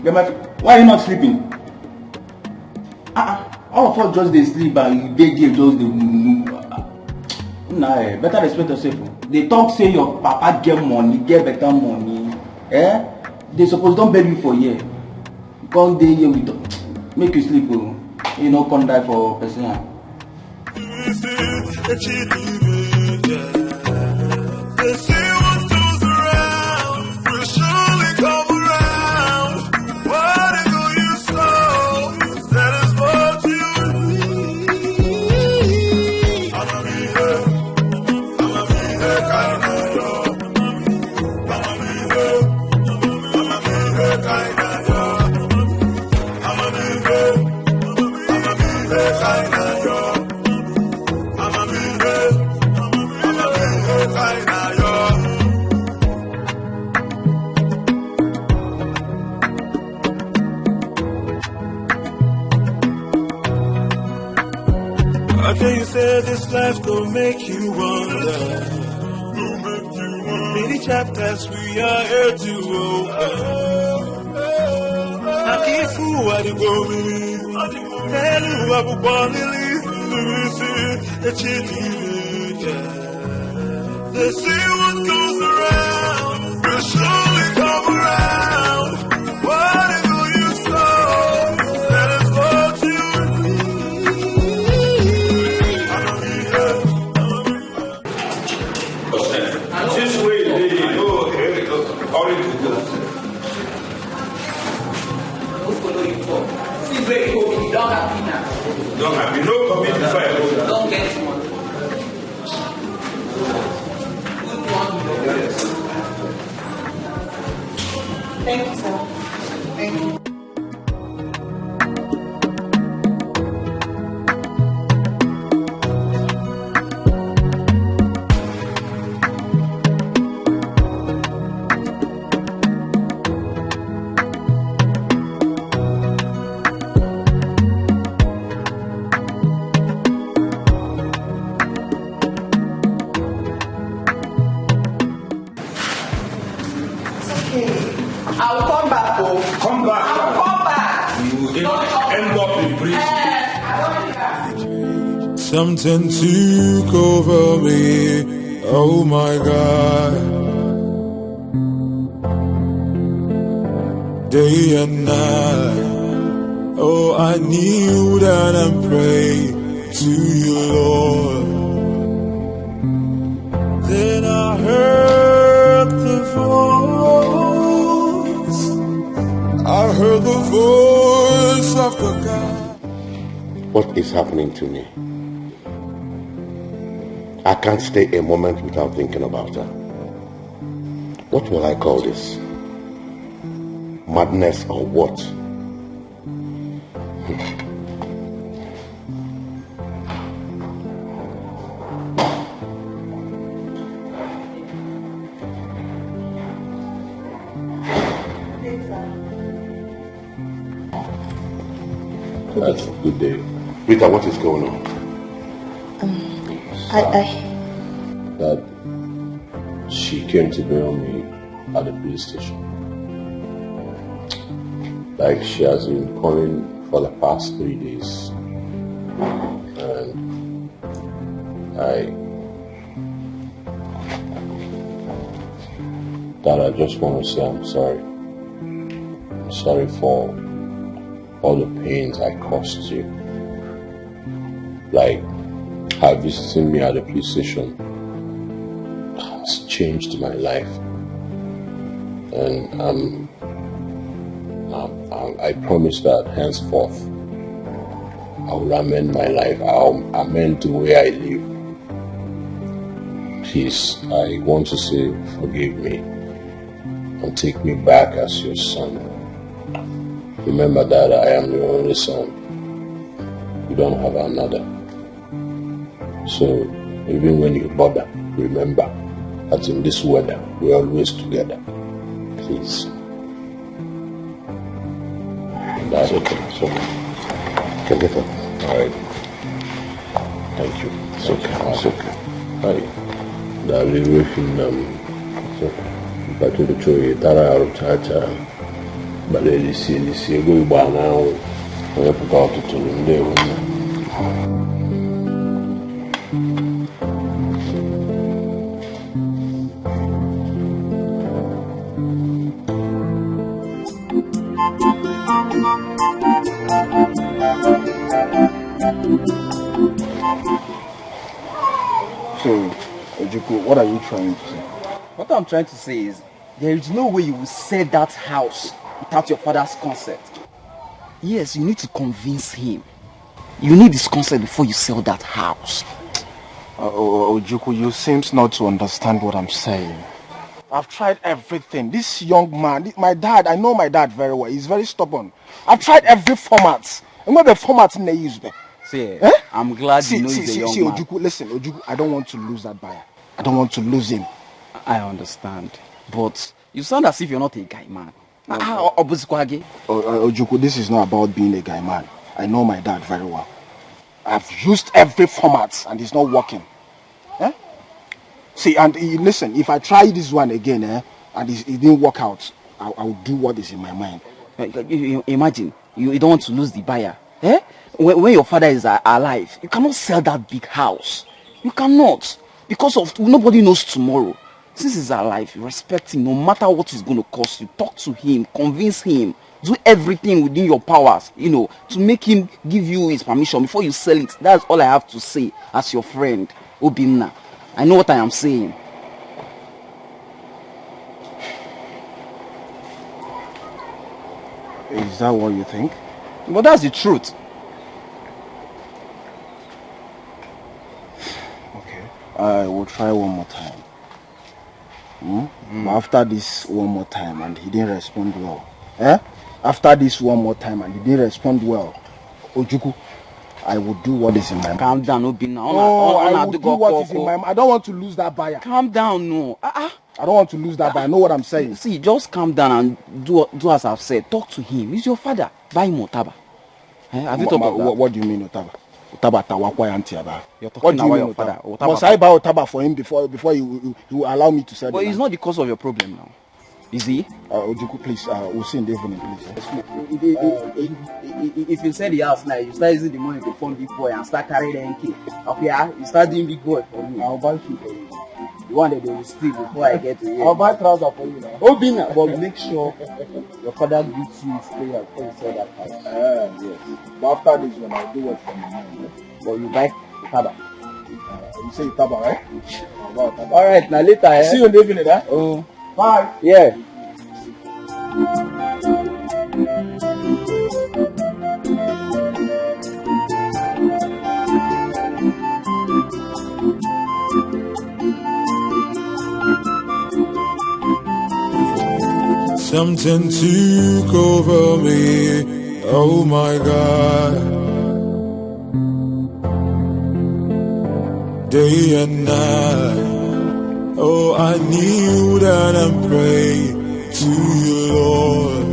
Why are you not sleeping? All of us just they sleep and they just nah, better respect yourself. They talk say your papa get money, get better money. They suppose don't beg you for year. Because they here with make you sleep, you know, come die for person. Okay, you said this life gon' make you wonder. Many chapters we are here to open. I keep fool what you go with. Tell you what you want to leave. They say what goes around will surely come around. Whatever you sow, that is what you This way, This way, you don't have dinner. don't have you know commit the fire. Don't get money. Thank you, sir. Thank you. Something took over me. Oh my God. Day and night. Oh, I kneel down and pray to you, Lord. Then I heard the voice. I heard the voice of the God. What is happening to me? I can't stay a moment without thinking about her. What will I call this? Madness or what? That's a good day. Rita, what is going on? That she came to bail me at the police station. Like she has been calling for the past 3 days. And I just want to say I'm sorry. I'm sorry for all the pains I caused you. Like, her visiting me at the police station has changed my life. And I promise that henceforth I will amend my life. I'll amend the way I live. Please, I want to say forgive me and take me back as your son. Remember that I am your only son. You don't have another. So even when you bother, remember that in this weather we're always together. Please. That's okay. It's okay. You can get up. Alright. Thank you. It's okay. It's okay. Alright. That will be waiting. It's okay. But to the tree, Tara Chacha. But they see go by now. We have to go to them there. So, Ojuku, what are you trying to say? What I'm trying to say is, there is no way you will sell that house without your father's consent. Yes, you need to convince him. You need his consent before you sell that house. Ojuku, you seem not to understand what I'm saying. I've tried everything. This young man, my dad, I know my dad very well. He's very stubborn. I've tried every format. And what the format they use there? See, I'm glad you know he's a young man. Ojuku, listen, Ojuku, I don't want to lose that buyer. I don't want to lose him. I understand. But you sound as if you're not a guy man. Ojuku, this is not about being a guy man. I know my dad very well. I've used every format and it's not working. See, and listen, if I try this one again and it didn't work out, I will do what is in my mind. Imagine, you don't want to lose the buyer. When your father is alive, you cannot sell that big house. You cannot. Because of nobody knows tomorrow. Since he's alive, respect him no matter what it's going to cost you. Talk to him, convince him, do everything within your powers, to make him give you his permission before you sell it. That's all I have to say as your friend, Obinna. I know what I am saying. Is that what you think? But that's the truth. Okay, I will try one more time. But after this one more time and he didn't respond well. After this one more time and he didn't respond well, Ojuku, I will do what is in my mind. Calm down, Obinna. I will do what is in my mind. I don't want to lose that buyer. Calm down, no. I don't want to lose that buyer. I know what I'm saying. See, just calm down and do as I've said. Talk to him. He's your father. Buy him Otaba. Have you talked about that? What do you mean Otaba? Otaba Tawakwa Yantiaba. You're talking about your father. Must I buy Otaba for him before he will allow me to sell it? But it's not the cause of your problem now. Is he? Ojuku, please, we'll see in the evening, please. If you sell the house now, you start using the money to fund big boy and start carrying the NK. Okay, you start doing big boy for me. I'll buy shoe for you. The one that they will steal before I get to you. I'll buy trouser for you now. Obinna, but make sure your father gives you his prayer before you sell that house. Yes. But after this one, I'll do what for you. But you buy taba. You say taba, right? All right, now later. See you in the evening, eh? Oh. Bye. Yeah. Something took over me, oh my God. Day and night, oh I kneel down and pray to you, Lord.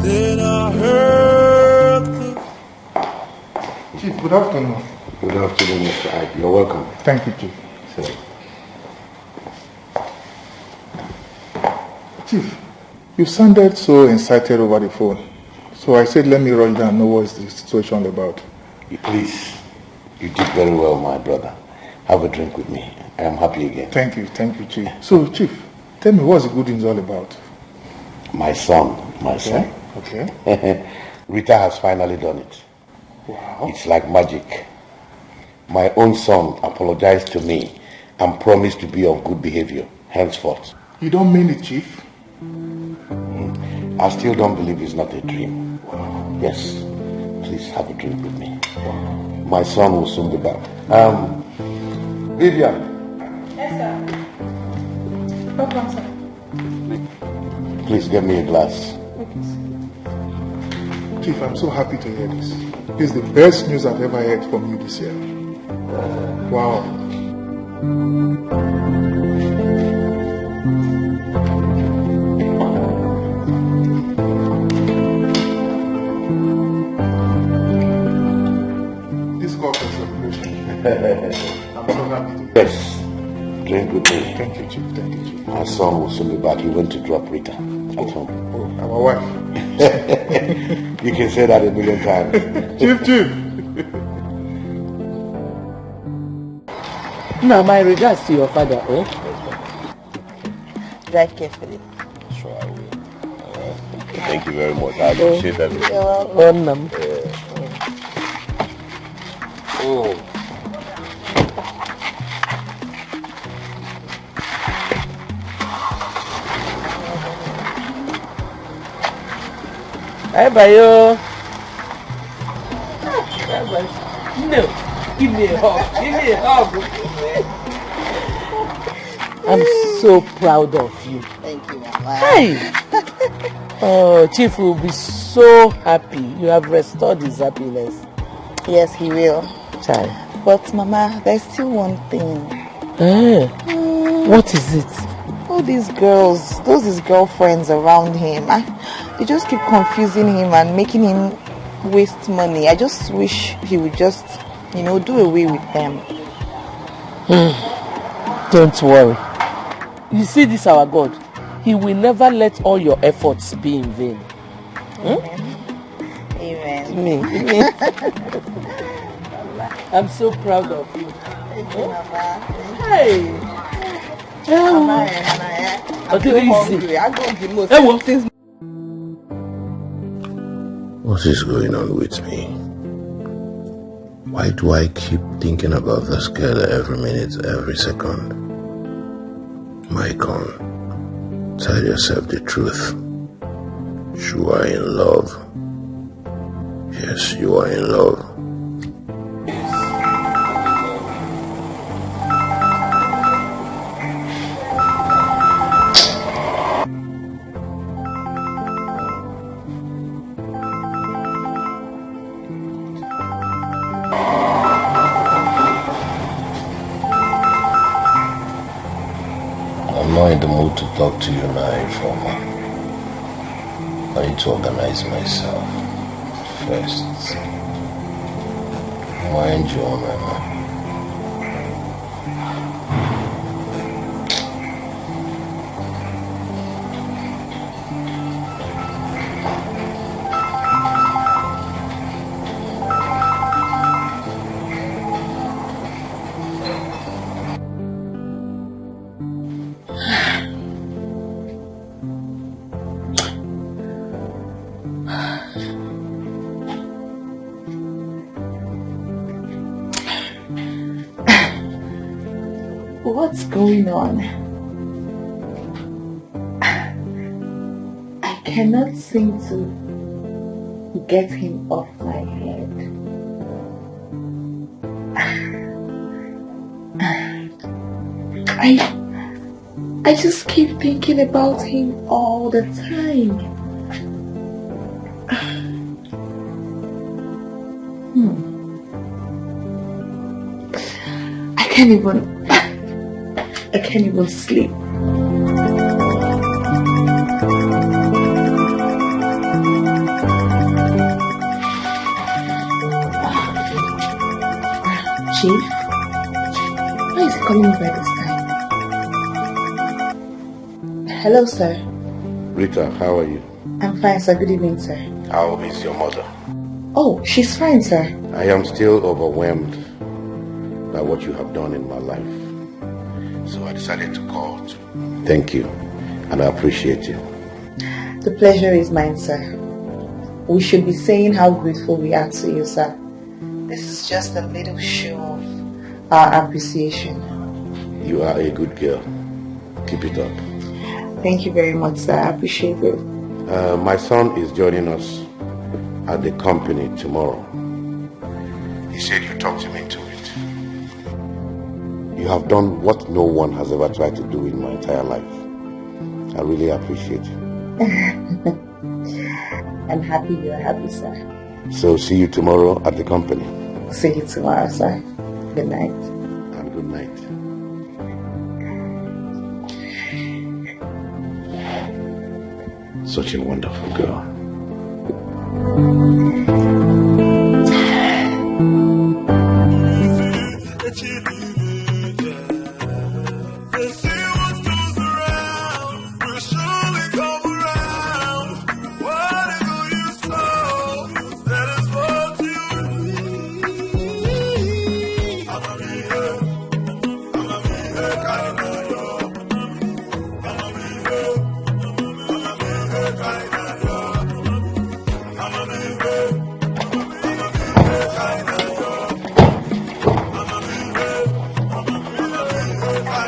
Then I heard Chief, good afternoon. Good afternoon, Mr. Ike. You're welcome. Thank you, Chief. Sit. Chief, you sounded so excited over the phone. So I said, let me rush down and know what's the situation about. Please, you did very well, my brother. Have a drink with me. I am happy again. Thank you, Chief. So, Chief, tell me what's the good news all about? My son. Okay. Rita has finally done it. Wow. It's like magic. My own son apologized to me and promised to be of good behavior henceforth. You don't mean it, Chief? I still don't believe it's not a dream. Yes. Please have a drink with me. My son will soon be back. Vivian. Yes, sir. Welcome, sir. Please get me a glass. Chief, I'm so happy to hear this. This is the best news I've ever heard from you this year. Wow. This call for celebration. I'm so happy to hear. Yes. Drink with me. Thank you, Chief. My son will soon be back. He went to drop Rita at home. Our wife. You can say that a million times. Chief. Now, my regards to your father, oh? Drive carefully. Sure, I will. Thank you very much. I appreciate everything. You're welcome. Oh. Bye bye, yo. No, give me a hug. I'm so proud of you. Thank you, Mama. Hey. Oh, Chief will be so happy. You have restored his happiness. Yes, he will. Child. But Mama, there's still one thing. What is it? All these girls, his girlfriends around him, they just keep confusing him and making him waste money. I just wish he would just, do away with them. Don't worry. You see this, our God, he will never let all your efforts be in vain. Amen. Me. I'm so proud of you. Thank you, Mama. Hey. Mama, I'm so hungry. I go the most things. What is going on with me? Why do I keep thinking about this girl every minute, every second? Maicon, tell yourself the truth. You are in love. Yes, you are in love. I'm not in the mood to talk to you now, Informer. I need to organize myself first. Mind you, Mama. What's going on? I cannot seem to get him off my head. I just keep thinking about him all the time. I can't even sleep. Chief, why is he calling me by this time? Hello, sir. Rita, how are you? I'm fine, sir. Good evening, sir. How is your mother? Oh, she's fine, sir. I am still overwhelmed by what you have done in my life. So I decided to call to thank you, and I appreciate you. The pleasure is mine, sir. We should be saying how grateful we are to you, sir. This is just a little show of our appreciation. You are a good girl. Keep it up. Thank you very much, sir. I appreciate it. My son is joining us at the company tomorrow. He said you talked him into it. You have done what no one has ever tried to do in my entire life. I really appreciate it. I'm happy you're happy, sir. So see you tomorrow at the company. See you tomorrow, sir. Good night. And good night. Such a wonderful girl.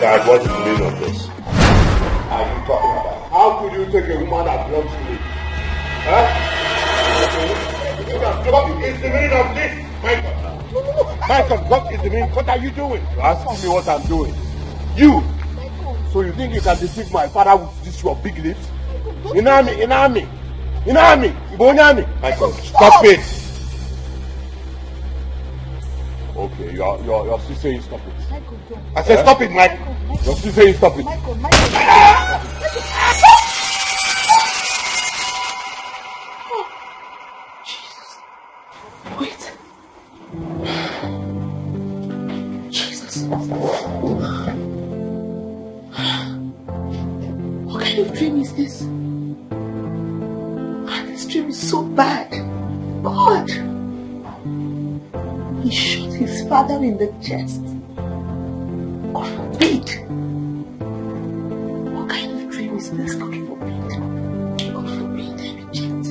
Dad, what's the meaning of this? Are you talking about? How could you take a woman that belongs to me? Huh? What is the meaning of this, Michael? Michael, what is the meaning? What are you doing? You ask me what I'm doing. You! So you think you can deceive my father with this your big lips? Inami! Michael, stop it! Okay, your sister saying stop it. I said stop it, Mike. Your sister saying stop it. Wait. Jesus. What kind of dream is this? This dream is so bad. God. He shot his father in the chest. God forbid. What kind of dream is this? God forbid. God forbid. I reject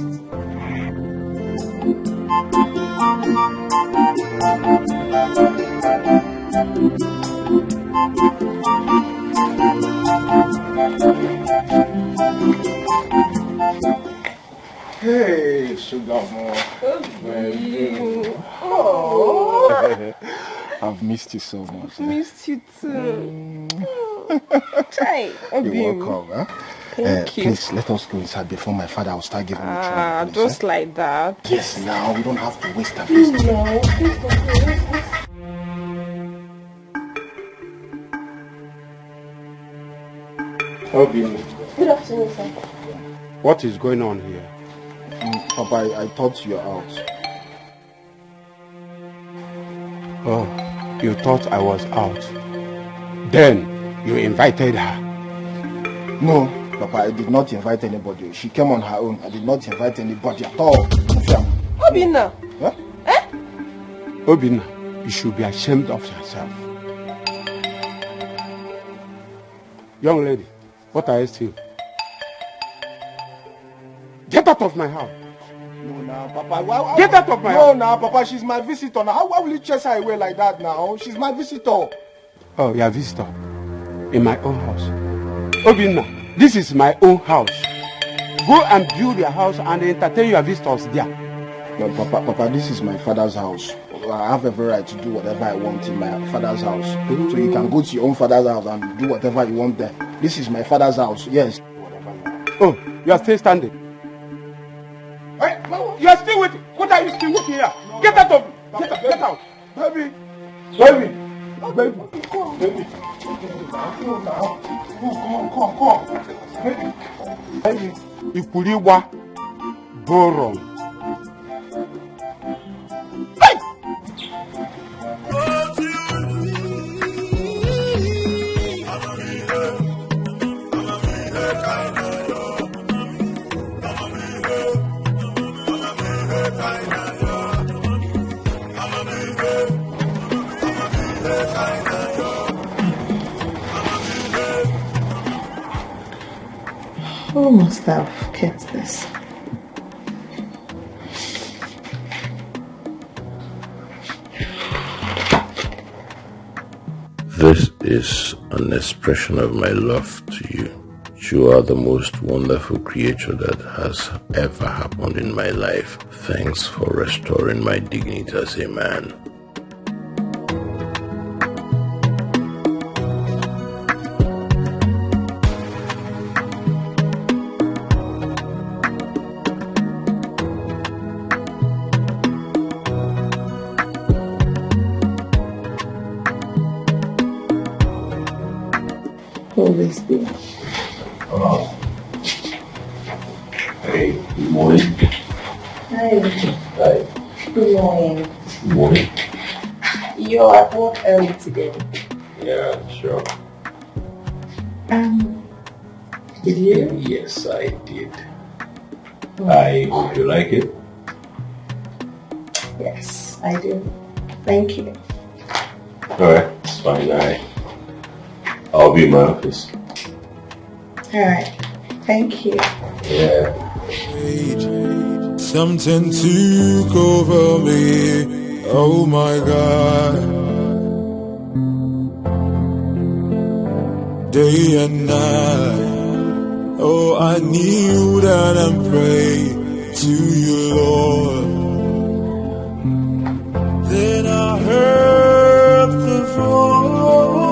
Hey, sugar more. Oh. I've missed you so much. Missed you too. Try. You're welcome. Huh? Thank you. Please let us go inside before my father will start giving me trouble. Please, just like that. Yes, now we don't have to waste time. No, please don't. Obinna. Good afternoon, sir. What is going on here? Papa, I thought you were out. Oh, you thought I was out. Then you invited her. No, Papa, I did not invite anybody. She came on her own. I did not invite anybody at all. Obinna. Huh? Obinna, you should be ashamed of yourself. Young lady, what are you still? Get out of my house. No, now, Papa. Get out of my house. No, now, Papa, she's my visitor. Now, how will you chase her away like that now? She's my visitor. Oh, your visitor. in my own house. Obinna, this is my own house. Go and build your house and entertain your visitors there. But Papa, this is my father's house. I have every right to do whatever I want in my father's house. So you can go to your own father's house and do whatever you want there. This is my father's house, yes. Oh, you are still standing. Hey, you are still waiting. What are you still waiting here? Get out of me. Get out. Baby. Baby. Baby. Baby. Come on. Baby. Ikuliwa Boron. Who must have kept this? This is an expression of my love to you. You are the most wonderful creature that has ever happened in my life. Thanks for restoring my dignity as a man. Always be. Hey, good morning. Hi. Hi. Good morning. Good morning. You're at work early today. Yeah, sure. Did you? Yes, I did. I hope you like it. Yes, I do. Thank you. Alright, it's fine. I'll be in my office. Alright. Thank you. Yeah. Something took over me. Oh my God. Day and night. Oh, I kneel down and pray to you, Lord. Then I heard the voice.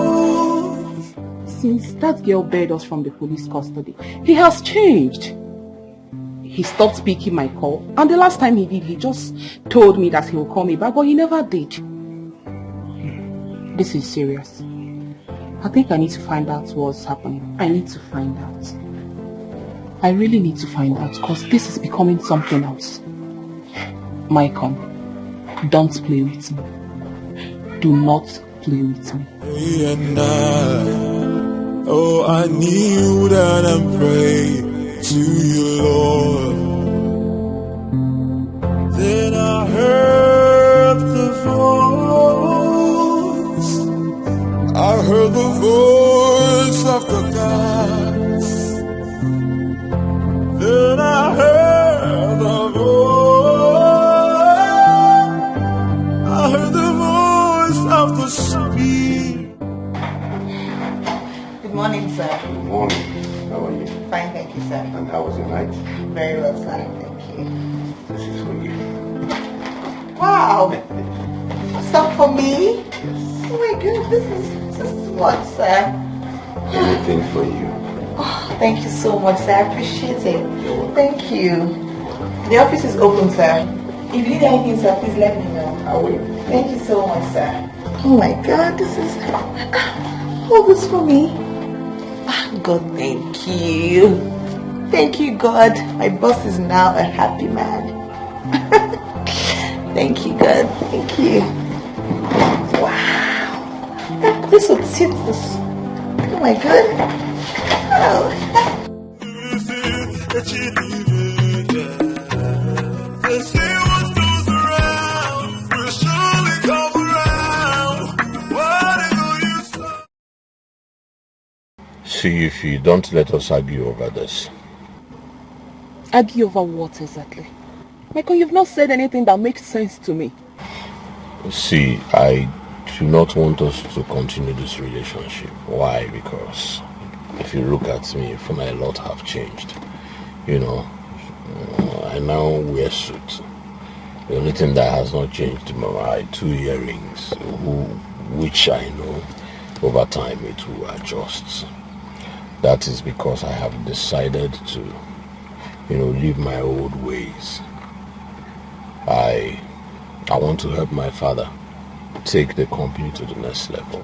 Since that girl bailed us from the police custody, he has changed. He stopped picking my call, and the last time he did, he just told me that he will call me back, but he never did. This is serious. I think I need to find out what's happening. I need to find out. I really need to find out, because this is becoming something else. Maicon, don't play with me. Do not play with me. Day and night, oh, I kneel down and pray to you, Lord. Then I heard the voice. I heard the voice of the gods. Then I heard the voice. I heard the voice of the Spirit. Good morning, sir. Good morning. How are you? Fine, thank you, sir. And how was your night? Very well, sir. Thank you. This is for you. Wow! Stuff for me? Oh my God, this is what, sir? Anything for you. Oh, thank you so much, sir. I appreciate it. Thank you. The office is open, sir. If you need anything, sir, please let me know. I will. Thank you so much, sir. Oh my God, this is all this for me. God, thank you. Thank you, God. My boss is now a happy man. Thank you, God. Thank you. Wow. This would sit this. Oh my God. Oh. See if you don't let us argue over this. Argue over what exactly? Michael, you've not said anything that makes sense to me. See, I do not want us to continue this relationship. Why? Because if you look at me, you feel like a lot have changed. You know, I now wear suits. The only thing that has not changed are my 2 earrings, which I know over time it will adjust. That is because I have decided to, leave my old ways. I want to help my father take the company to the next level.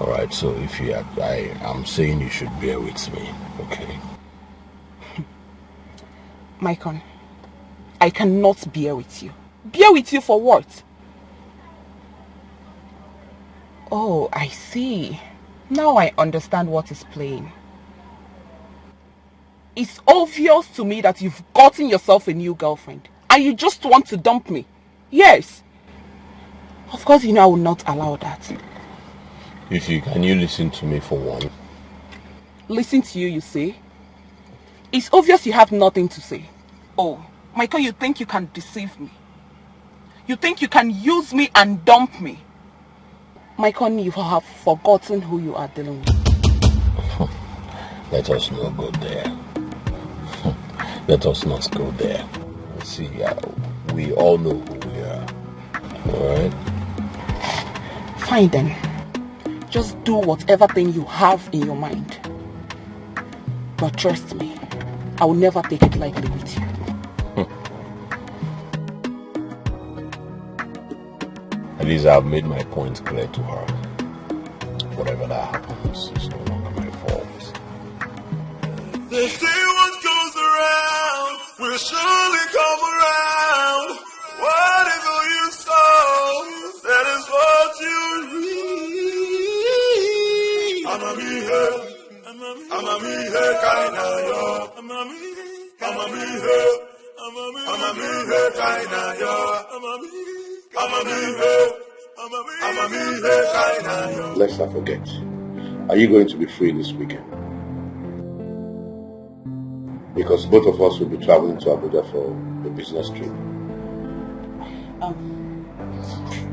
Alright, so I'm saying you should bear with me, okay? Maicon, I cannot bear with you. Bear with you for what? Oh, I see. Now I understand what is playing. It's obvious to me that you've gotten yourself a new girlfriend and you just want to dump me. Yes. Of course, I will not allow that. Can you listen to me for one? Listen to you, you say? It's obvious you have nothing to say. Oh, Michael, you think you can deceive me? You think you can use me and dump me? Michael, you have forgotten who you are dealing with. Let us not go there. Let us not go there. See, we all know who we are. Alright? Fine then. Just do whatever thing you have in your mind. But trust me, I will never take it lightly with you. At least I've made my point clear to her. Whatever that happens, it's no longer my fault. They say what goes around will surely come around. Whatever you sow, that is what you reap. I'ma be here kinda yo. I'ma be here kinda yo. Let's not forget. Are you going to be free this weekend? Because both of us will be traveling to Abuja for the business trip.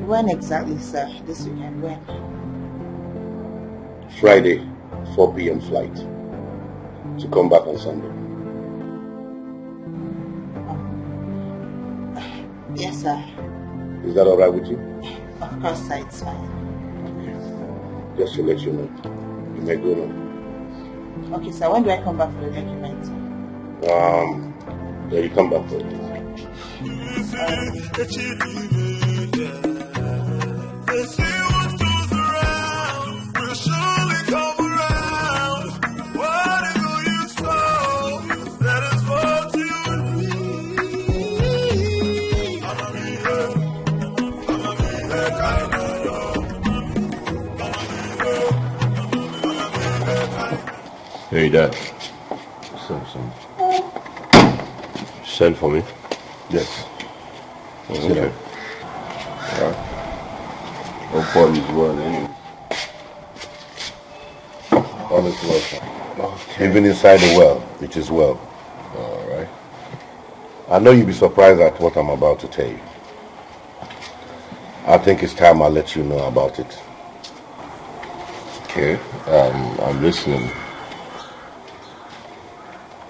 When exactly, sir? This weekend, when? Friday, 4 p.m. flight. To come back on Sunday. Yes, sir. Is that alright with you? Of course, sir, it's fine. Just to let you know. You may go now. Okay, sir, when do I come back for the document? Yeah, you come back for it. They say what goes around will surely come around. Whatever you sow, that is what you reap. I'ma be here kinda yo. Hey, Dad. Send for me? Yes. Okay. Alright. Hope all is well anyway. All is well, sir. Even inside the well, it is well. Alright. I know you'll be surprised at what I'm about to tell you. I think it's time I let you know about it. Okay. I'm listening.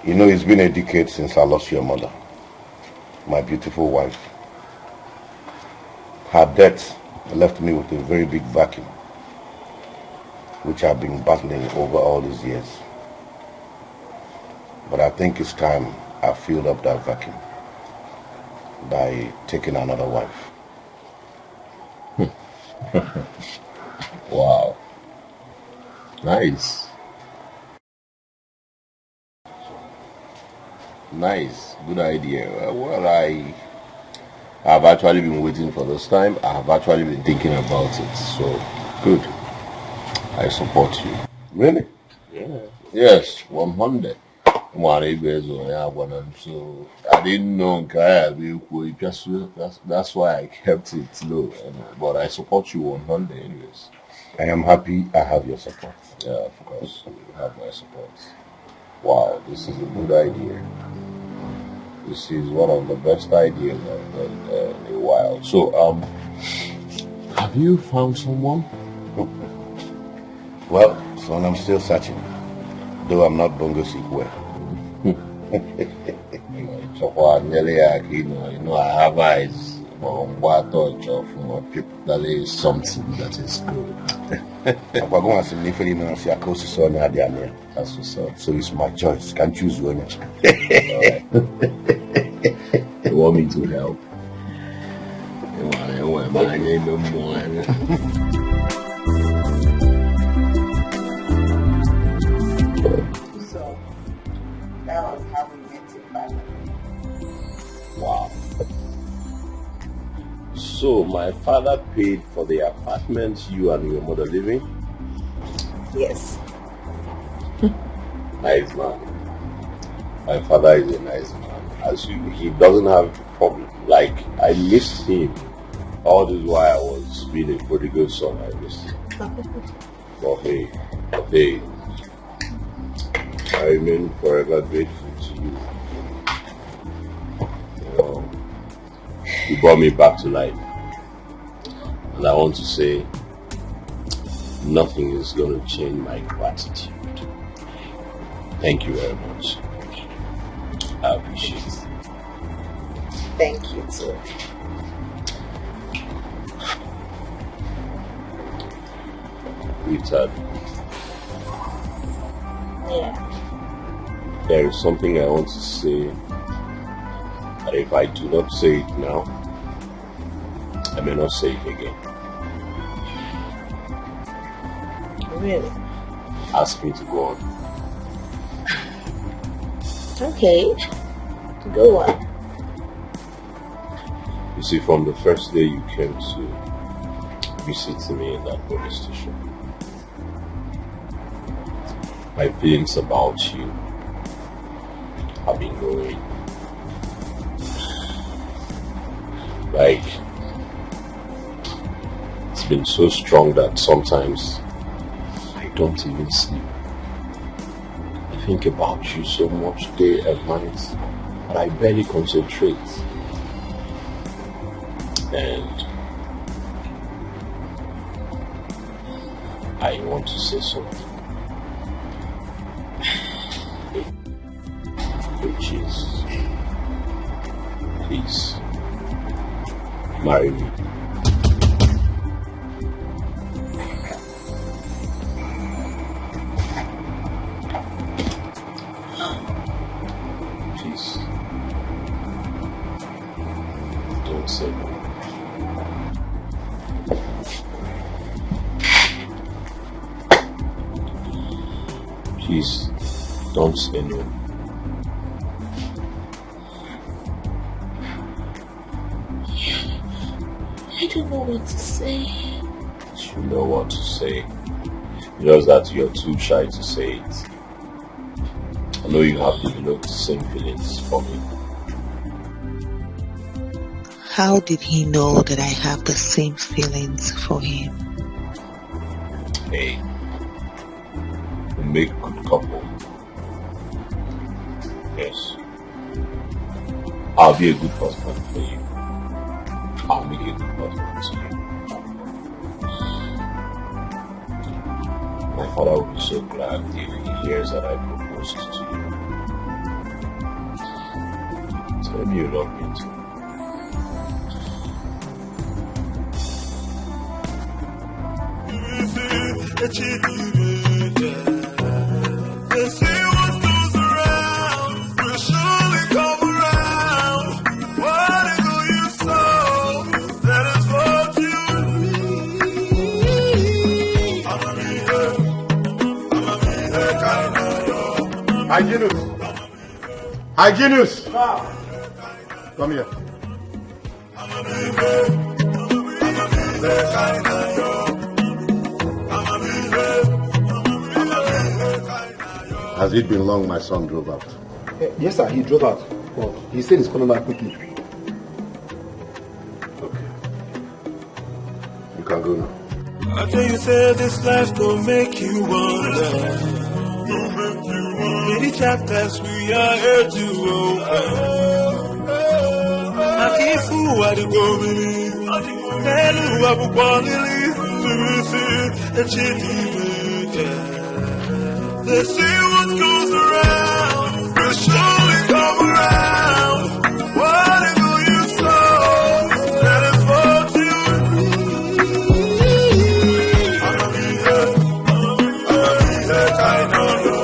You know, it's been a decade since I lost your mother, my beautiful wife. Her death left me with a very big vacuum, which I've been battling over all these years. But I think it's time I filled up that vacuum by taking another wife. Wow. Nice. Nice. Good idea. Well, I've actually been waiting for this time. I've actually been thinking about it. So, good. I support you. Really? Yeah. Yes, 100. So I didn't know that's why I kept it low. But I support you 100 anyways. I am happy I have your support. Yeah, of course. You have my support. Wow, this is a good idea. This is one of the best ideas in a while. So, Have you found someone? Well, son, I'm still searching. Though I'm not bongo sick well. I have eyes for what touch of people. That is something that is good. That's what's up. So it's my choice. Can't choose one. You want me to help? So that was how we met your father. Wow. So my father paid for the apartment you and your mother live in? Yes. Nice man. My father is a nice man. He doesn't have a problem. Like, I missed him. All this while I was being a prodigal son, I missed him. But hey, I remain forever grateful to you. You brought me back to life. And I want to say, nothing is going to change my gratitude. Thank you very much. I appreciate it. Thank you too. Richard. Yeah. There is something I want to say, but if I do not say it now, I may not say it again. Really? Ask me to go on. Okay. Go on. You see, from the first day you came to visit me in that police station, my feelings about you have been growing. Like, it's been so strong that sometimes I don't even sleep. I think about you so much day and night that I barely concentrate. And I want to say something, which is, please marry me. Please, don't say no. Please, don't say no. I don't know what to say. You know what to say. Just that you're too shy to say it. I know you have developed the same feelings for me. How did he know that I have the same feelings for him? Hey, we make a good couple. Yes. I'll be a good husband for you. I'll make a good husband to you. My father will be so glad if he hears that I proposed to you. Tell me you love me too. They say what goes around will surely come around. Whatever you sow, that is what you reap. I'ma be here, kind of. Hygienus! Come here. I'ma be here, kind of. Has it been long my son drove out? Yes, sir, he drove out. But he said he's coming back quickly. Okay. You can go now. I tell you, say this life don't make you wonder. Many chapters we are here to open. I can't fool what you go believe. They say what goes around will surely come around. Whatever you sow, that is what you reap. I'ma be there, I know you.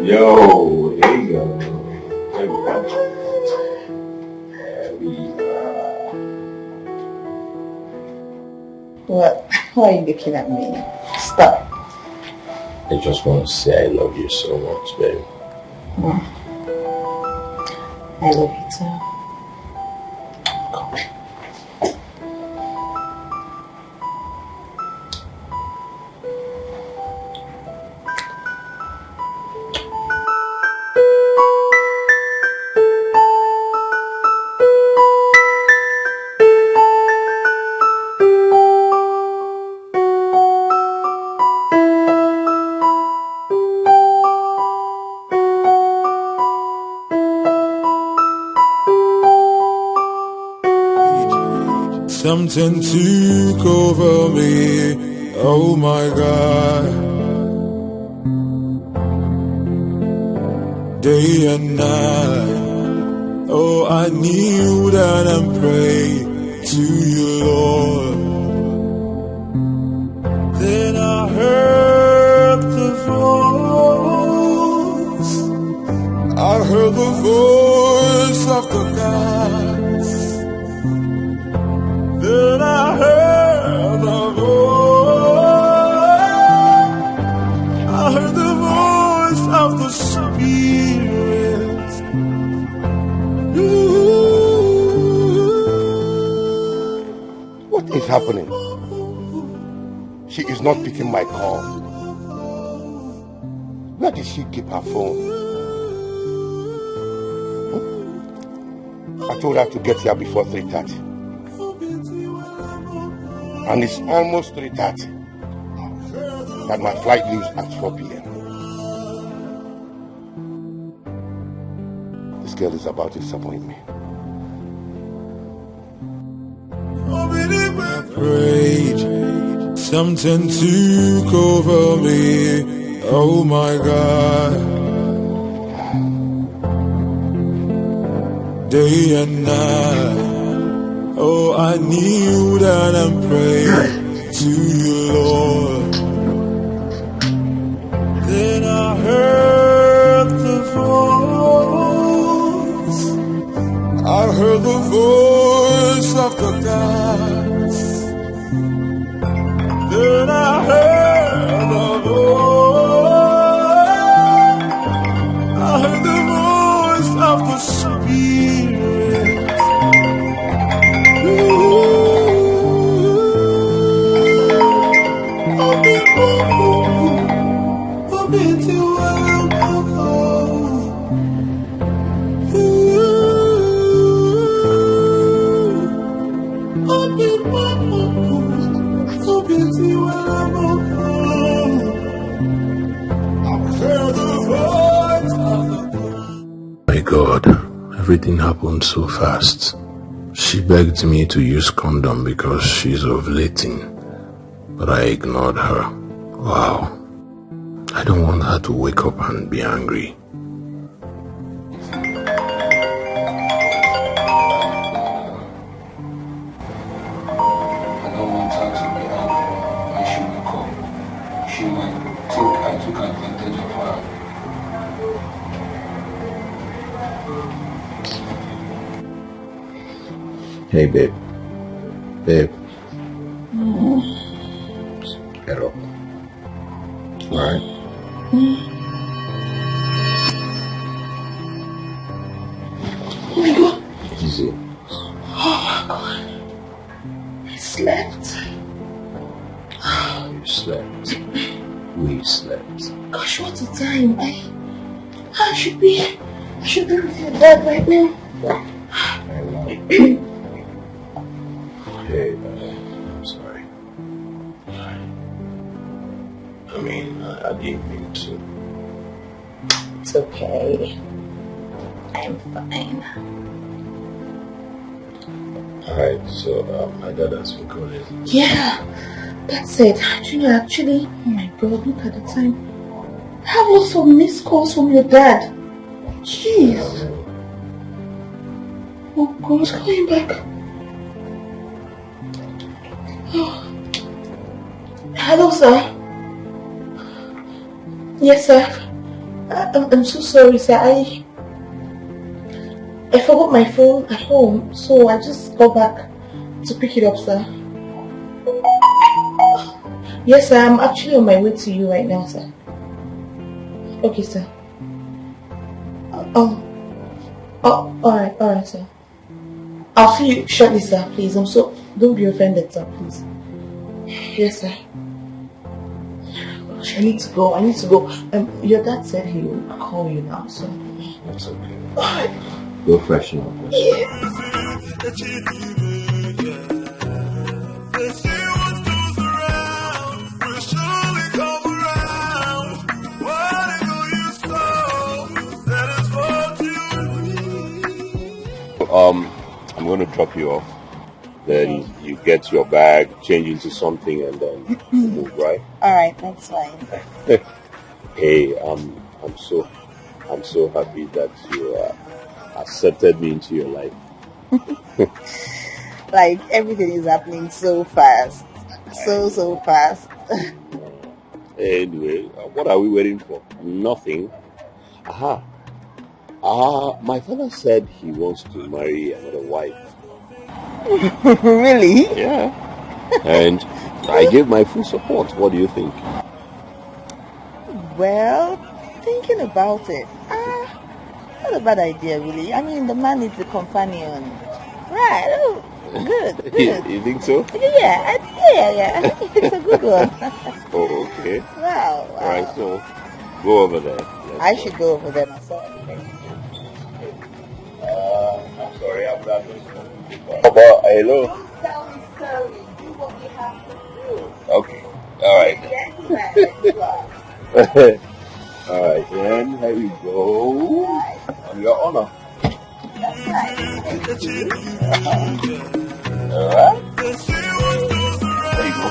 Yo, here you go. There we go. What? Why are you looking at me? Stop. I just want to say I love you so much, babe. I love you too. Something took over me, oh my God. Day and night, oh I kneeled and prayed to you, Lord. Then I heard the voice of the gods. Then I heard the voice of the Spirit. What is happening? She is not picking my call. Where did she keep her phone? I told her to get here before 3:30. And it's almost 3:30. That my flight leaves at 4 p.m. This girl is about to disappoint me. I prayed, something took over me, oh my God. Day and night, oh I kneeled and prayed to you, Lord. Then I heard the voice of the gods. Then I heard the voice of the Spirit. My God, everything happened so fast. She begged me to use condom because she's ovulating, but I ignored her. Wow. I don't want her to wake up and be angry. Hey, babe. Babe. Get up. Alright? Oh my God. Easy. Oh my God. I slept. You slept. We slept. Gosh, what's the time? I should be with your dad right now. Hey, I'm sorry. I mean, I didn't mean to. It's okay. I'm fine. Alright, so my dad has been calling. Yeah, that's it. Actually, oh my God, look at the time. I have lots of missed calls from your dad. Jeez. Oh God, he's coming back. Oh. Hello, sir. Yes, sir. I'm so sorry, sir. I forgot my phone at home, so I just got back to pick it up, sir. Yes, sir. I'm actually on my way to you right now, sir. Okay, sir. Alright, sir. I'll see you shortly, sir. Please, don't be offended, sir. Please. Yes, sir. Gosh, I need to go. Your dad said he would call you now, so. That's okay. Alright. Go freshen up. Yeah. I'm going to drop you off. Then you get your bag, change into something, and then move, right? Alright, that's fine. Hey, I'm so happy that you accepted me into your life. Like, everything is happening so fast. So fast. Anyway, what are we waiting for? Nothing. Aha. My father said he wants to marry another wife. Really? Yeah. And I gave my full support. What do you think? Well, thinking about it, not a bad idea, really. I mean, the man needs a companion. Right. Oh, good. You think so? Yeah. It's a good one. Oh, okay. Wow. All right, so go over there. I should go over there myself. I'm sorry, I'm not listening. Hello? Don't tell me sorry. Do what you have to do. Okay. All right. Yes, All right, then here we go. On your honor. that's right. All right. There you go.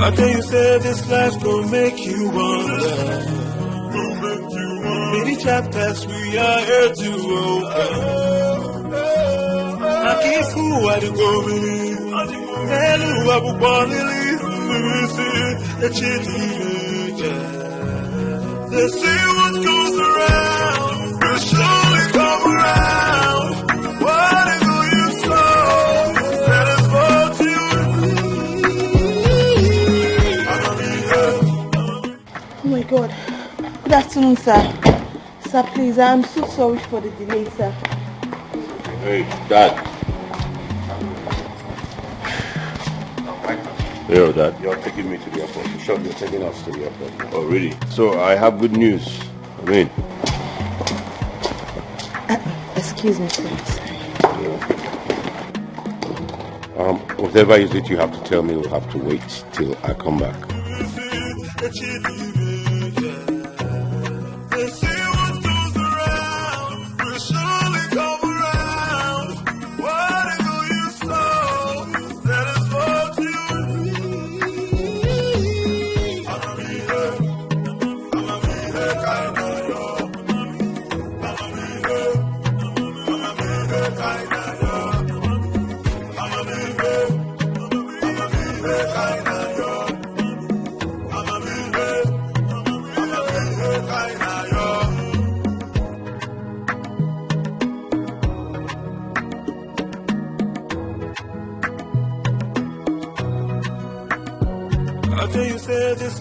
How can you say this life gon' make you wonder? Many chapters we are here to open. I keep fool I go believe. Hello, I will believe. They say what goes around will surely come around. Whatever you sow, that is what you Oh my God. Good afternoon, sir. Sir, please, I'm so sorry for the delay, sir. Hey, Dad. Yo, Dad. You're taking me to the airport. Sure, you're taking us to the airport. Oh, really? So I have good news. I mean. Excuse me, please. Whatever is it you have to tell me will have to wait till I come back.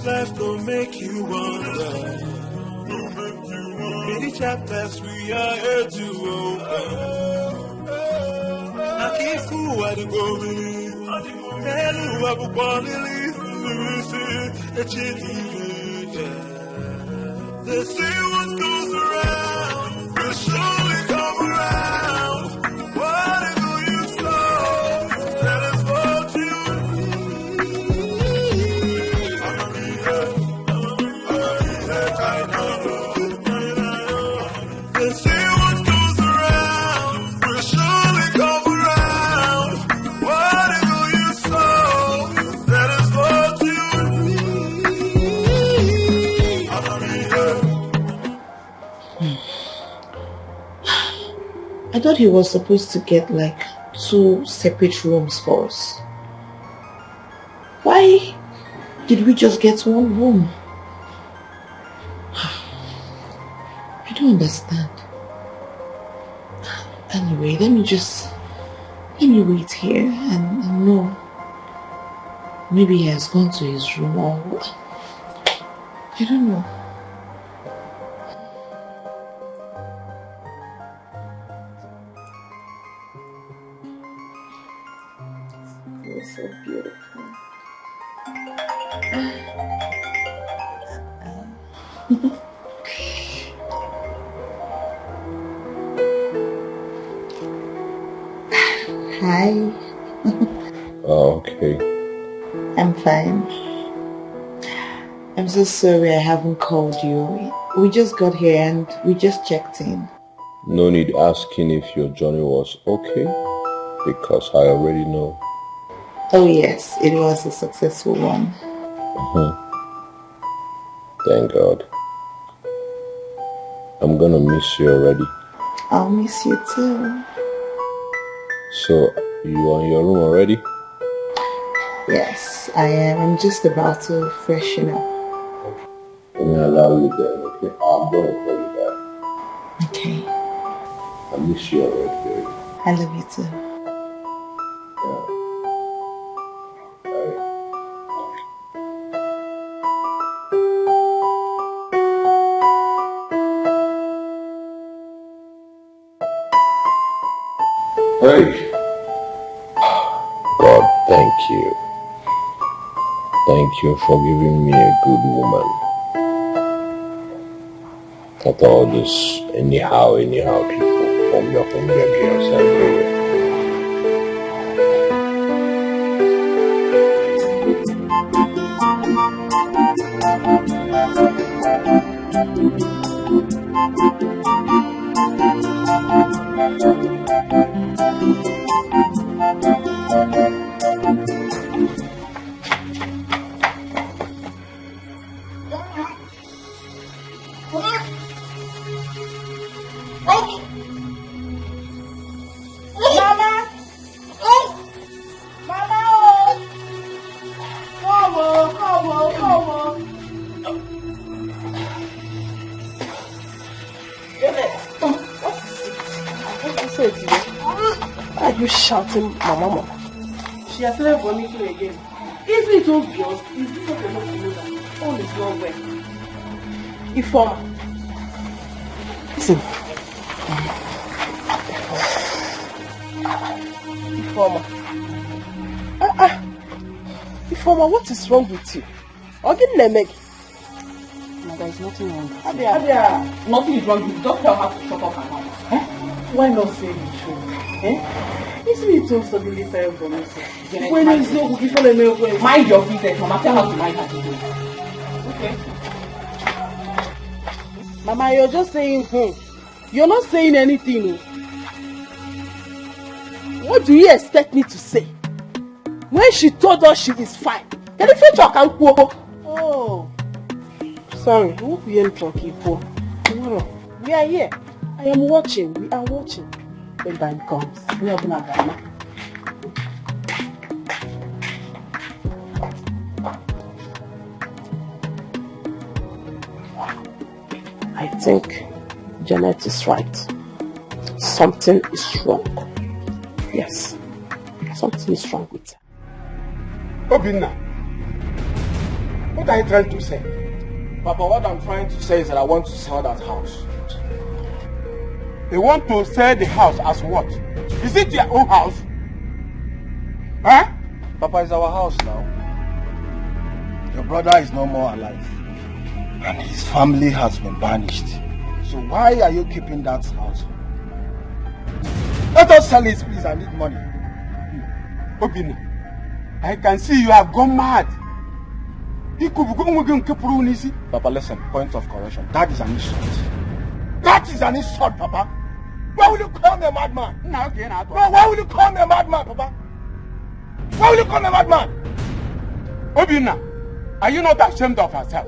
this life don't make you wonder. Many chapters we are here to open. I keep fool what you go believe. Hello, I will born they say what goes around will surely come around. What do you sow? That is what they say what goes around will surely come around. What do you sow? That is what I thought he was supposed to get like 2 separate rooms for us. Why did we just get 1 room? I don't understand. Anyway, let me wait here and know. Maybe he has gone to his room or I don't know. You're so beautiful. Hi. Oh, okay. I'm fine. I'm so sorry I haven't called you. We just got here and we just checked in. No need asking if your journey was okay, because I already know. Oh yes, it was a successful one. Thank God. I'm gonna miss you already. I'll miss you too. So, you are in your room already? Yes, I am. I'm just about to freshen up. Let me allow you then, okay? I'm gonna call you back. Okay. I miss you already, baby. I love you too. Hey! God, thank you. Thank you for giving me a good woman. Not all this anyhow people from your girls everywhere. Shouting, Mama. She has started vomiting again. Isn't it obvious? Is this not enough to know that all is not well? Ifoma. Listen. Ifoma. Ifoma, what is wrong with you? There is nothing wrong with you. Abia, nothing is wrong with you. Don't tell her to shut up her mouth. Eh? Why not say the truth? Eh? Isn't it so suddenly fair for me? When is no cookie for the milk? Mind your business, Mama. Tell her to mind her business. Okay. Mama, you're just saying, You're not saying anything. What do you expect me to say? When she told us she is fine. Can you fetch her? Oh. Sorry, we won't be in talking for tomorrow. We are here. I am watching. We are watching. When time comes, we are gonna go. I think Janet is right. Something is wrong. Yes, something is wrong with her. Obinna, What are you trying to say? Papa, what I'm trying to say is that I want to sell that house. You want to sell the house as what? Is it your own house? Huh? Papa, it's our house now. Your brother is no more alive. And his family has been banished. So why are you keeping that house? Let us sell it, please. I need money. Obinna, I can see you have gone mad. Papa, listen, point of correction. That is an insult. That is an insult, Papa. Why will you call me a madman? No, why will you call me a madman, Papa? Why will you call me a madman? Obinna, are you not ashamed of yourself?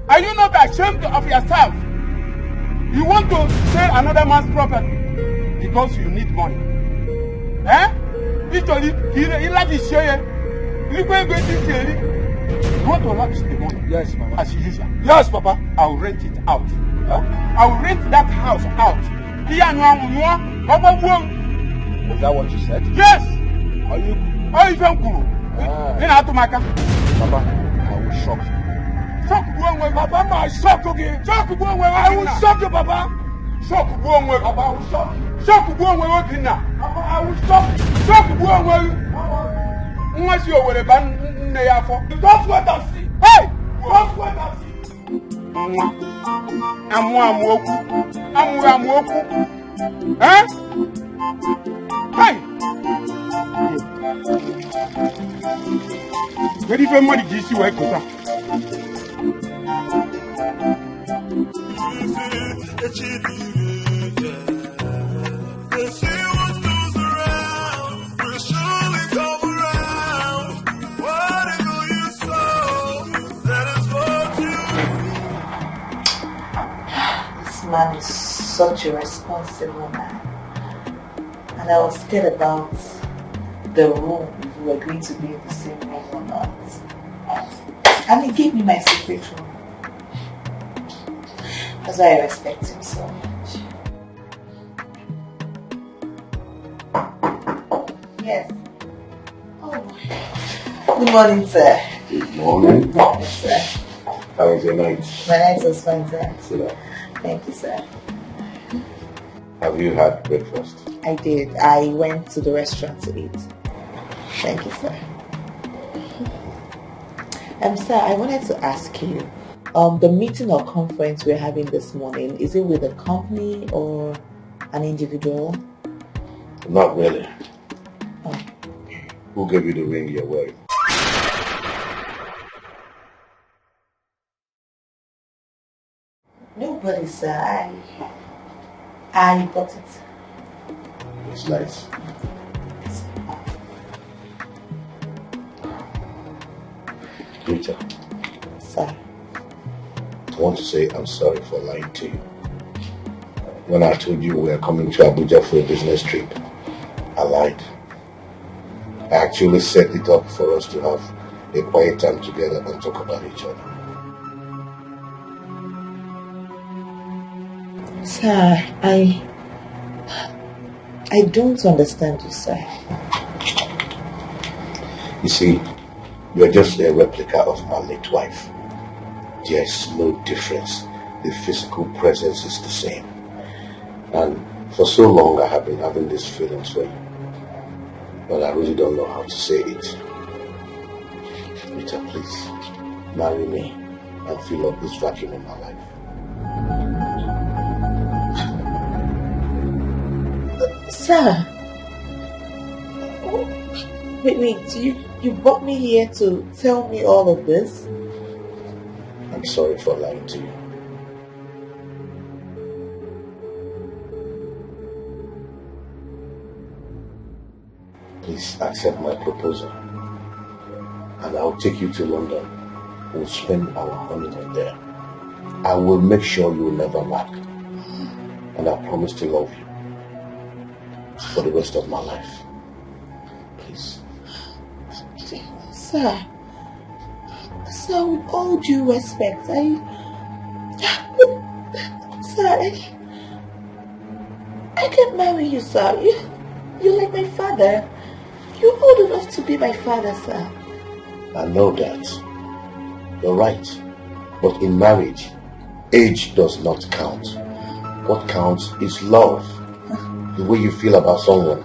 Are you not ashamed of yourself? You want to sell another man's property because you need money. Eh? Literally, he like to share. You want to lavish the money? Yes, Papa. As usual. Yes, Papa. I'll rent it out. Huh? I'll rent that house out. Is that what you said? Yes. Are you? Papa, I will shock you. Shock Papa, my shock again. Shock I will shock you, Papa. Shock Papa, I will shock you. Shock Obinna. Papa, I will shock you. Shock unless you are with a band, don't wait and see. Hey! Don't wait and see. I'm woke. Huh? Hey! Where did money give you? Man is such a responsible man, and I was scared about the room, if we were going to be in the same room or not. And he gave me my secret room. That's why I respect him so much. Yes. Oh boy. Good morning, sir. Good morning. Yes, sir. How was your night? My night was fine, sir. Sit down. Thank you, sir. Have you had breakfast? I did. I went to the restaurant to eat. Thank you, sir. Sir, I wanted to ask you, the meeting or conference we're having this morning, is it with a company or an individual? Not really. Oh. Who gave you the ring you're wearing? Nobody, sir. I got it. It's nice. Rita. Sir. I want to say I'm sorry for lying to you. When I told you we were coming to Abuja for a business trip, I lied. I actually set it up for us to have a quiet time together and talk about each other. Sir, I don't understand you, sir. You see, you're just a replica of my late wife. There's no difference. The physical presence is the same. And for so long I have been having these feelings for you. But I really don't know how to say it. Rita, please, marry me and fill up this vacuum in my life. Sir, wait, you brought me here to tell me all of this? I'm sorry for lying to you. Please accept my proposal and I'll take you to London. We'll spend our honeymoon there. I will make sure you will never lack. And I promise to love you for the rest of my life. Please. Sir, with all due respect, I can't marry you, sir. You're like my father. You're old enough to be my father, sir. I know that. You're right. But in marriage, age does not count. What counts is love. The way you feel about someone.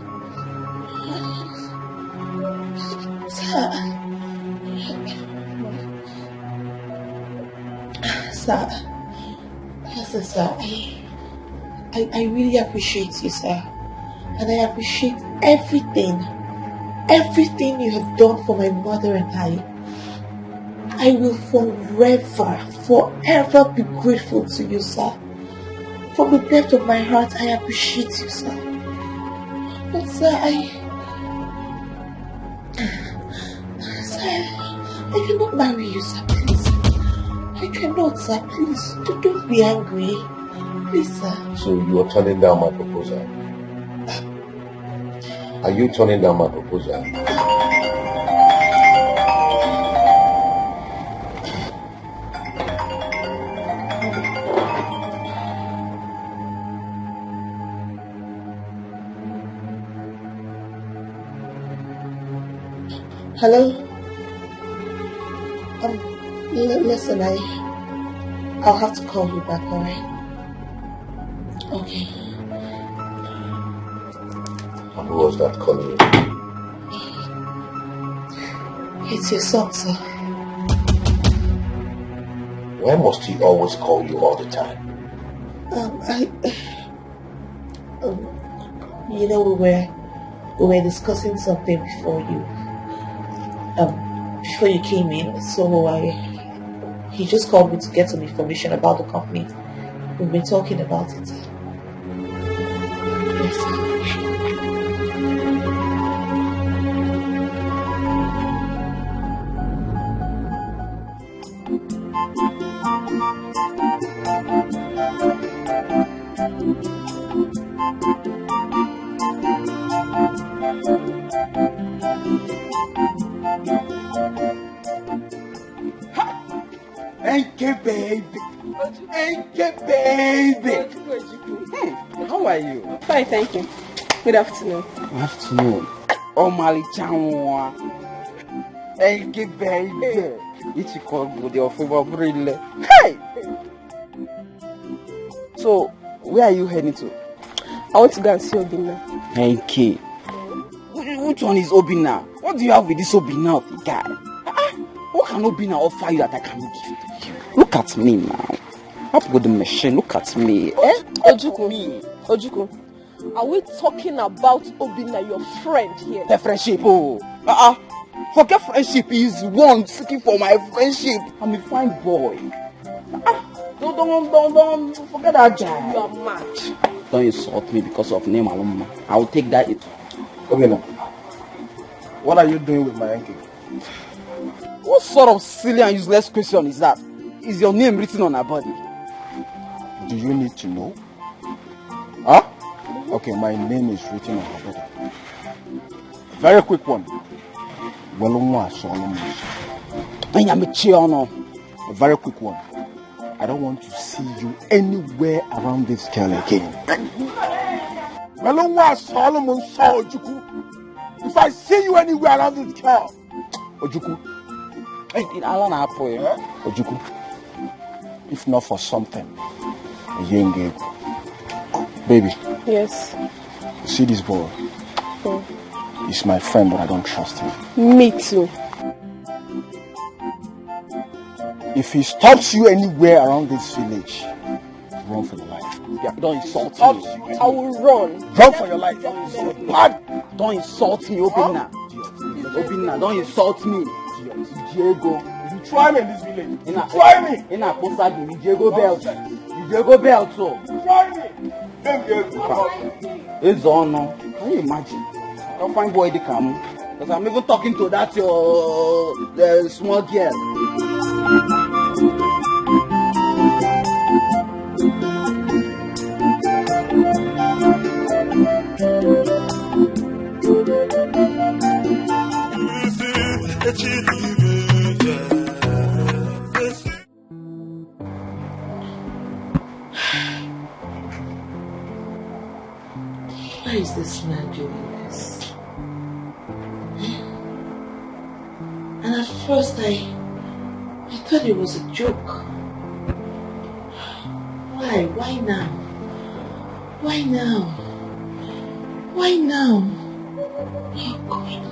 Sir, I really appreciate you, sir. And I appreciate everything you have done for my mother and I will forever be grateful to you, sir. From the depth of my heart, I appreciate you, sir. But sir, I cannot marry you, sir, please. I cannot, sir, please. Don't be angry. Please, sir. So you are turning down my proposal? Are you turning down my proposal? Hello? Listen, I'll have to call you back, alright? Okay. And who was that calling you? It's your son, sir. Why must he always call you all the time? You know, we were discussing something before you came in, so he just called me to get some information about the company. We've been talking about it. Yes, sir. How are you? Fine, thank you. Good afternoon. Good afternoon. Oh, Mali Chanwa. Thank you, baby. It's called your favorite. Hey! So, where are you heading to? I want to go and see Obinna. Thank you. Which one is Obinna? What do you have with this Obinna of the guy? What can Obinna offer you that I cannot give to you? Look at me now. Up with the machine, look at me. Ojuku, are we talking about Obinna, your friend here? The friendship, forget friendship, he's one seeking for my friendship. I'm a fine boy. Don't forget that guy. You are mad. Don't insult me because of name alone. I'll take that. Obinna, what are you doing with my ankle? What sort of silly and useless question is that? Is your name written on her body? Do you need to know? Huh? Okay, my name is written on her body. Very quick one. A very quick one. I don't want to see you anywhere around this girl again. If I see you anywhere around this girl, Ojuku. Ojuku. If not for something, baby. Yes. See this boy? He's my friend, but I don't trust him. Me too. If he stops you anywhere around this village, run for your life. Yeah, don't insult me. I will run. Run for your life. Don't insult me, Obinna. Obinna, don't insult me. Diego. Try me in this village. Try me. In a Posagi, Diego Belt. Diego Belt. Try me. It's on now. Can you imagine? Don't find boy to come. Because I'm even talking to that the small girl. Why is this man doing this? And at first I thought it was a joke. Why? Why now? Why now? Why now? Oh God.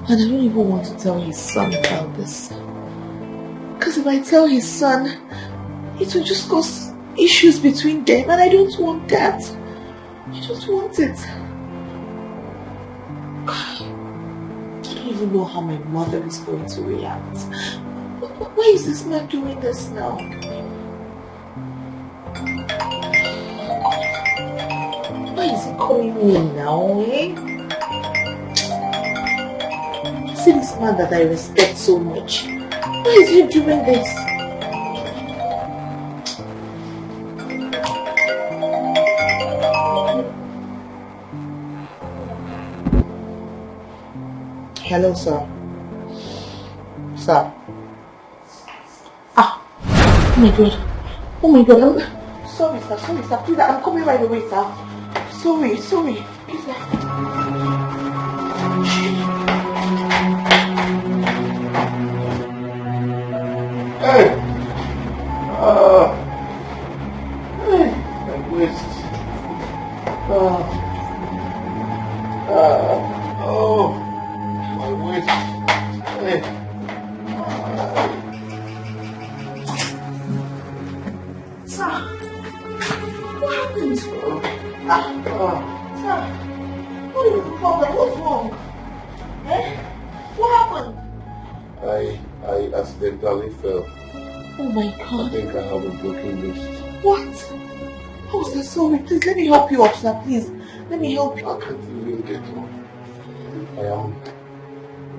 And I don't even want to tell his son about this. Because if I tell his son, it will just cause issues between them, and I don't want that. I don't want it. I don't even know how my mother is going to react. Why is this man doing this now? Why is he calling me now, eh? See this man that I respect so much. Why is he doing this? Hello, sir. Sir. Ah. Oh my God. Oh my God. Sorry, sir. Sorry, sir. Please, I'm coming right away, sir. Sorry. Please, sir. Hey! Hey! My waist. Oh, my waist. Hey. Sir, what happened? Sir, what is the problem? What's wrong? Eh? What happened? I accidentally fell. Oh my God. I think I have a broken wrist. What? Oh, sir, sorry. Please, let me help you up, sir. Please, let me help you. I can't even get up.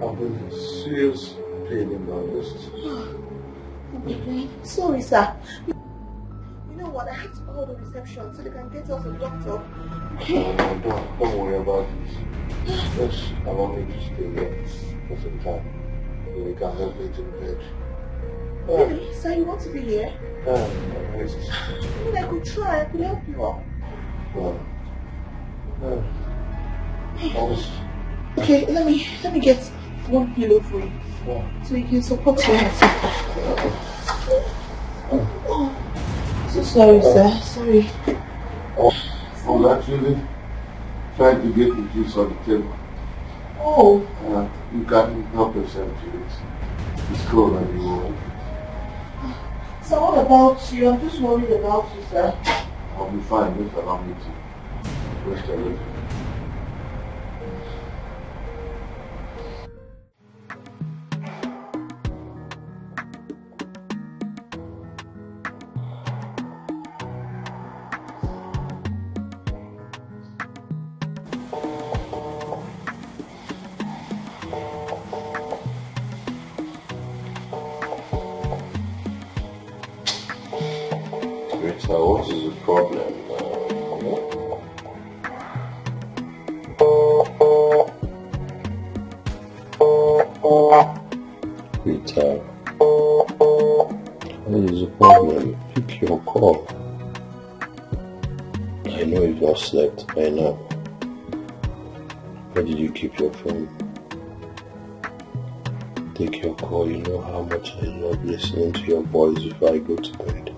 I'm in serious pain in my wrist. Okay. Sorry, sir. You know what? I have to call the reception so they can get us a doctor. Okay. No, don't worry about it. Just allow me to stay here for some time. You can help me to bed. Really? Sir, you want to be here? My wrist. I mean, I could try. I could help you up. Okay, let me get one pillow for you. So you can support your head. Oh, so sorry, sir. Sorry. I was actually trying to get the juice on the table. Oh. You can't help yourself to it. It's cold and you won't. So what about you? I'm just worried about you, sir. I'll be fine. Just allow me to rest a little. So what is the problem? Rita, what is the problem? Pick your call. I know you've not slept, I know. Where did you keep your phone? Take your call, you know how much I love listening to your voice before I go to bed.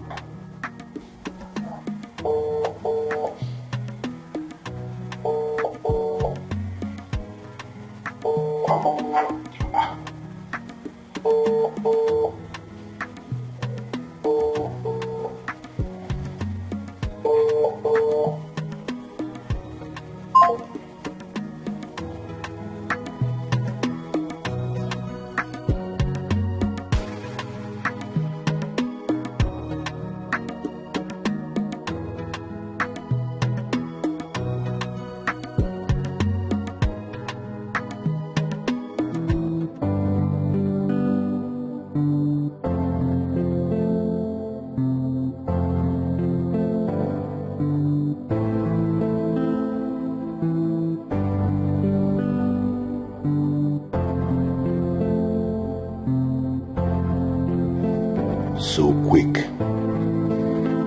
So quick.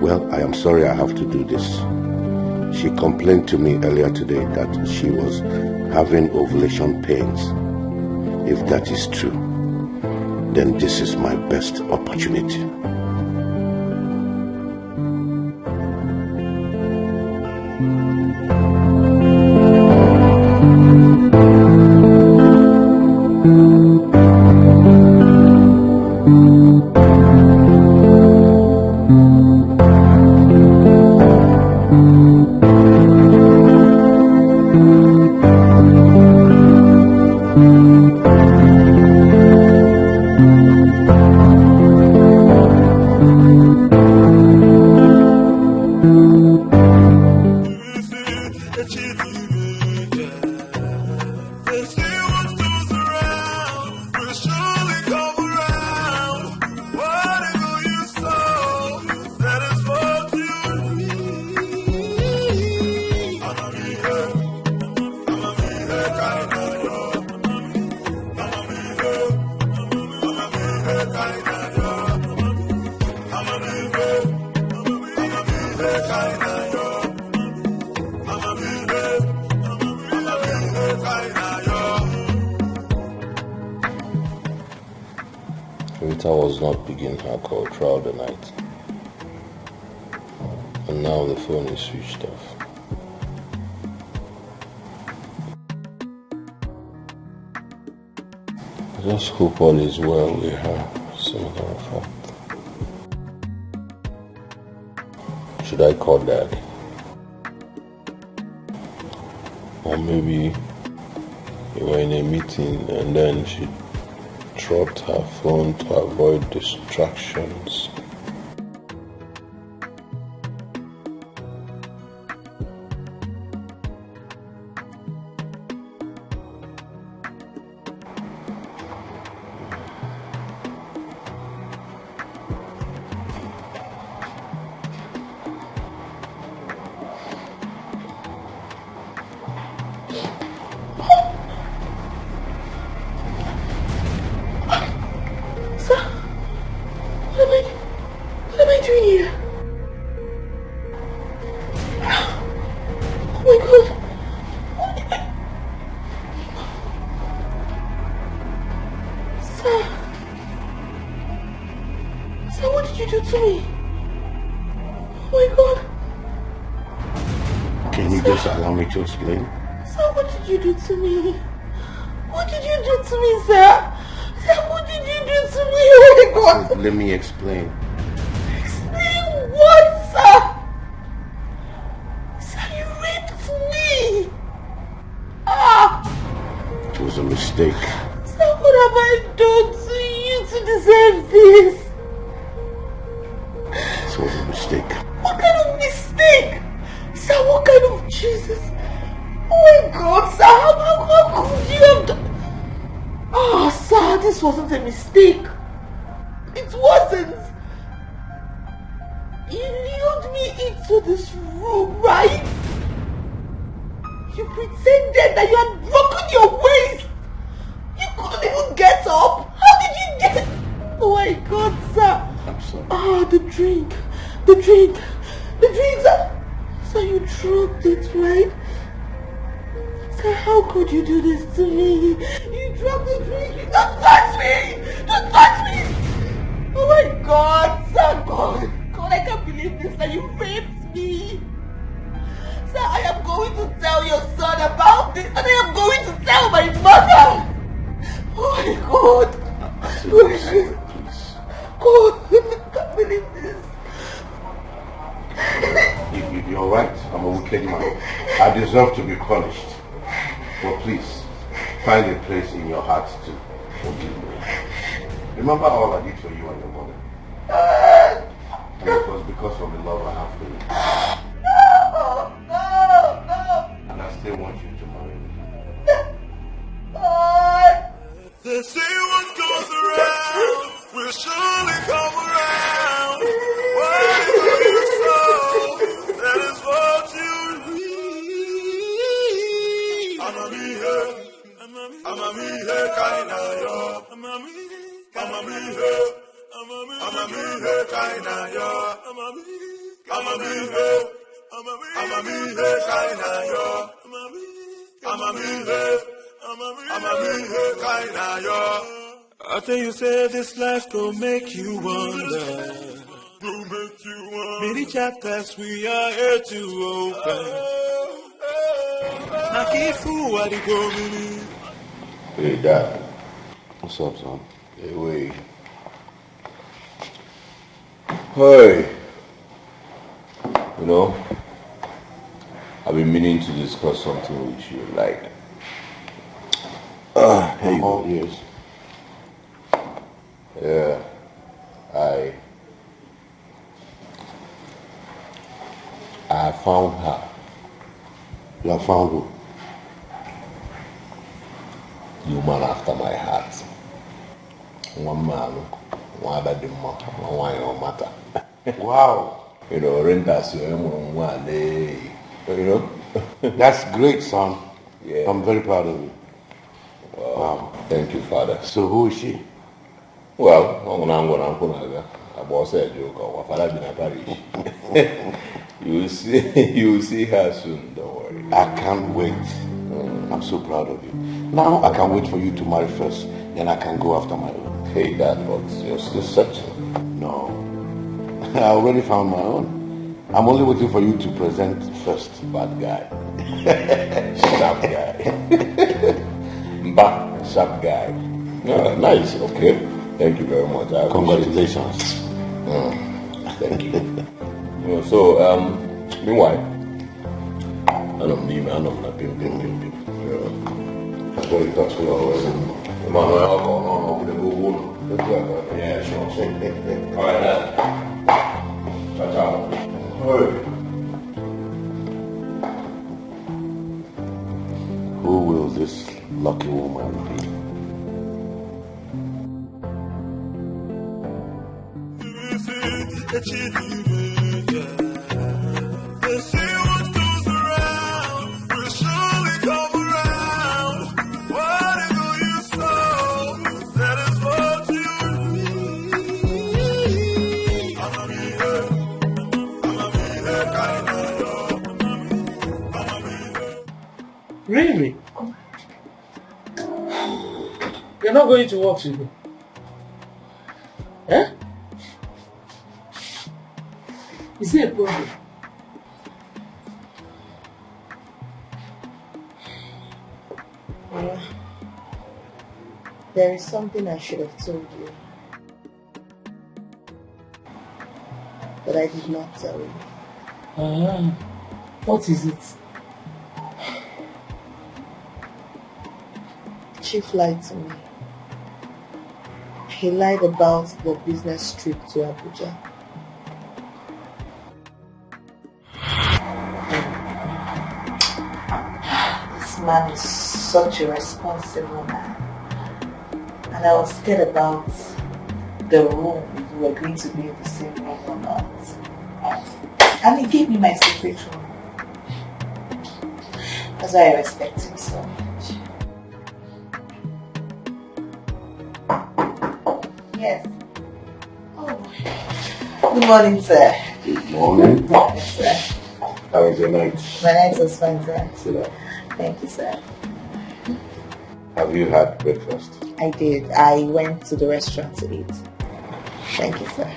Well, I am sorry I have to do this. She complained to me earlier today that she was having ovulation pains. If that is true, then this is my best opportunity. Rita was not picking her call throughout the night. And now the phone is switched off. I just hope all is well with her, as a matter of fact. Should I call Dad? Or maybe we were in a meeting and then she dropped her phone to avoid distractions. To explain. Sir, what did you do to me? What did you do to me, sir? Sir, what did you do to me? Oh my God! Let me explain. Explain what, sir? Sir, you raped me! Ah! It was a mistake. Sir, what have I done to you to deserve this? It was a mistake. What kind of mistake? Sir, what kind of Jesus? Oh my God, sir, how could you have done? Oh, sir, this wasn't a mistake. It wasn't. You lured me into this room, right? You pretended that you had broken your waist. You couldn't even get up. How did you get it? Oh my God, sir. I'm sorry. Ah, the drink, sir. So you drugged it, right? Sir, how could you do this to me? You drugged the drink. Don't touch me! Don't touch me! Oh my God, sir, God, I can't believe this, that you raped me. Sir, I am going to tell your son about this, and I am going to tell my mother. Oh my God. Please. God, I can't believe this. You're right. I'm a wicked man. I deserve to be punished. But please, find a place in your heart to forgive me. Remember all I did for you and your mother. And it was because of the love I have for you. No. And I still want you to marry me. They say what goes around will surely come around. Whatever you sow, that is what you reap. I'ma be here, kinda yo. I'ma be here, kinda yo. I'ma be here, kinda yo. I'ma be here. I think you said this life go make you wonder. Many chapters we are here to open. Hey, Dad. What's up, son? Hey, wait. Hey. You know, I've been meaning to discuss something with you, like... here you go. Yes. Yeah. I found her. You have found who? The woman after my heart. One man, one other one matter. Wow. You know, renters, you know. That's great, son. Yeah. I'm very proud of you. Wow. Thank you, Father. So who is she? Well, I'm going I was a joke. Our father been a parish. You will see her soon. Don't worry. I can't wait. I'm so proud of you. Now I can't wait for you to marry first. Then I can go after my own. Hey, Dad, but you're still searching. No, I already found my own. I'm only waiting for you to present first. Bad guy. Sharp guy. Sharp guy. Yeah, nice. Okay. Thank you very much. Congratulations. Thank you. So, meanwhile, I don't need man of the pim. That's what you talk to always. Yeah, sure. All right, Dad. Ciao. Who will this lucky woman be? Really? You're not going to work today? Eh? Is there a problem? Yeah. There is something I should have told you, but I did not tell you. What is it? Chief lied to me. He lied about the business trip to Abuja. This man is such a responsible man. And I was scared about the room, if we were going to be in the same room or not. And he gave me my secret room. That's why I respect him so much. Yes. Oh. Good morning, sir. Good morning. Yes, sir. How was your night? My night was fine, sir. Sit down. Thank you, sir. Have you had breakfast? I did. I went to the restaurant to eat. Thank you, sir.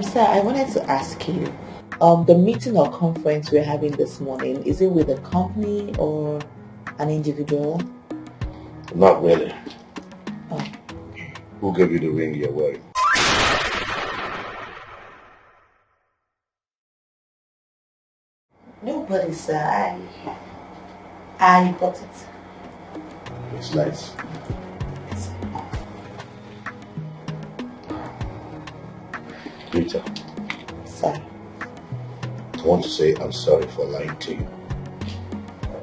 Sir, I wanted to ask you, the meeting or conference we're having this morning, is it with a company or an individual? Not really. Oh. Who gave you the ring you're wearing? Nobody, sir. I bought it. It's nice. Rita. Sir. I want to say I'm sorry for lying to you.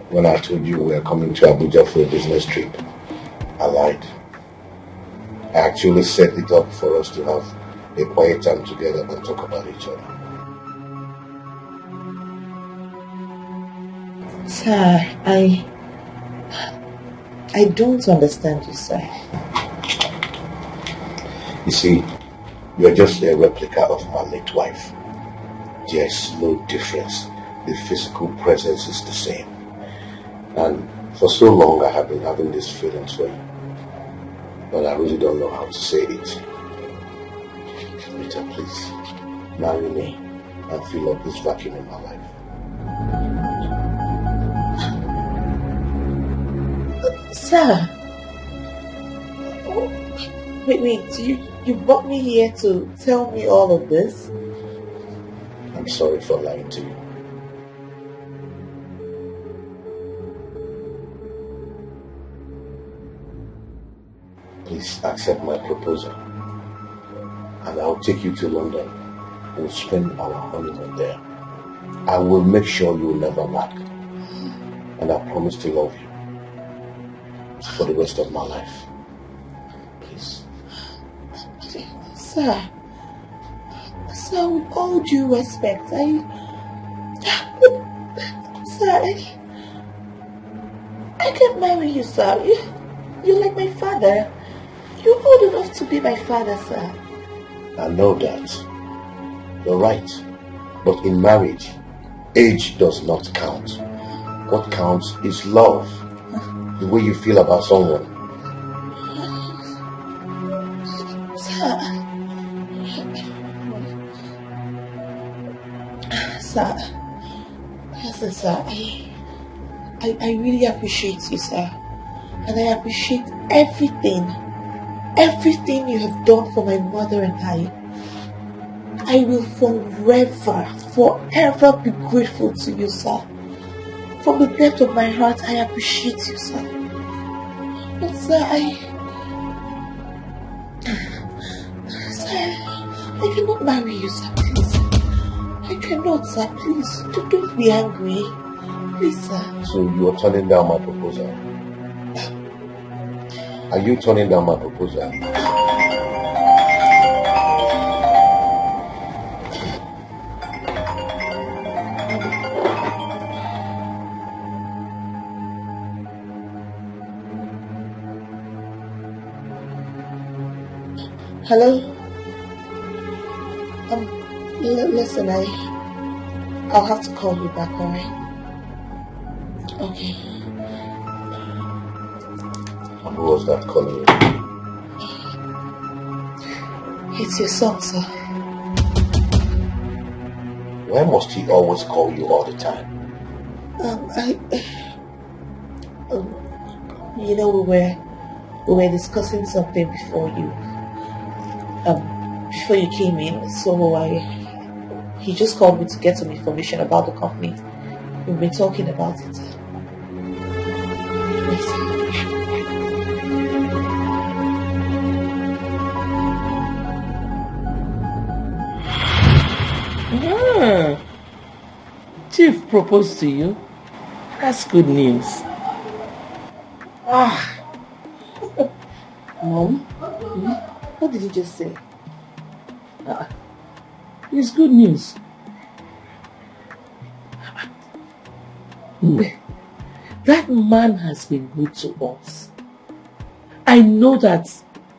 When I told you we were coming to Abuja for a business trip, I lied. I actually set it up for us to have a quiet time together and talk about each other. Sir, I don't understand you, sir. You see, you're just a replica of my late wife. There's no difference. The physical presence is the same. And for so long I have been having these feelings for you. But I really don't know how to say it. Rita, please, marry me and fill up this vacuum in my life. Sir. Wait, you brought me here to tell me all of this? I'm sorry for lying to you. Please accept my proposal, and I'll take you to London. We'll spend our honeymoon there. I will make sure you'll never lack, and I promise to love you for the rest of my life. Please. Sir, with all due respect, I can't marry you, sir. You're like my father. You're old enough to be my father, sir. I know that. You're right. But in marriage, age does not count. What counts is love. The way you feel about someone. Sir, I really appreciate you, sir. And I appreciate everything you have done for my mother and I will forever be grateful to you, sir. From the depth of my heart, I appreciate you, sir. But sir, I cannot marry you, sir, please. I cannot, sir, please. Don't be angry. Please, sir. So you are turning down my proposal? Are you turning down my proposal? Hello? Listen, I'll have to call you back, alright? Okay. Who was that calling you? It's your son, sir. Why must he always call you all the time? We were discussing something before you came in, so he just called me to get some information about the company. We've been talking about it. Chief proposed to you? That's good news. Mom, what did you just say? It's good news. That man has been good to us. I know that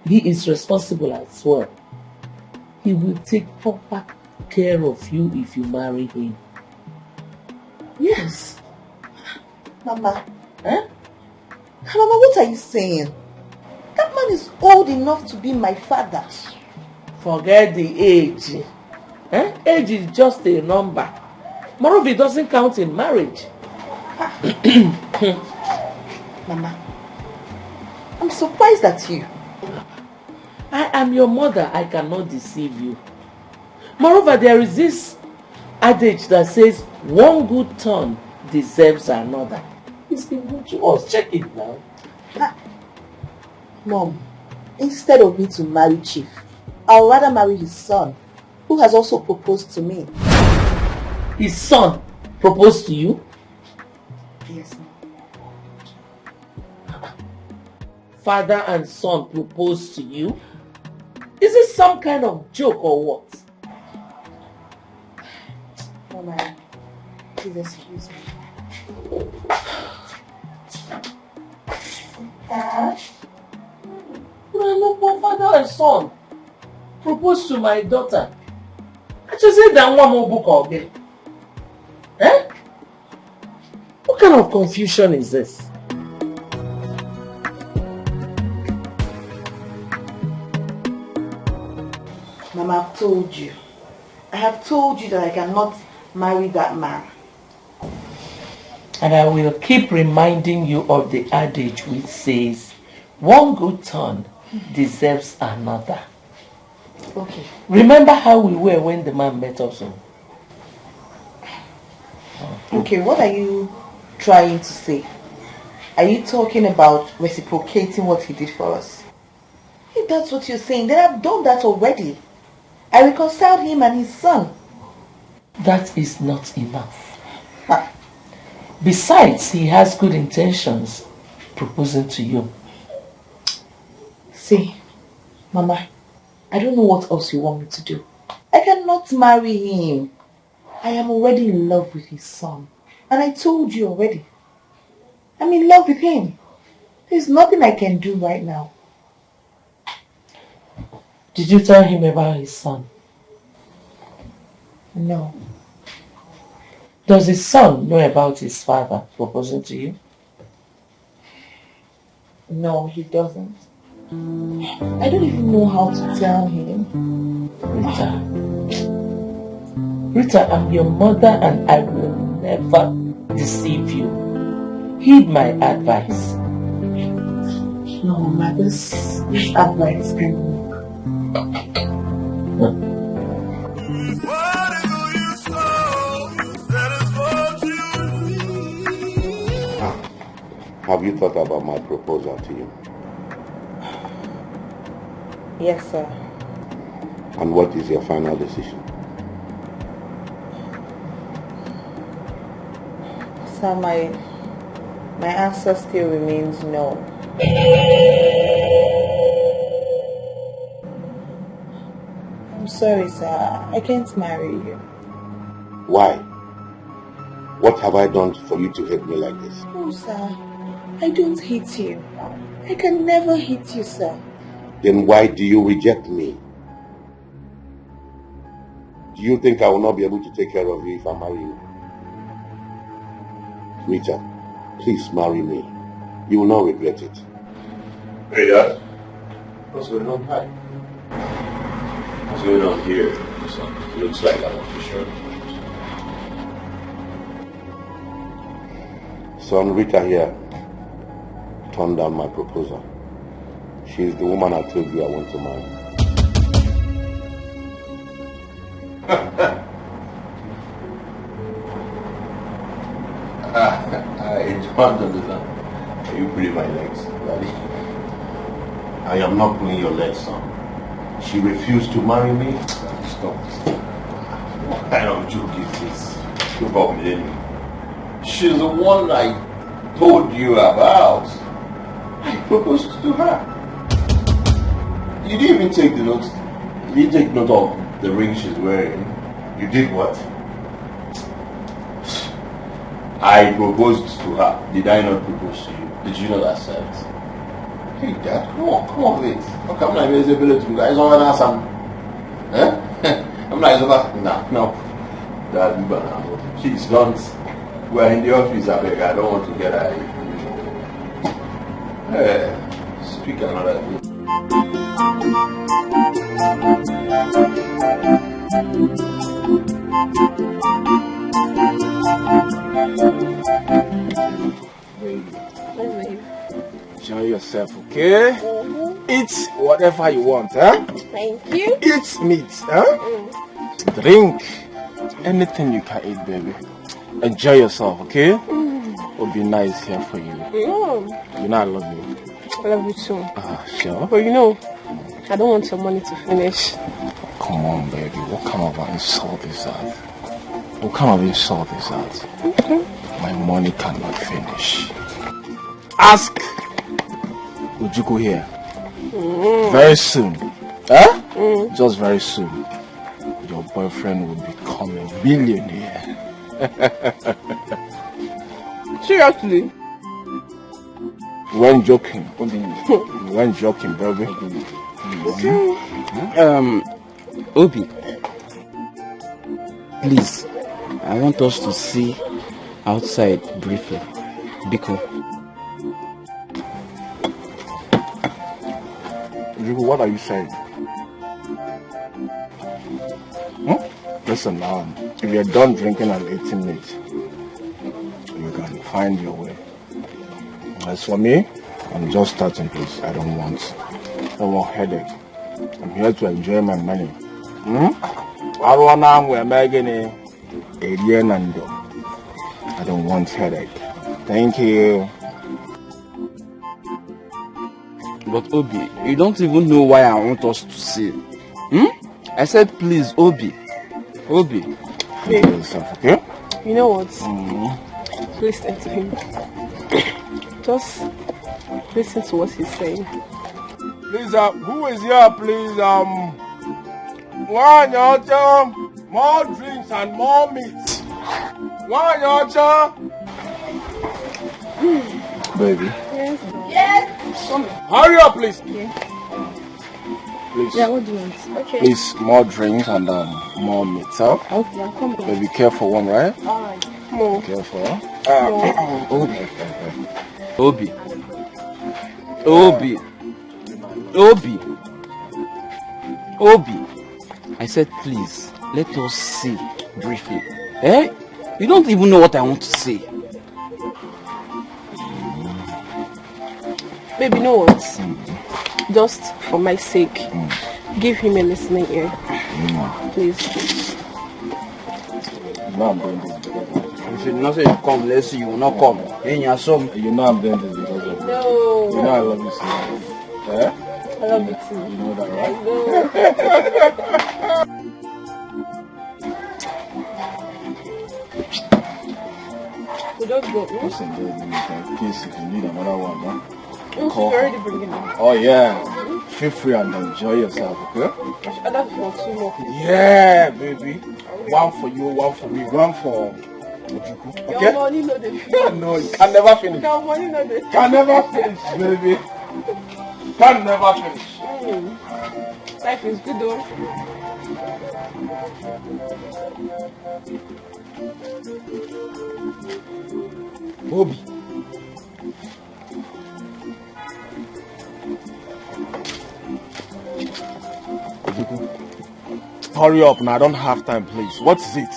he is responsible as well. He will take proper care of you if you marry him. Yes. Mama. Mama, what are you saying? That man is old enough to be my father. Forget the age. Age is just a number. Moreover, it doesn't count in marriage. Mama, I'm surprised at you. I am your mother. I cannot deceive you. Moreover, there is this adage that says one good turn deserves another. It's been good to us. Check it now. Mom, instead of me to marry Chief, I would rather marry his son, who has also proposed to me. His son proposed to you? Yes, Mom. Father and son proposed to you? Is this some kind of joke or what? Mama, please excuse me. Dad? No, father and son proposed to my daughter. I just said that one more book of it. What kind kind of confusion is this? Mama, I've told you. I have told you that I cannot marry that man. And I will keep reminding you of the adage which says, one good turn deserves another. Okay. Remember how we were when the man met us? Okay, what are you trying to say? Are you talking about reciprocating what he did for us? If that's what you're saying, then I've done that already. I reconciled him and his son. That is not enough. Besides, he has good intentions proposing to you. See, Mama, I don't know what else you want me to do. I cannot marry him. I am already in love with his son. And I told you already. I'm in love with him. There's nothing I can do right now. Did you tell him about his son? No. Does his son know about his father proposing to you? No, he doesn't. I don't even know how to tell him. Rita, I'm your mother and I will never deceive you. Heed my advice. No, Mama, this advice can Have you thought about my proposal to you? Yes, sir. And what is your final decision? Sir, my answer still remains no. I'm sorry, sir. I can't marry you. Why? What have I done for you to hate me like this? Oh, sir. I don't hate you. I can never hate you, sir. Then why do you reject me? Do you think I will not be able to take care of you if I marry you? Rita, please marry me. You will not regret it. Hey, Dad. What's going on? Hi. What's going on here? It looks like I'm official. Son, Rita here turned down my proposal. She is the woman I told you I want to marry. I don't understand. Are you pulling my legs, Daddy? I am not pulling your legs, son. She refused to marry me. Stop. What kind of joke is this? About Millennium. She's the one I told you about. I proposed to her. You didn't even take the note. You didn't take note of the ring she's wearing. You did what? I proposed to her. Did I not propose to you? Did you not accept? Hey, Dad, come on, wait. Okay, I'm not even able to guys on an some. Eh? I'm not even. No. Dad, please don't. We're in the office, I beg. I don't want to get out of here. Speak another thing. Baby. Enjoy yourself, okay? Eat whatever you want, huh? Thank you. Eat meat, huh? Drink anything you can eat, baby. Enjoy yourself, okay? It'll be nice here for you. You know I love you. I love you too. Sure. But you know, I don't want your money to finish. Come on, baby. What kind of insult is that? What kind of insult is that? My money cannot finish. Ask Ujuku here. Very soon. Huh? Just very soon. Your boyfriend will become a billionaire. Seriously? When joking. When joking, baby. Obi, please, I want us to see outside briefly. Biko. Jugo, what are you saying? Listen, if you're done drinking at 18 minutes, you can find your way. As for me, I'm just starting, please. I don't want headache. I'm here to enjoy my money. I don't want headache. Thank you. But Obi, you don't even know why I want us to see. I said please, Obi. Obi. Please. Okay? You know what? Listen to him. Just listen to what he's saying. Please, who is here, please? One yacha, more drinks and more meat. One yacha. Baby. Yes. Yes. Come. Hurry up, please. Yeah. Please. Yeah, what do you want? Okay. Please, more drinks and more meat, huh? Okay, I'll come. Baby, careful one, right? Alright. More. Careful. Obi. Obi. Obi. Obi. I said please, let us see briefly. Eh? You don't even know what I want to say. Baby, you know what? Just for my sake, give him a listening ear. Please. No, I'm doing this because of you. If you not say you come, let's see, you will not come. You know I'm doing this because of you. No. You know I love you so much. Eh? I love you too. You know that, right? We don't go. Listen, baby, in case if you need another one, huh? She's already bringing them. Oh, yeah. Feel free and enjoy yourself, okay? I don't want two more. Yeah, baby. One for you, one for me, one for Ojuku. Okay? Your money no dey finish. No, you can never finish. Your money no dey finish. Can never finish, baby. Can never finish. Life is good though. Obi. Hurry up now, I don't have time, please. What is it?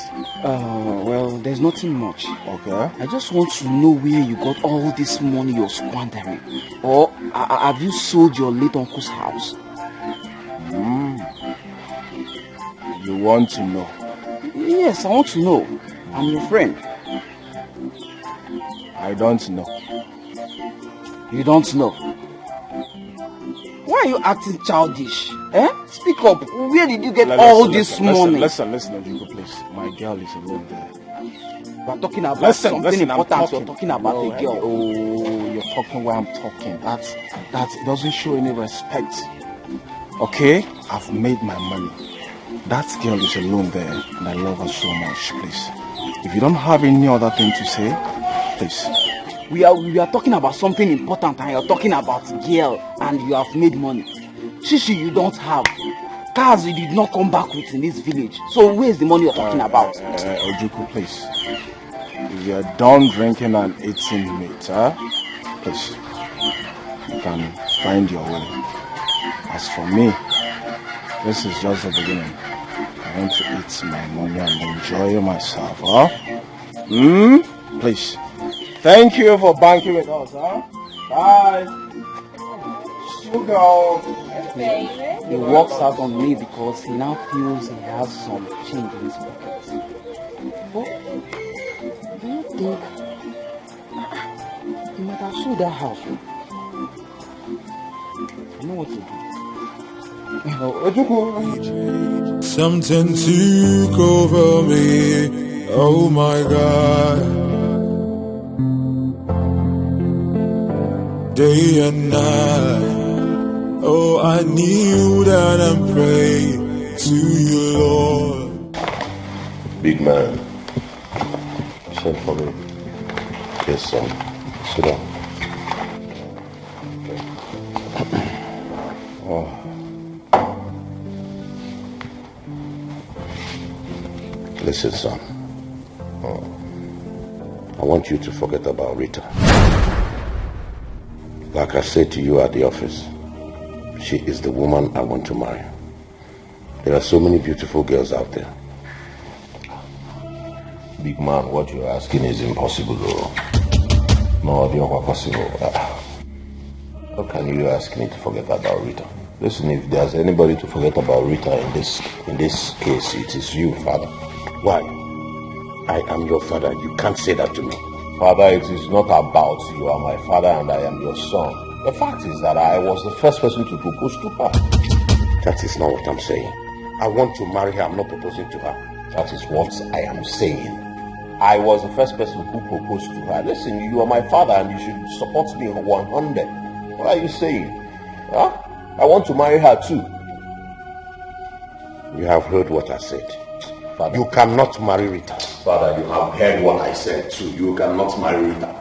Well, there's nothing much. Okay. I just want to know where you got all this money you're squandering. Or have you sold your late uncle's house? You want to know? Yes, I want to know. I'm your friend. I don't know. You don't know? Why are you acting childish? Eh? Speak up. Where did you get all this money? Listen, Ojuku, please. My girl is alone there. We're talking about something important. You're talking about a girl. Oh, you're talking while I'm talking. That doesn't show any respect. Okay? I've made my money. That girl is alone there, and I love her so much, please. If you don't have any other thing to say, please. We are talking about something important, and you're talking about girl, and you have made money. Shishi, you don't have. Cars you did not come back with in this village. So where's the money you're talking about? Ojuku, please. If you're done drinking and eating meat, please, you can find your way. As for me, this is just the beginning. I want to eat my money and enjoy myself, Please. Thank you for banking with us, Bye. Sugar. He walks out on me because he now feels he has some change in his pocket. But do you think he might have sold that house? I know what to do. Something took over me. Oh my God. Day and night. Oh, I kneel down and pray to you, Lord. Big man, send for me. Yes, son. Sit down. Oh. Listen, son. I want you to forget about Rita. Like I said to you at the office, she is the woman I want to marry. There are so many beautiful girls out there. Big man, what you're asking is impossible, though. No, it's not possible. How can you ask me to forget about Rita? Listen, if there's anybody to forget about Rita in this case, it is you, Father. Why? I am your father. You can't say that to me. Father, it is not about you are my father and I am your son. The fact is that I was the first person to propose to her. That is not what I'm saying. I want to marry her. I'm not proposing to her. That is what I am saying. I was the first person who proposed to her. Listen, you are my father and you should support me 100. What are you saying? Huh? I want to marry her too. You have heard what I said. Father, you cannot marry Rita. Father, you have heard what I said too. You cannot marry Rita.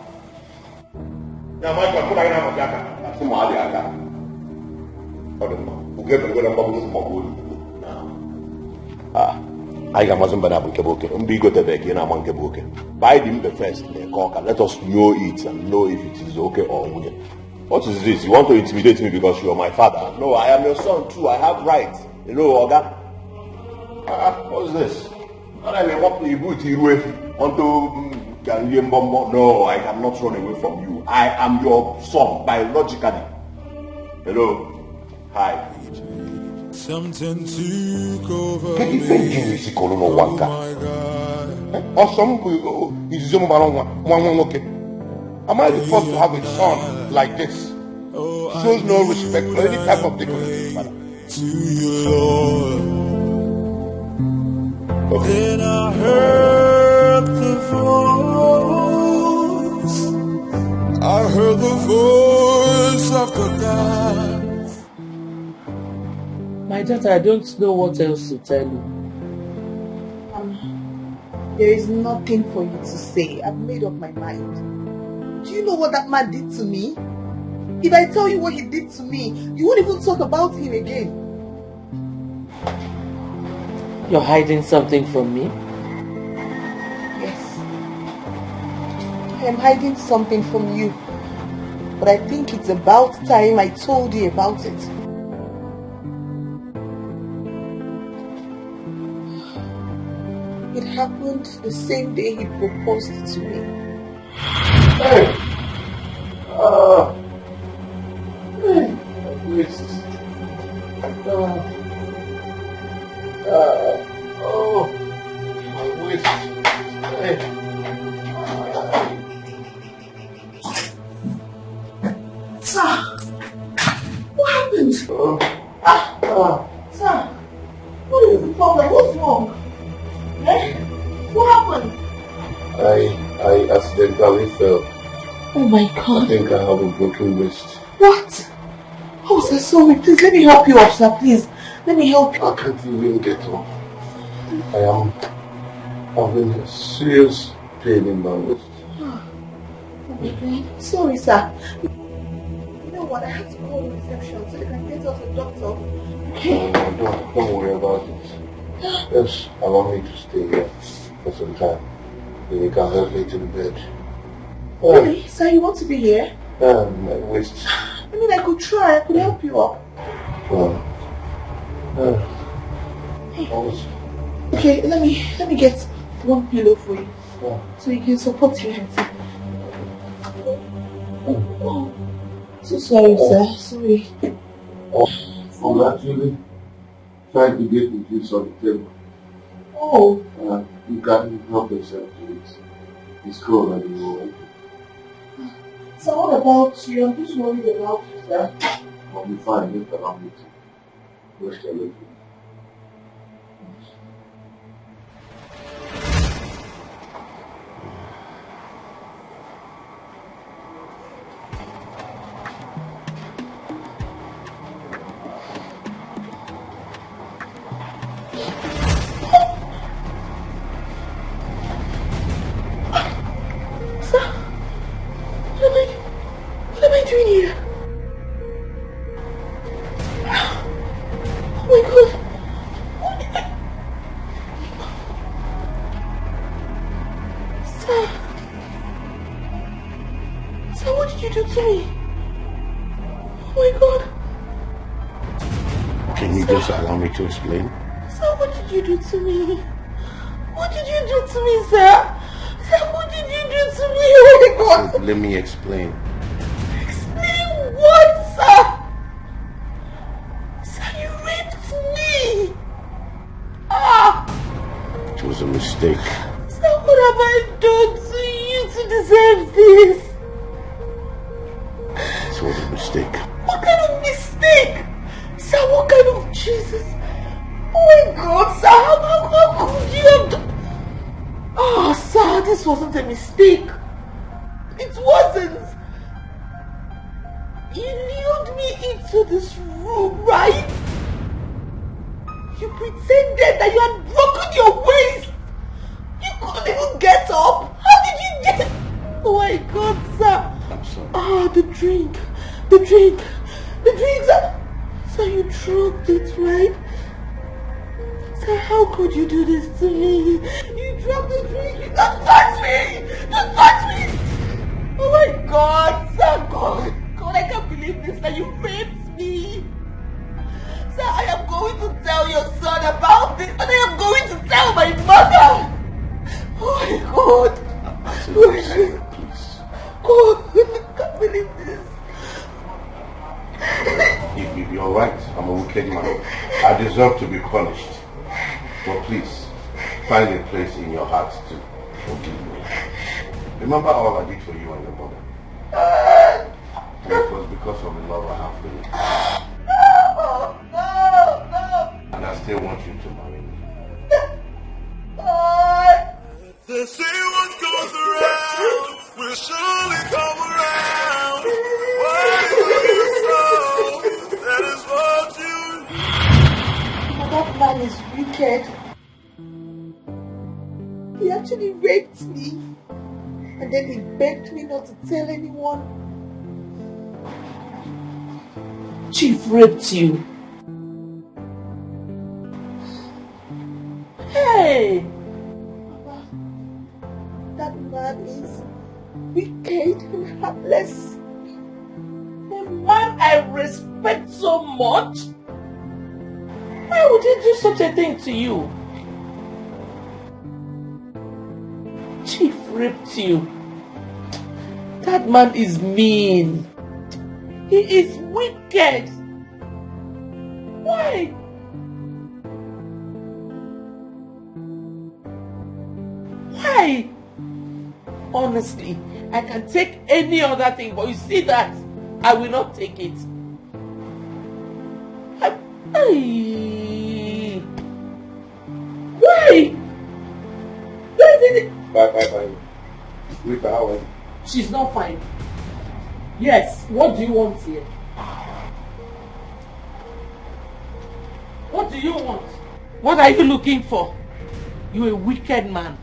I am Mazumba Buke. Umbigo Tebeki and Amanke Buke. Buy them the first, let us know it and know if it is okay or not. What is this? You want to intimidate me because you are my father? No, I am your son too. I have rights. You know, Oga? What is this? No, I cannot run away from you. I am your son biologically. Hello? Hi. Something took over me. Oh my God. Am I the first to have a son like this? Shows no respect for any type of dignity, Father. To you, Lord. Okay. Then I heard the voice. I heard the voice of the God. My daughter, I don't know what else to tell you. There is nothing for you to say. I've made up my mind. Do you know what that man did to me? If I tell you what he did to me, you won't even talk about him again. You're hiding something from me? Yes. I am hiding something from you. But I think it's about time I told you about it. It happened the same day he proposed to me. Hey! My waist. Hey. Sir, what happened? Sir, what is the problem? What's wrong? Eh? What happened? I accidentally fell. Oh my God. I think I have a broken wrist. What? Oh, sir, sorry. Please, let me help you up, sir. Please. Let me help you. I can't even get up. I am having a serious pain in my wrist. Oh my God. Sorry, sir. You know what? I have to call the reception so they can get us a doctor. Okay? No, don't worry about it. Just allow me to stay here for some time. Then you can help me to the bed. Really? Sir, you want to be here? My waist. I mean, I could try. I could help you up. Okay, let me get one pillow for you. So you can support your head. Oh, so sorry, sir. Sorry. I'm actually trying to get the juice on the table. Oh. You can't help yourself to it. It's cold and you will. So what about you? I'm just worried about you, sir. I'll be fine. Just allow me to rest a little. Can you just allow me to explain? Sir, what did you do to me? What did you do to me, sir? Sir, what did you do to me? Oh my God! So let me explain. Explain what, sir? Sir, you raped me! Ah! It was a mistake. Sir, what have I done to you to deserve this? It was a mistake. What kind of mistake? Sir, what kind of Jesus? Oh my God, sir, how could you have done? Oh, sir, this wasn't a mistake. It wasn't. You lured me into this room, right? You pretended that you had broken your waist. You couldn't even get up. How did you get? Oh my God, sir. I'm sorry. Ah, the drink, sir. Sir, you dropped it, right? Sir, how could you do this to me? You dropped the drink. You don't touch me. Don't touch me. Oh my God, sir, God, I can't believe this. That you raped me. Sir, I am going to tell your son about this, and I am going to tell my mother. Oh my God. Absolutely sorry, please. God, I can't believe this. You're right. I'm a wicked man. I deserve to be punished. But please, find a place in your heart to forgive me. Remember all I did for you and your mother. And it was because of the love I have for you. No. And I still want you to marry me. They say what goes around will surely come around. What you sow, that is what you. That man is wicked. He actually raped me. And then he begged me not to tell anyone. Chief raped you. Hey! Mama, that man is wicked and heartless. A man I respect so much. Why would he do such a thing to you? Chief raped you. That man is mean. He is wicked. Why? Why? Honestly, I can take any other thing, but you see that, I will not take it. Why? Why did it? Bye. Rita, how are you? She's not fine. Yes, what do you want here? What do you want? What are you looking for? You're a wicked man.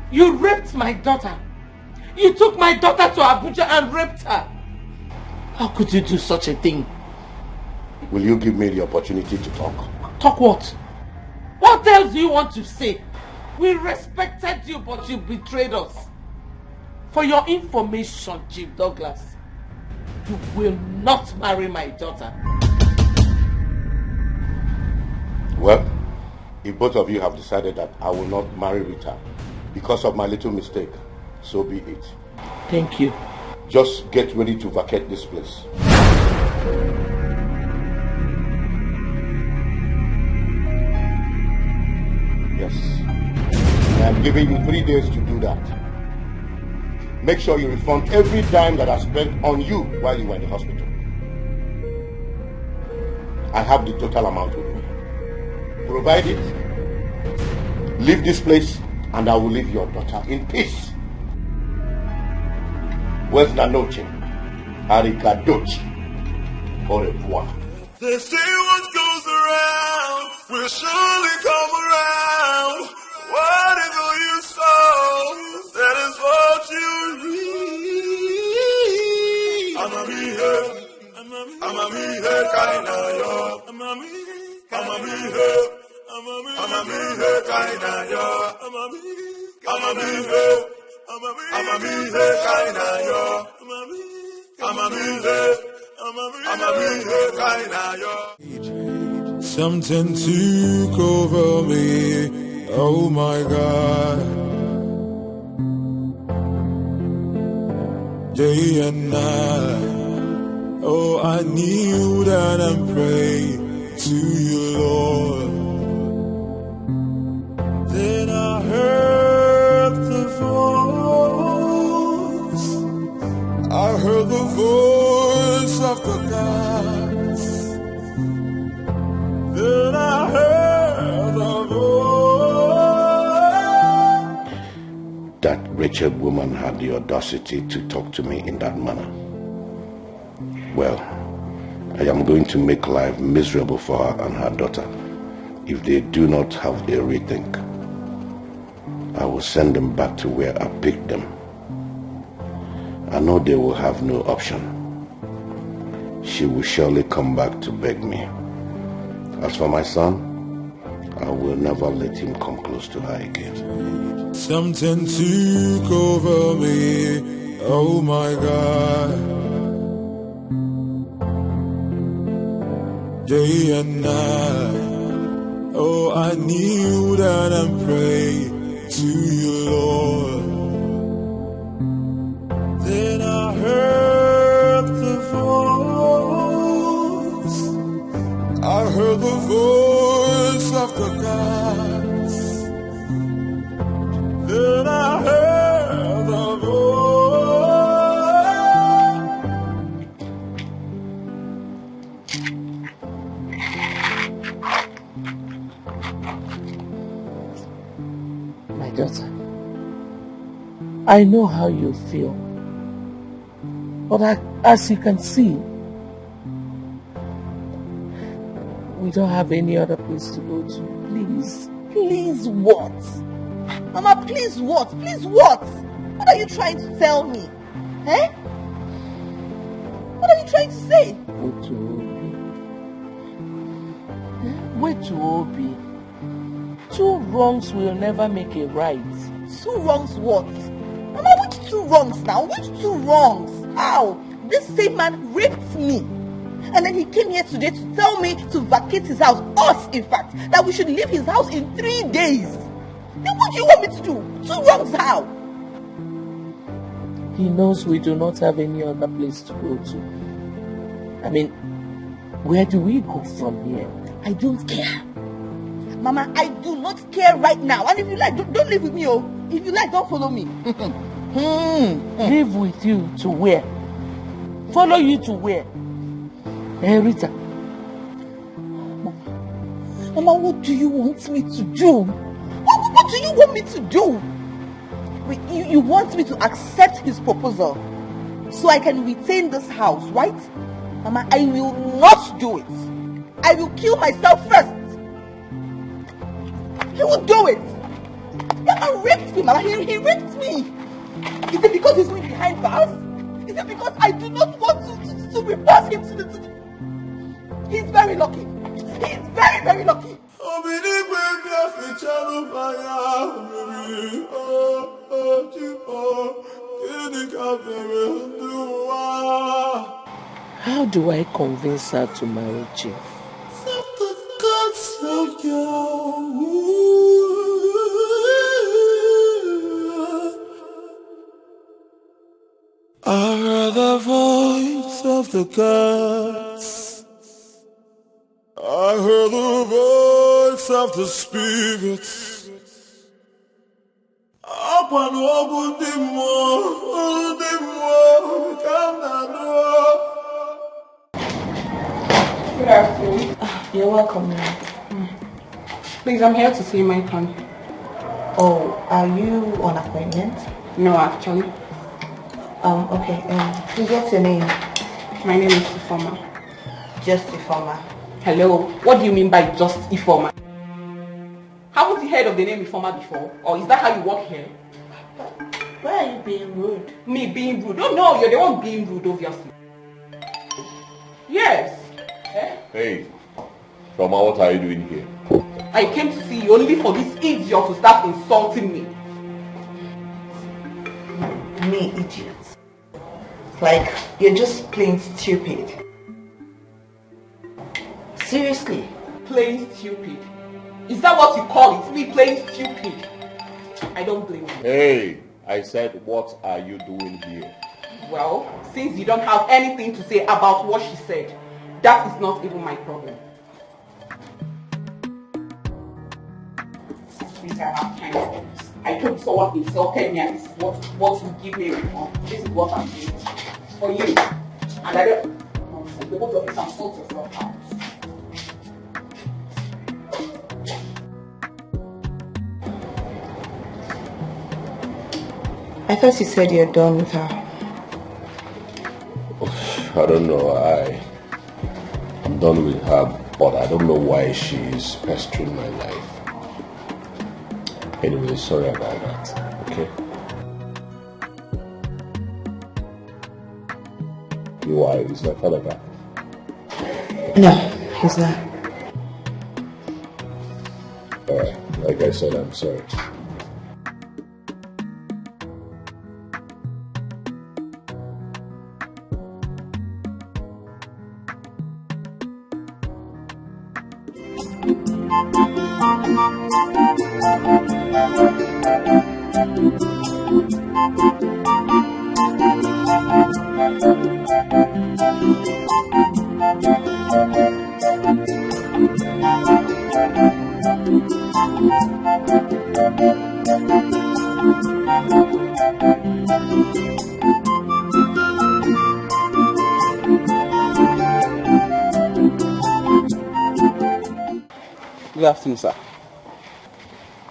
You raped my daughter. You took my daughter to Abuja and raped her. How could you do such a thing? Will you give me the opportunity to talk? Talk what? What else do you want to say? We respected you, but you betrayed us. For your information, Chief Douglas, you will not marry my daughter. Well, if both of you have decided that I will not marry Rita because of my little mistake, so be it. Thank you. Just get ready to vacate this place. Yes. I am giving you 3 days to do that. Make sure you refund every dime that I spent on you while you were in the hospital. I have the total amount with me. Provide it, leave this place, and I will leave your daughter in peace. Buenas noches. Arrivederci. Au revoir. They say what goes around will surely come around. Whatever you sow, that is what you reap. I'm a me kind of yo. I'm a me kind of yo. I'm a me kind of yo. I'm a me kind of yo. Something took over me. Oh my God. Day and night. Oh, I kneel down and pray to you, Lord. Then I heard the voice. I heard the voice of the gods. Then I heard the voice. That wretched woman had the audacity to talk to me in that manner. Well, I am going to make life miserable for her and her daughter if they do not have a rethink. I will send them back to where I picked them. I know they will have no option. She will surely come back to beg me. As for my son, I will never let him come close to her again. Something took over me. Oh my God. Day and night. Oh, I kneel down and pray to you, Lord. Then I heard the voice. I heard the voice of the gods. Then I heard the voice. My daughter, I know how you feel. But as you can see, we don't have any other place to go to. Please. Please what? Mama, please what? Please what? What are you trying to tell me? Eh? What are you trying to say? Wait to Obi. Two wrongs will never make a right. Two wrongs what? Mama, which two wrongs now? Which two wrongs? How? This same man raped me. And then he came here today to tell me to vacate his house. Us, in fact. That we should leave his house in 3 days. Then what do you want me to do? Two wrongs how? He knows we do not have any other place to go to. I mean, where do we go from here? I don't care. Mama, I do not care right now. And if you like, don't live with me, oh. If you like, don't follow me. Live with you to where? Follow you to where? Rita. Mama, what do you want me to do? What do you want me to do? Wait, you want me to accept his proposal so I can retain this house, right? Mama, I will not do it. I will kill myself first. He will do it. He raped me, Mama. He raped me. Is it because he's going behind bars? Is it because I do not want to report him to the... He's very lucky. He's very, very lucky. How do I convince her to marry Chief? I heard the voice of the gods. I heard the voice of the spirits. Good afternoon. You're welcome, ma'am. Please, I'm here to see my son. Oh, are you on appointment? No, actually. Okay. Please, what's your name? My name is Ifoma. Just Ifoma. Hello. What do you mean by just Ifoma? Haven't you heard of the name Ifoma before? Or is that how you work here? Why are you being rude? Me being rude? Oh no, you're the one being rude, obviously. Yes. Hey, Roma, what are you doing here? I came to see you only for this idiot to start insulting me. Me, idiot? Like, you're just plain stupid. Seriously? Playing stupid. Is that what you call it? Me playing stupid? I don't blame you. Hey, I said, what are you doing here? Well, since you don't have anything to say about what she said, that is not even my problem. Since I have time for this. I told someone insulted me and this is what you give me report. This is what I'm doing for you. And I don't nonsense. The both of you can sort yourself out. I thought you said you're done with her. I don't know. I'm done with her, but I don't know why she's pestering my life. Anyway, sorry about that. Okay. Why is my father back? No, he's not. Alright, like I said, I'm sorry. Good afternoon, sir.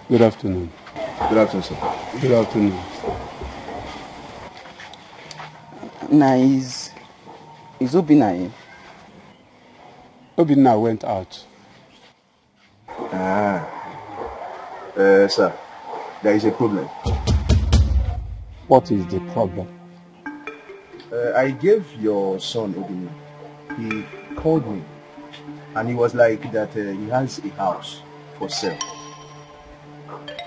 Good afternoon. Good afternoon, sir. Good afternoon. Now, is Obinna in? Obinna went out. Sir, there is a problem. What is the problem? I gave your son Obinna. He called me and he was like that he has a house for sale.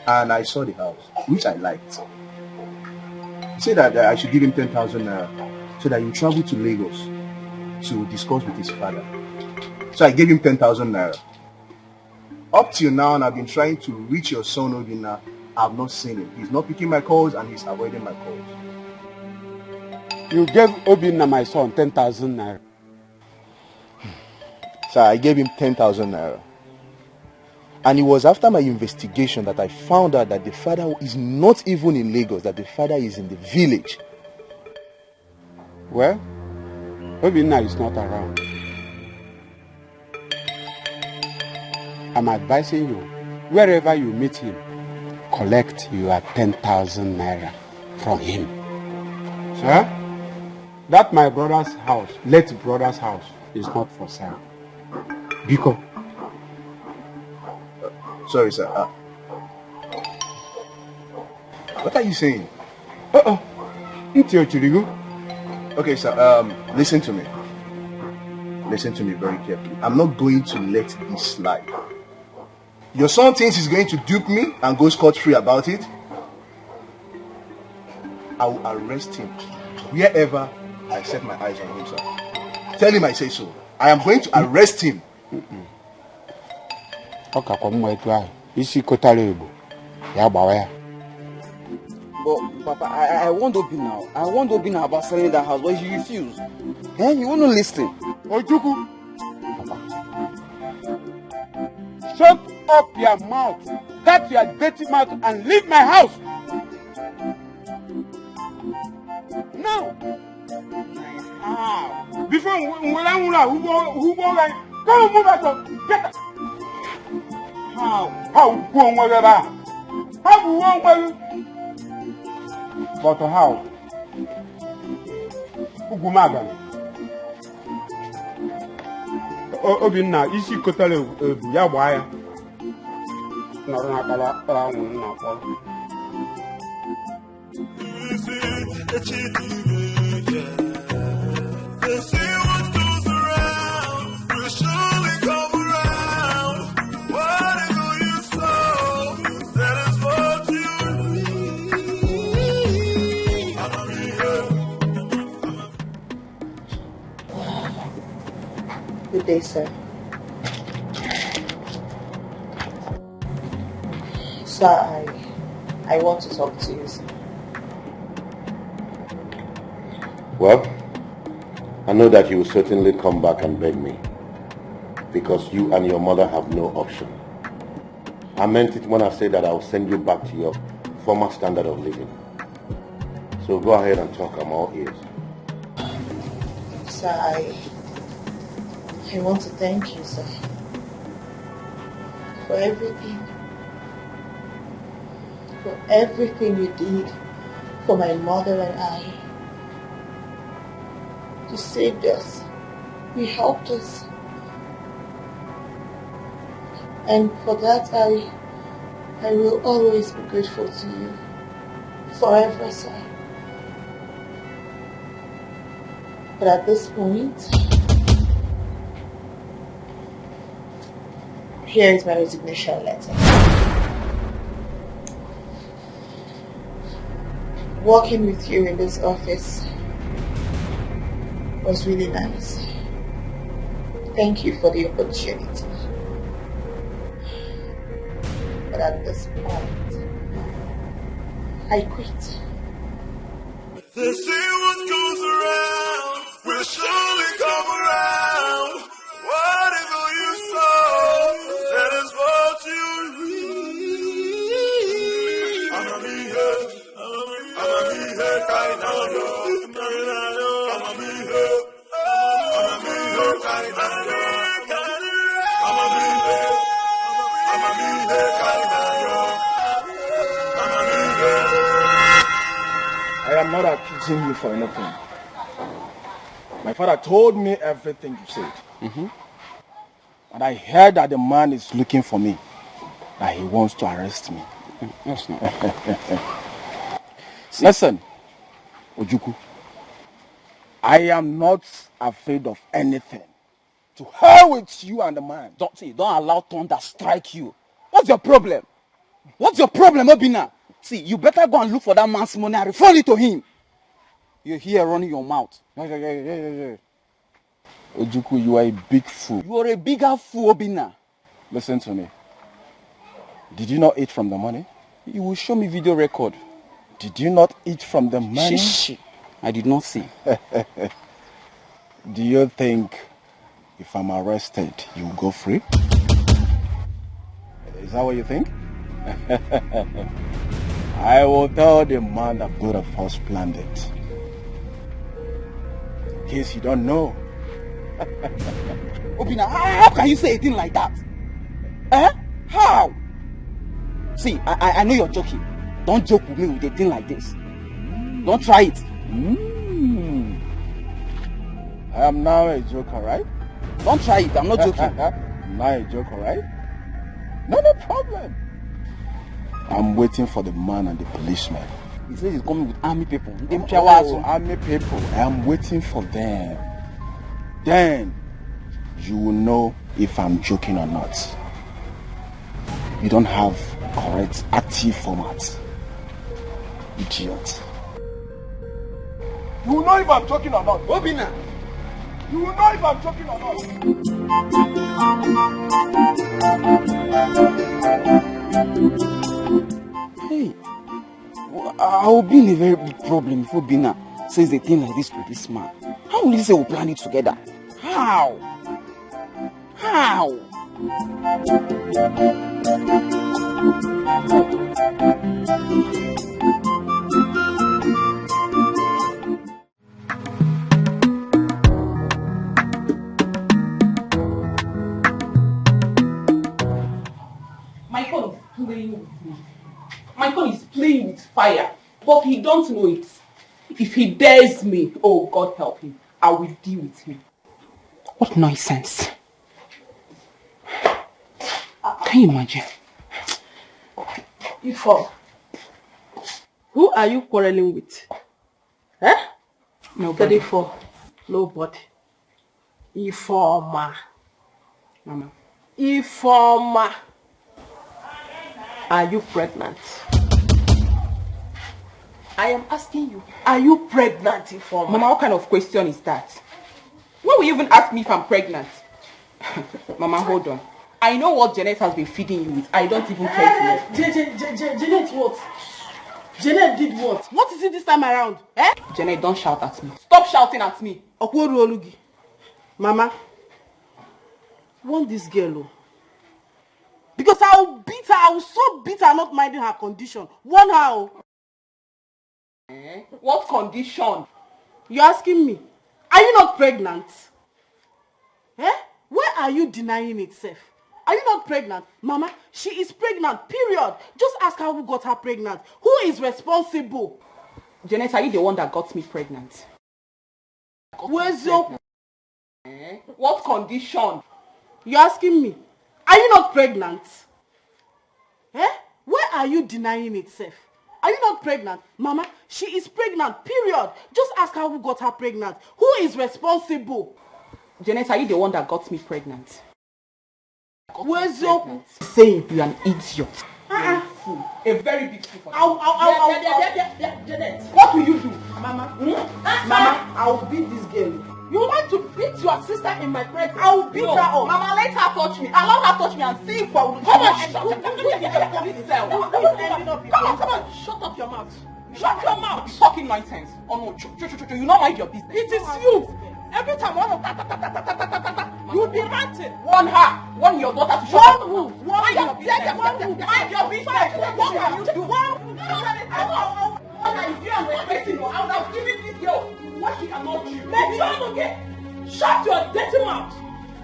And I saw the house, which I liked. He said that I should give him 10,000 naira so that he travel to Lagos to discuss with his father. So I gave him 10,000 naira. Up till now, and I've been trying to reach your son Obinna. I've not seen him. He's not picking my calls and he's avoiding my calls. You gave Obinna, my son, 10,000 naira. So I gave him 10,000 naira. And it was after my investigation that I found out that the father is not even in Lagos, that the father is in the village. Well, Obinna is not around. I'm advising you, wherever you meet him, collect your 10,000 naira from him. Sir, that my brother's house, late brother's house, is not for sale. Biko. Sorry, sir. What are you saying? Okay, sir. Listen to me. Listen to me very carefully. I'm not going to let this slide. Your son thinks he's going to dupe me and go scot-free about it. I will arrest him wherever I set my eyes on him, sir. Tell him I say so. I am going to arrest him. But Papa, I want Obinna. I want Obinna about selling that house, but he refused. He won't listen. Ojuku, shut up your mouth. Shut your dirty mouth and leave my house. Now. Before who come move out. Get up. How go on whatever? How go on whatever? But how? Ugumaga. Obinna isi kotale ya gbaya. Nọrọ na kala anwụ na akpọ. Good day, sir. Sir, I want to talk to you, sir. Well, I know that you will certainly come back and beg me, because you and your mother have no option. I meant it when I said that I will send you back to your former standard of living. So go ahead and talk, I'm all ears. Sir, I want to thank you, sir, for everything you did for my mother and I. You saved us, you helped us, and for that I will always be grateful to you, forever, sir. But at this point, here is my resignation letter. Working with you in this office was really nice. Thank you for the opportunity. But at this point, I quit. They say what goes around will surely come around. Whatever you sow, that is what you reap. I'm a me here, kind of yo. I'm a me here, kind of yo. I'm a me here, kind of yo. I'm a me here. I am not accusing you for anything. My father told me everything you said. And I heard that the man is looking for me, that he wants to arrest me. That's not. Listen, Ojuku, I am not afraid of anything. To hell with you and the man. Don't allow thunder strike you. What's your problem? What's your problem, Obinna? See, you better go and look for that man's money and return it to him. You're here running your mouth. Ojuku, you are a big fool. You are a bigger fool, Obinna. Listen to me. Did you not eat from the money? You will show me video record. Did you not eat from the money? Shh. I did not see. Do you think if I'm arrested, you will go free? Is that what you think? I will tell the man that both of us planned it. In case you don't know. Obinna, how can you say a thing like that? How? See, I know you're joking. Don't joke with me with a thing like this. Don't try it. I am now a joker, right? Don't try it, I'm not joking. I'm now a joker, right? No problem. I'm waiting for the man and the policeman. He says he's coming with army people. Army people. I am waiting for them. Then you will know if I'm joking or not. You don't have correct active format. Idiot. You will know if I'm joking or not. Obinna! You will know if I'm joking or not. Hey, I will be in a very big problem if Obinna says a thing like this to this man. How will he say we'll plan it together? How? My phone is playing with me. My phone is playing with fire, but he don't know it. If he dares me, oh God help him, I will deal with him. What nonsense. Can you imagine? Ifo, who are you quarreling with? Nobody. Ifo, nobody. Ifoma. Mama. Ifoma. Are you pregnant? I am asking you, are you pregnant, Ifoma? Mama, what kind of question is that? Why will you even ask me if I'm pregnant? Mama, hold on. I know what Janet has been feeding you with. I don't even care to know. Janet what? Janet did what? What is it this time around? Eh? Janet, don't shout at me. Stop shouting at me. Okworu Olugi. Mama, want this girl, oh. Because I will beat her. I will so beat her, not minding her condition. Warn her, oh. What condition? You're asking me. Are you not pregnant? Eh? Where are you denying it, Seth? Are you not pregnant? Mama, she is pregnant, period. Just ask her who got her pregnant. Who is responsible? Janet, are you the one that got me pregnant? Where's your... What condition? You're asking me. Are you not pregnant? Eh? Where are you denying it, Seth? Are you not pregnant? Mama, she is pregnant, period. Just ask her who got her pregnant. Who is responsible? Janet, are you the one that got me pregnant? Where's your... Saying you're an idiot. A fool. A very big fool. Janet. What will you do? Mama, Mama, I will beat this girl. You want to beat your sister in my presence? I will beat her up. Mama, let her touch me. Allow her touch me and see if I will... Come on, come on, shut up your mouth. Shut your mouth. You're talking nonsense. Oh no, you not mind your business. It is you. Every time one of you will be ranting. Warn her. Warn your daughter to shut up. Mind your business. Mind your business. What can you do? If you are respecting her, I would have given this girl what she cannot do. Okay? Shut your dirty mouth.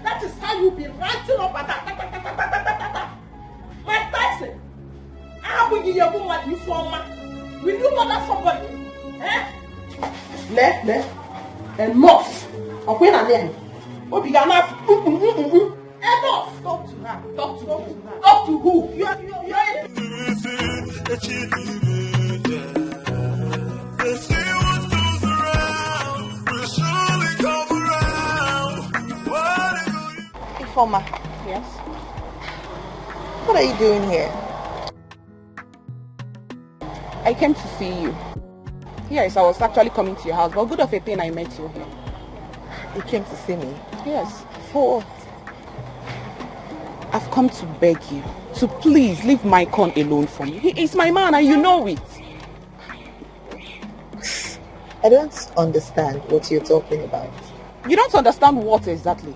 That is how you be ranting up at her. My person. I will give you a woman you for man. Will you murder somebody? Eh? Left. Enough. Okay, now then. What began enough? Enough. Talk to her. Talk to who? You are Ifeoma. Yes? What are you doing here? I came to see you. Yes, I was actually coming to your house, but good of a thing I met you here. You came to see me? Yes. For what? I've come to beg you to please leave my con alone for me. He is my man and you know it. I don't understand what you're talking about. You don't understand what exactly?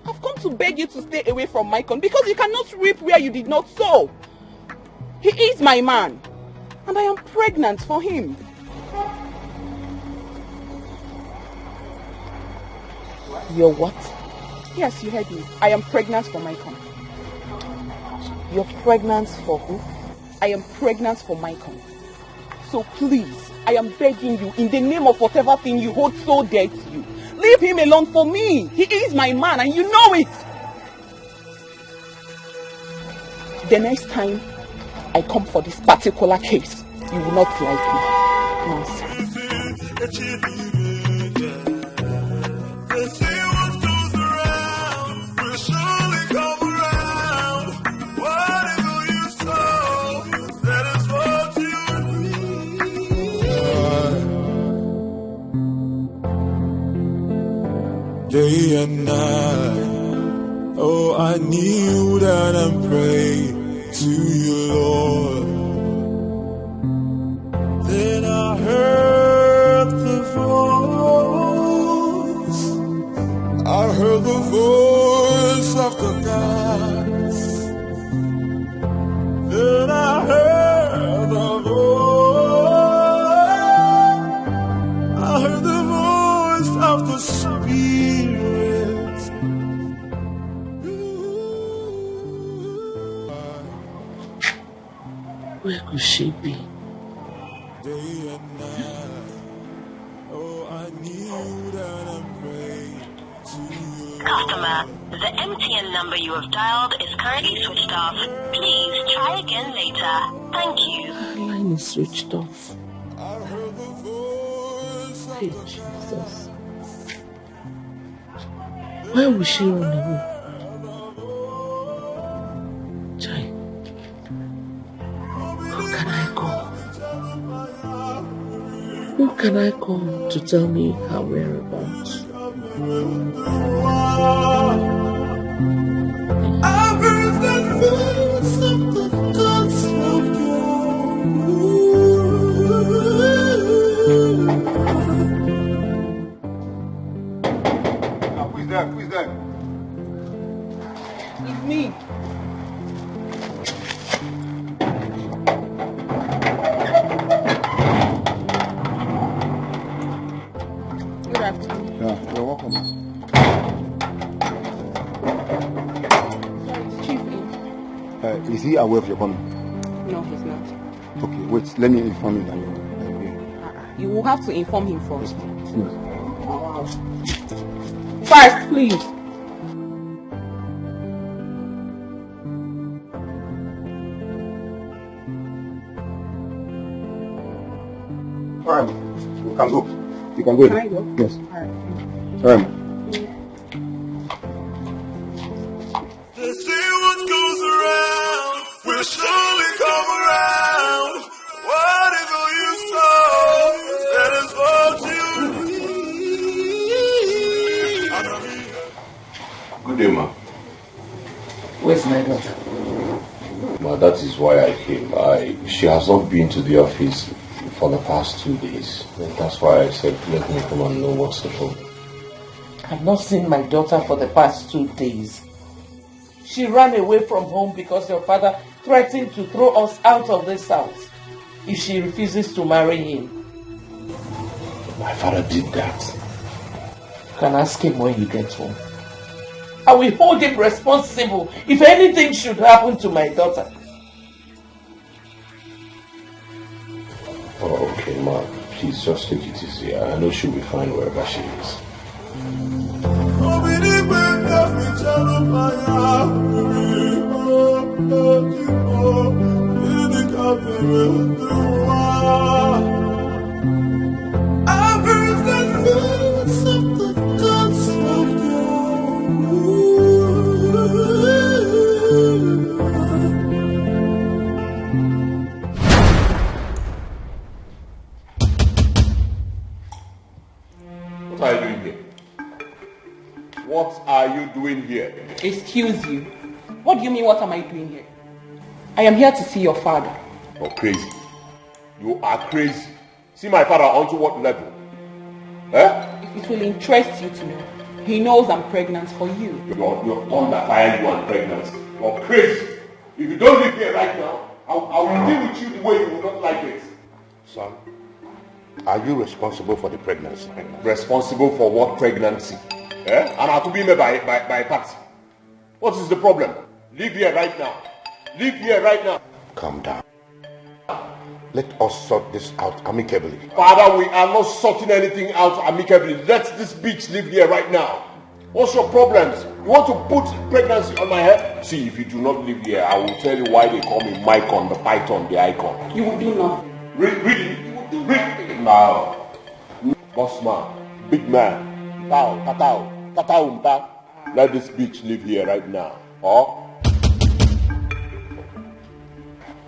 I've come to beg you to stay away from Maicon because you cannot reap where you did not sow. He is my man. And I am pregnant for him. You're what? Yes, you heard me. I am pregnant for Maicon. You're pregnant for who? I am pregnant for Maicon. So please, I am begging you in the name of whatever thing you hold so dear to you. Leave him alone for me. He is my man and you know it. The next time I come for this particular case, you will not like me. Nonsense. Day and night, oh, I kneel down and pray to you, Lord. Then I heard the voice. I heard the voice of the gods. Then I heard the voice. I heard the voice of the Spirit. Where could she be? Customer, the MTN number you have dialed is currently switched off. Please try again later. Thank you. The line is switched off. Hey, Jesus. Where will she run away? Chai. Who can I call? Who can I call to tell me her whereabouts? there? Who is there? It's me. Good afternoon. Yeah, you're welcome. Sorry, it's Chief in. Is he aware of your coming? No, he's not. Okay, wait, let me inform him that you're here. You will have to inform him first. Yes. First, please. Alright, you can go. You can go. Can I go? Yes. Alright. They see what goes around will surely come around. What is all you saw? That is what you. Good day, ma. Where's my daughter? Ma, that is why I came. She has not been to the office for the past 2 days. And that's why I said, let me come and know what's the problem. I've not seen my daughter for the past 2 days. She ran away from home because your father threatened to throw us out of this house if she refuses to marry him. My father did that. You can ask him when you get home. I will hold him responsible if anything should happen to my daughter. Oh, okay, ma. Please just take it easy. I know she'll be fine wherever she is. What are you doing here? What are you doing here? Excuse you. What do you mean, what am I doing here? I am here to see your father. You're crazy. You are crazy. See my father onto what level? Eh? It will interest you to know. He knows I'm pregnant for you. You're under fire, you are pregnant. You're crazy. If you don't live here right now, I will deal with you the way you will not like it. Son, are you responsible for the pregnancy? Responsible for what pregnancy? Eh? And I to be made by taxi. What is the problem? Live here right now. Live here right now. Calm down. Let us sort this out amicably. Father, we are not sorting anything out amicably. Let this bitch live here right now. What's your problems? You want to put pregnancy on my head? See, if you do not live here, I will tell you why they call me Mycon, the python, the icon. You will do nothing. Really? You will do nothing. Now, boss man, big man, let this bitch live here right now. Or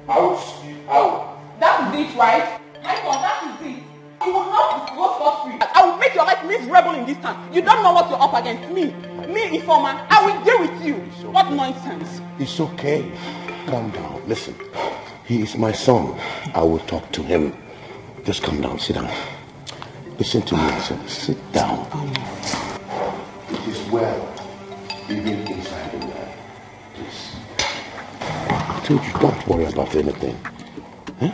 out. That is it, right? Mycon, that is it. You will not go scot-free. I will make your life miserable in this town. You don't know what you're up against. Me, informer. I will deal with you. What nonsense. It's okay. Calm down. Listen, he is my son. I will talk to him. Just calm down. Sit down. Listen to me, son. Sit down. It is well, even inside the well. Please. I told you, don't worry about anything. Huh?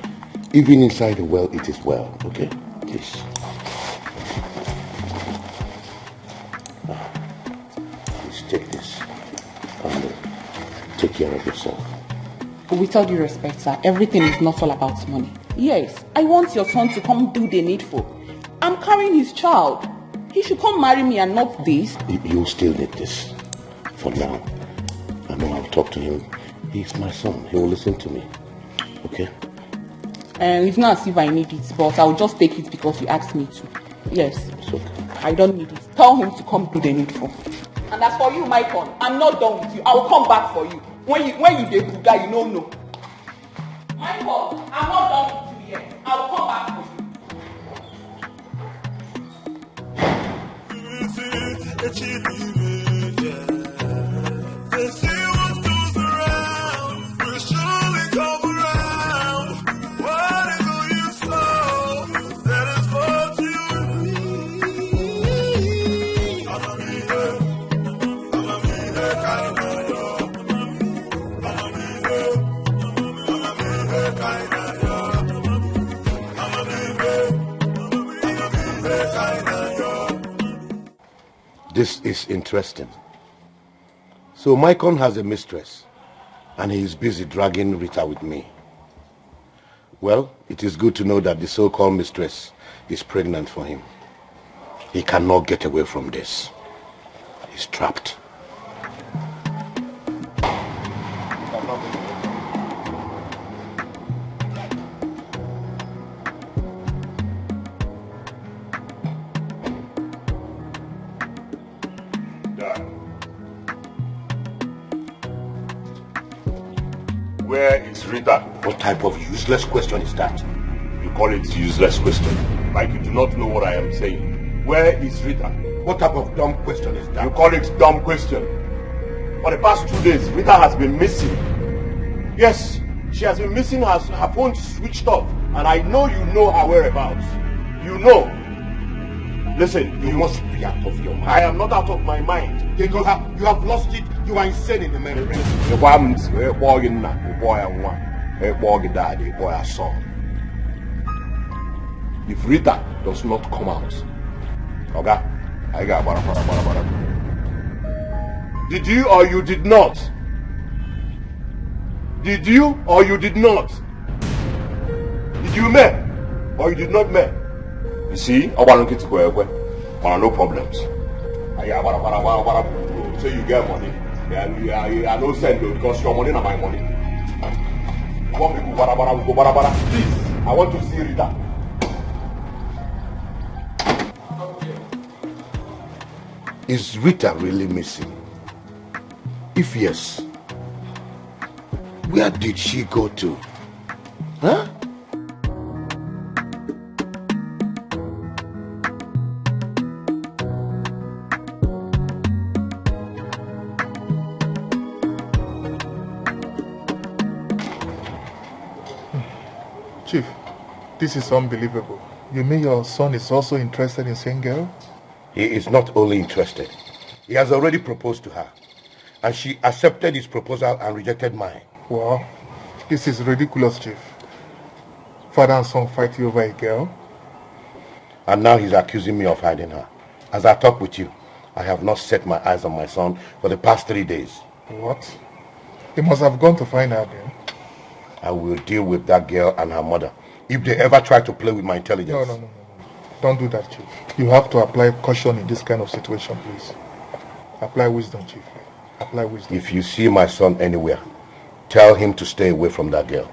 Even inside the well, it is well. Okay? Please. Please take this and take care of yourself. With all due respect, sir, everything is not all about money. Yes, I want your son to come do the needful. I'm carrying his child. He should come marry me and not this. You still need this. For now. I know I'll talk to him. He's my son. He will listen to me. Okay? And it's not as if I need it, but I'll just take it because you asked me to. Yes. It's okay. I don't need it. Tell him to come do the needful. And as for you, Mycon, I'm not done with you. I will come back for you. When you dey buga, you don't know. Mycon, I'm not done with you yet. I will come back for you. This is interesting. So Maicon has a mistress, and he is busy dragging Rita with me. Well, it is good to know that the so-called mistress is pregnant for him. He cannot get away from this. He's trapped. Where is Rita? What type of useless question is that? You call it useless question, like you do not know what I am saying. Where is Rita? What type of dumb question is that? You call it dumb question. For the past 2 days, Rita has been missing. Yes, she has been missing. Her phone switched off, and I know you know her whereabouts. You know. Listen, you must be out of your mind. I am not out of my mind. You have lost it. You are insane in the memory. If Rita does not come out, okay, I got bara. Did you or you did not? Did you or you did not? Did you me or you did not me? You see, I want to get to go away. No problems. I got bara. So you get money. And you are no send because your money not my money. You want me to go bara. Please, I want to see Rita. Is Rita really missing? If yes, where did she go to? Huh? Chief, this is unbelievable. You mean your son is also interested in seeing girl? He is not only interested. He has already proposed to her. And she accepted his proposal and rejected mine. Wow, this is ridiculous, Chief. Father and son fighting over a girl? And now he's accusing me of hiding her. As I talk with you, I have not set my eyes on my son for the past 3 days. What? He must have gone to find her then. I will deal with that girl and her mother if they ever try to play with my intelligence. No. Don't do that, Chief. You have to apply caution in this kind of situation, please. Apply wisdom, Chief. Apply wisdom. If you see my son anywhere, tell him to stay away from that girl.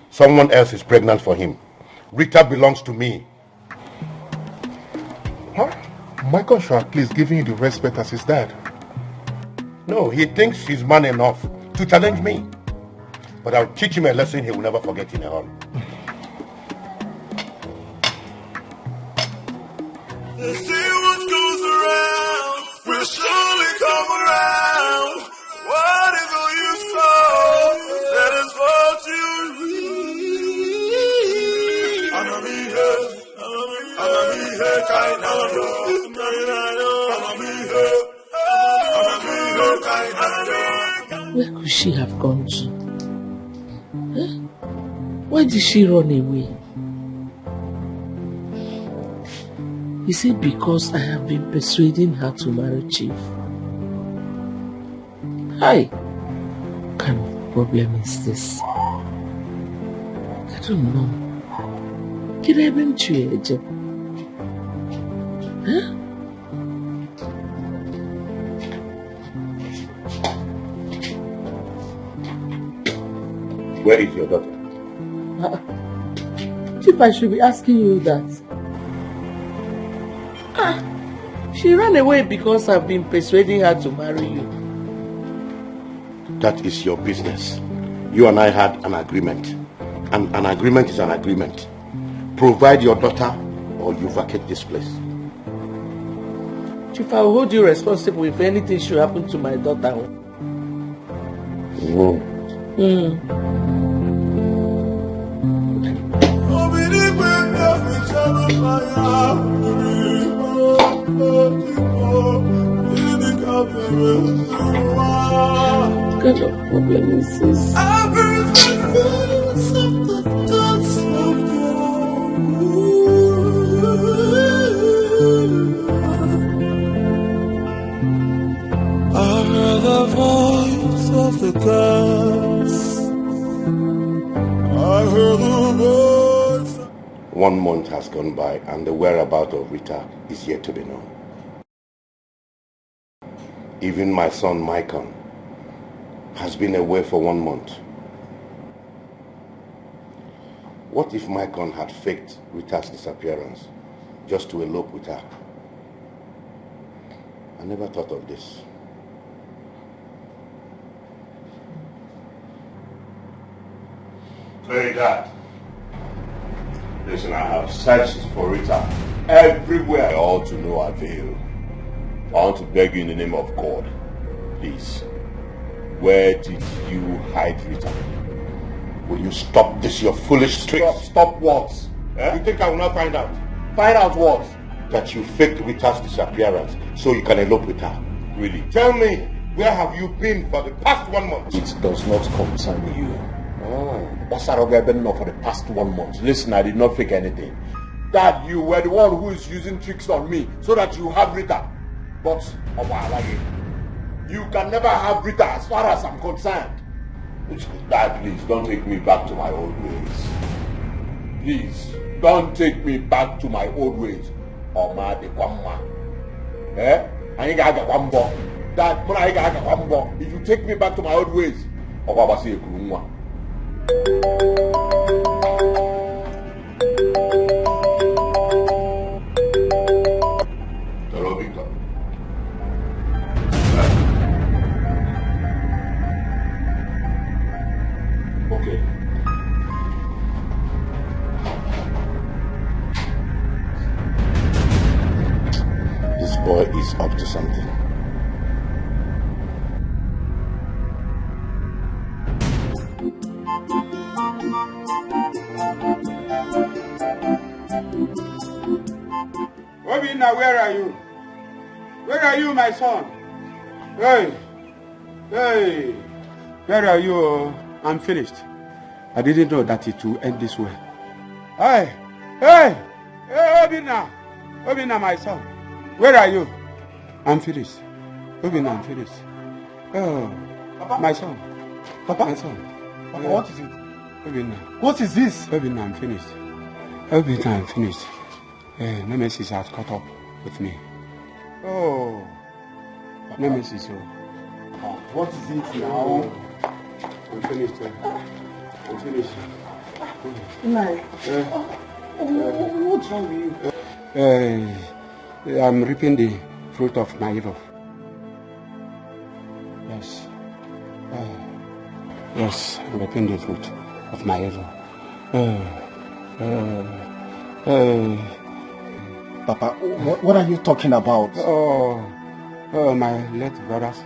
Someone else is pregnant for him. Rita belongs to me. Huh? Michael should at least give you the respect as his dad. No, he thinks he's man enough to challenge me. But I'll teach him a lesson he will never forget in a hurry. They say what goes around will surely come around. What is all you sow? That is what you reap. Where could she have gone to? Huh? Why did she run away? Is it because I have been persuading her to marry Chief? Hi. What kind of problem is this? I don't know. Can I even change? Huh? Where is your daughter? Chief, I should be asking you that. She ran away because I've been persuading her to marry you. That is your business. You and I had an agreement. And an agreement is an agreement. Provide your daughter or you vacate this place. Chief, I will hold you responsible if anything should happen to my daughter. What kind of problem is this? the voice of the gods. I heard the voice. 1 month has gone by and the whereabouts of Rita is yet to be known. Even my son Micah has been away for 1 month. What if Micah had faked Rita's disappearance just to elope with her? I never thought of this. Hey, Dad. Listen, I have searched for Rita everywhere. All to no avail. I want to beg you in the name of God, please. Where did you hide Rita? Will you stop this, your foolish tricks? Stop what? Eh? You think I will not find out? Find out what? That you faked Rita's disappearance so you can elope with her. Really? Tell me, where have you been for the past 1 month? It does not concern you. That's how I've been for the past 1 month. Listen, I did not fake anything. Dad, you were the one who is using tricks on me so that you have Rita. But, you can never have Rita as far as I'm concerned. Dad, please, don't take me back to my old ways. Please, don't take me back to my old ways. Oma de Kwamma. Eh? I ain't got Kwambo. Dad, but I got Kwambo. If you take me back to my old ways, Obabasi Kurumwa. Hello, Victor. Okay. This boy is up to something. Obinna, where are you? Where are you, my son? Hey, hey, where are you? I'm finished. I didn't know that it would end this way. Hey, hey, hey, Obinna, Obinna, my son, where are you? I'm finished. Obinna, I'm finished. Oh, Papa? My son. Papa? My son. Papa, what is it? Obinna. What is this? Obinna, I'm finished. Obinna, I'm finished. Nemesis has caught up with me. Oh, Nemesis. What is it now? I'm finished. I'm finished. What's wrong with you? I'm reaping the fruit of my evil. Yes. Yes, I'm reaping the fruit of my evil. Papa, what are you talking about? Oh, my late brother's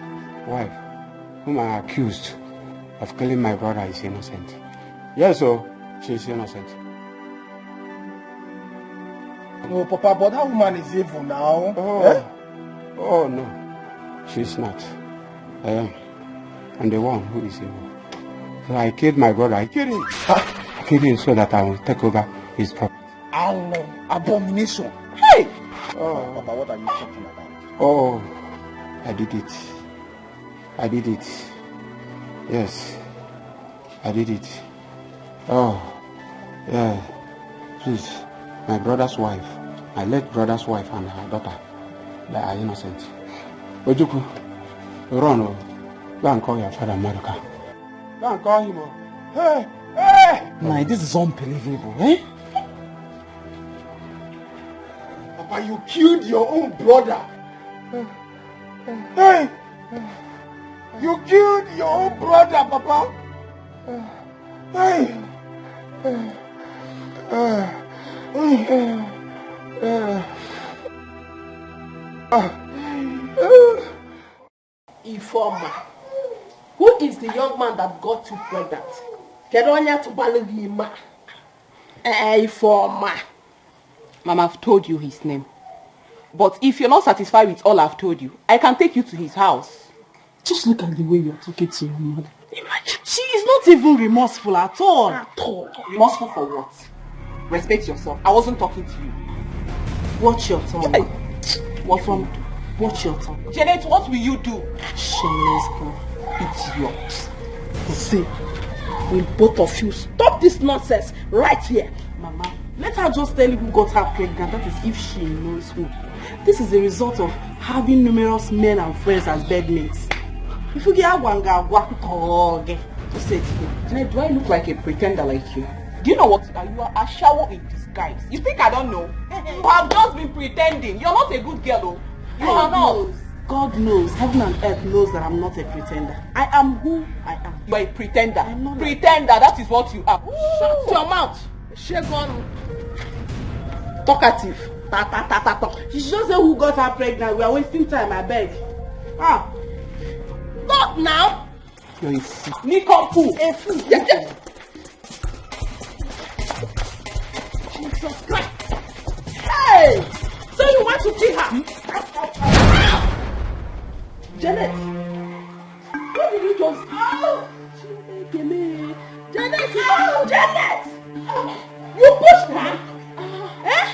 wife, whom I accused of killing my brother, is innocent. Yes, she's innocent. Oh, Papa, but that woman is evil now. Oh no, she's not. I am. I'm the one who is evil. So I killed my brother. I killed him. I killed him so that I will take over his property. Abomination. Hey! Oh, Papa, what are you talking about? Oh, I did it. I did it. Yes, I did it. Oh, yeah. Please, my brother's wife, my late brother's wife and her daughter, they are innocent. Ojuku, run, go and call your father, Maruka. Go and call him. Hey, hey! Nah, this is unbelievable, eh? Papa, you killed your own brother. Hey! You killed your own brother, Papa. Hey! Informer, who is the young man that got you pregnant? Kedonya to Balivima. Informer. Mama, I've told you his name. But if you're not satisfied with all I've told you, I can take you to his house. Just look at the way you're talking to your mother. Imagine. She is not even remorseful at all. Remorseful for what? Respect yourself. I wasn't talking to you. Watch your tongue. What from? Watch your tongue. Janet, what will you do? Shameless girl. Idiot. See, will both of you stop this nonsense right here? Mama, let her just tell you who got her pregnant. That is if she knows who. This is a result of having numerous men and friends as bedmates. If you get one guy, to say it again. Janet, do I look like a pretender like you? Do you know what you are? You are a shower in disguise. You think I don't know? You have just been pretending. You're not a good girl, though. You are not. God knows, heaven and earth knows that I'm not a pretender. I am who I am. You are a pretender. I'm not pretender, that is what you are. Shut your mouth. Shagon. Talkative. Talk. She should just say who got her pregnant. We are wasting time, I beg. Stop now. You're a fool. Nikompu. A fool. Yes. Jesus Christ. Hey! So you want to kill her? Janet! What did you just... Oh! Janet! Oh! Janet! You pushed her? Eh?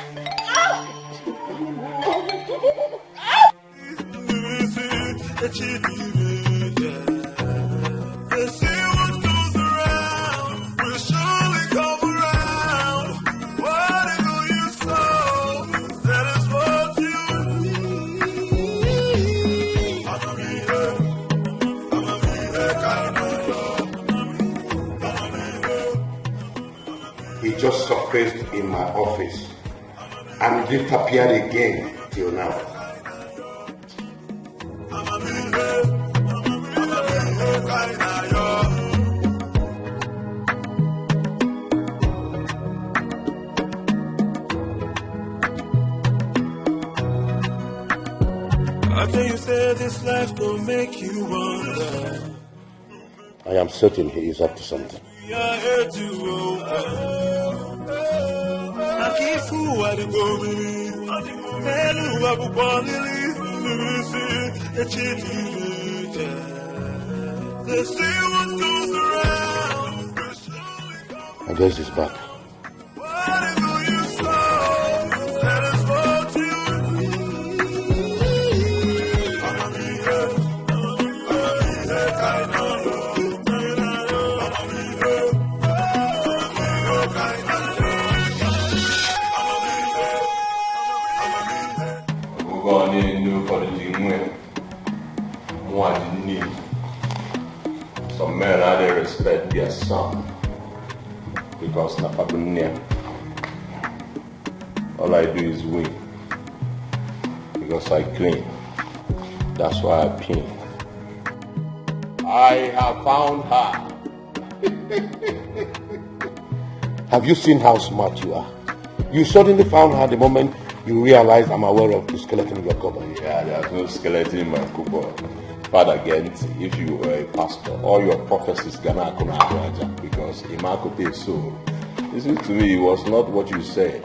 He just surfaced in my office and disappeared again till now. How can you say this life don't make you wonder? I am certain he is up to something. I guess he's back. Some men are they respect their son because Napabunia. All I do is win because I clean. That's why I pin. I have found her. Have you seen how smart you are? You suddenly found her the moment you realized I'm aware of the skeleton in your cupboard. Yeah, there's no skeleton in my cupboard. Father Gent, if you were a pastor, all your prophecies gonna come out because Imakote so. Listen to me, it was not what you said.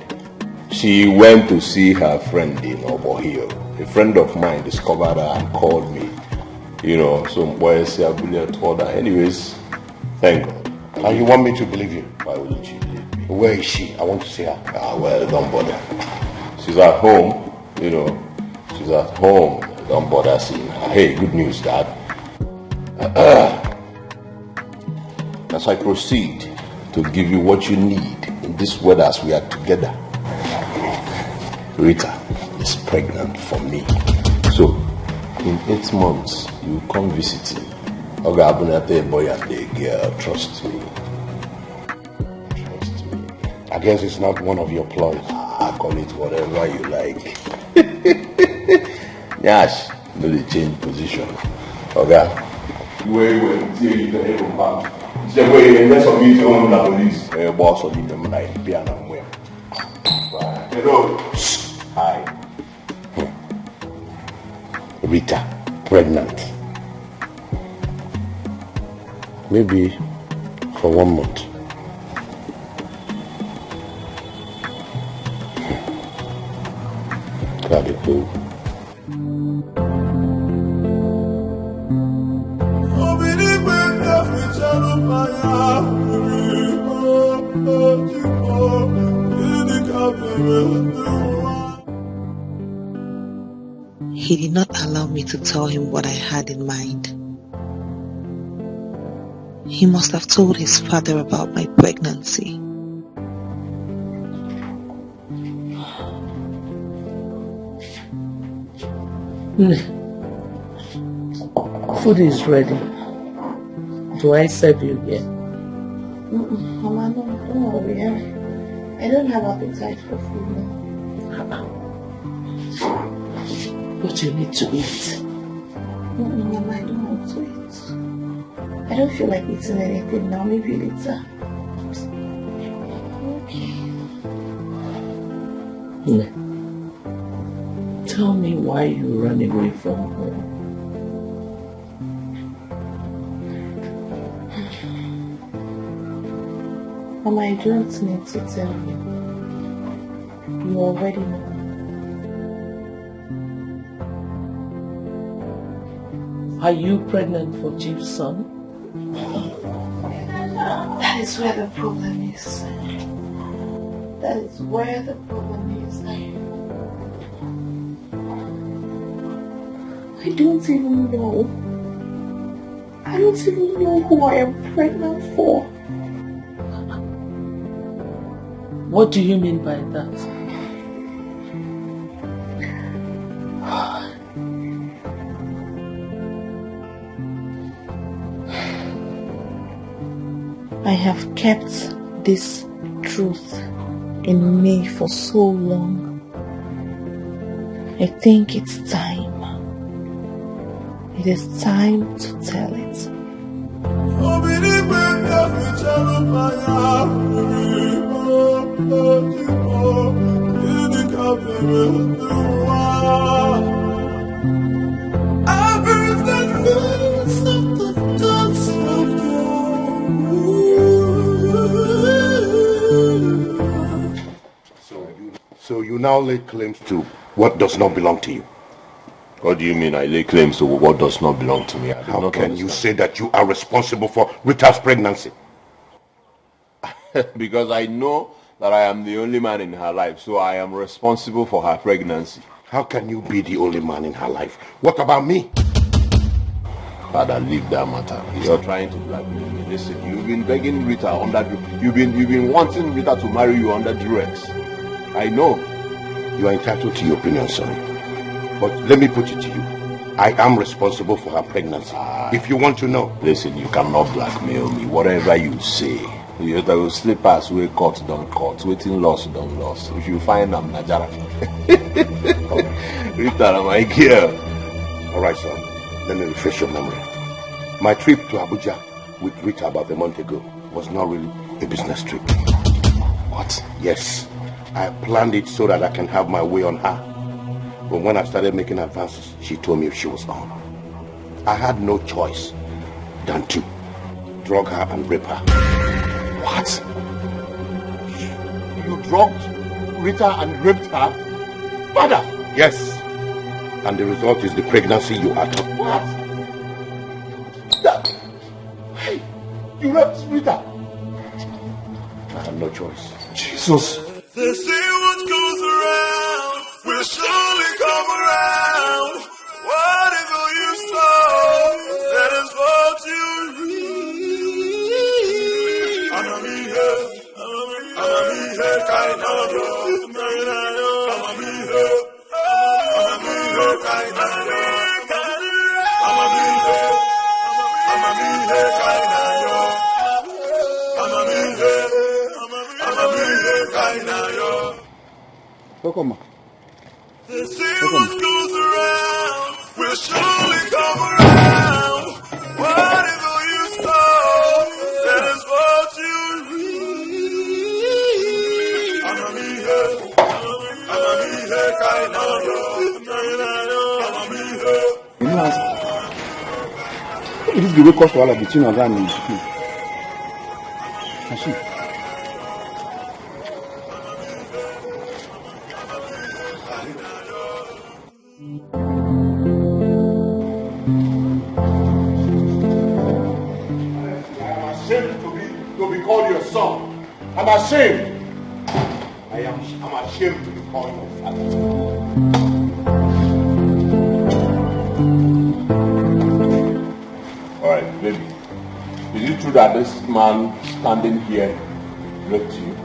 She went to see her friend in Obohio. A friend of mine discovered her and called me. You know, some boys told her. Anyways, thank God. And you want me to believe you? Why wouldn't you believe me? Where is she? I want to see her. Well, don't bother. She's at home, you know. She's at home. Don't bother seeing her. Hey, good news, Dad. As I proceed to give you what you need in this weather as we are together, Rita is pregnant for me. So, in 8 months, you come visit me. Oga boy and the girl, trust me. Trust me. I guess it's not one of your ploys. I call it whatever you like. Yes, no, they change position. Okay. Wait, see, you can hear from back. Say, wait, let's meet you on the police. Boss, or leave them like piano and wham. Hello. Hi. Rita, pregnant. Maybe for 1 month. That'd be cool. he did not allow me to tell him what I had in mind. He must have told his father about my pregnancy. Food is ready. Do I serve you here? Mama, no, don't worry. I don't have appetite for food now. But you need to eat. Mama, I don't want to eat. I don't feel like eating anything now. Maybe later. Okay. Tell me why you ran away from home. Mama, I don't need to tell you. You already know. Are you pregnant for Chief's son? That is where the problem is. That is where the problem is. I don't even know. I don't even know who I am pregnant for. What do you mean by that? I have kept this truth in me for so long. I think it's time. It is time to tell it. So you now lay claims to what does not belong to you. What do you mean I lay claims to what does not belong to me? How can you say that you are responsible for Rita's pregnancy? Because I know that I am the only man in her life, so I am responsible for her pregnancy. How can you be the only man in her life? What about me? Father, leave that matter. You're trying to blackmail me. Listen, you've been begging Rita under... You've been wanting Rita to marry you under duress. I know. You are entitled to your opinion, son. But let me put it to you. I am responsible for her pregnancy. If you want to know. Listen, you cannot blackmail me. Whatever you say. You will slip us where court don't court. Waiting loss don't loss. If you find I'm Najara. Rita, my girl. Alright, son. Let me refresh your memory. My trip to Abuja with Rita about a month ago was not really a business trip. What? Yes. I planned it so that I can have my way on her. But when I started making advances, she told me she was on. I had no choice than to drug her and rape her. What? You drugged Rita and raped her? Father! Yes. And the result is the pregnancy you are talking about. What? Hey, you raped Rita? I had no choice. Jesus. They say what goes around will surely come around. What is all you saw? That is what you read. I'm a me here, kind of yo. I'm a me here, kind of yo. I'm a me here, kind of yo. I'm a me here, kind of yo. Welcome. They say what goes around will surely come around. What is all you saw? That is what you read. I'm a me here, kind of yo. I'm a me here. You know, this is the way cause to all between us and him. She. To be called your son. I'm ashamed. I'm ashamed to be called your father. Alright, baby. Is it true that this man standing here raped you?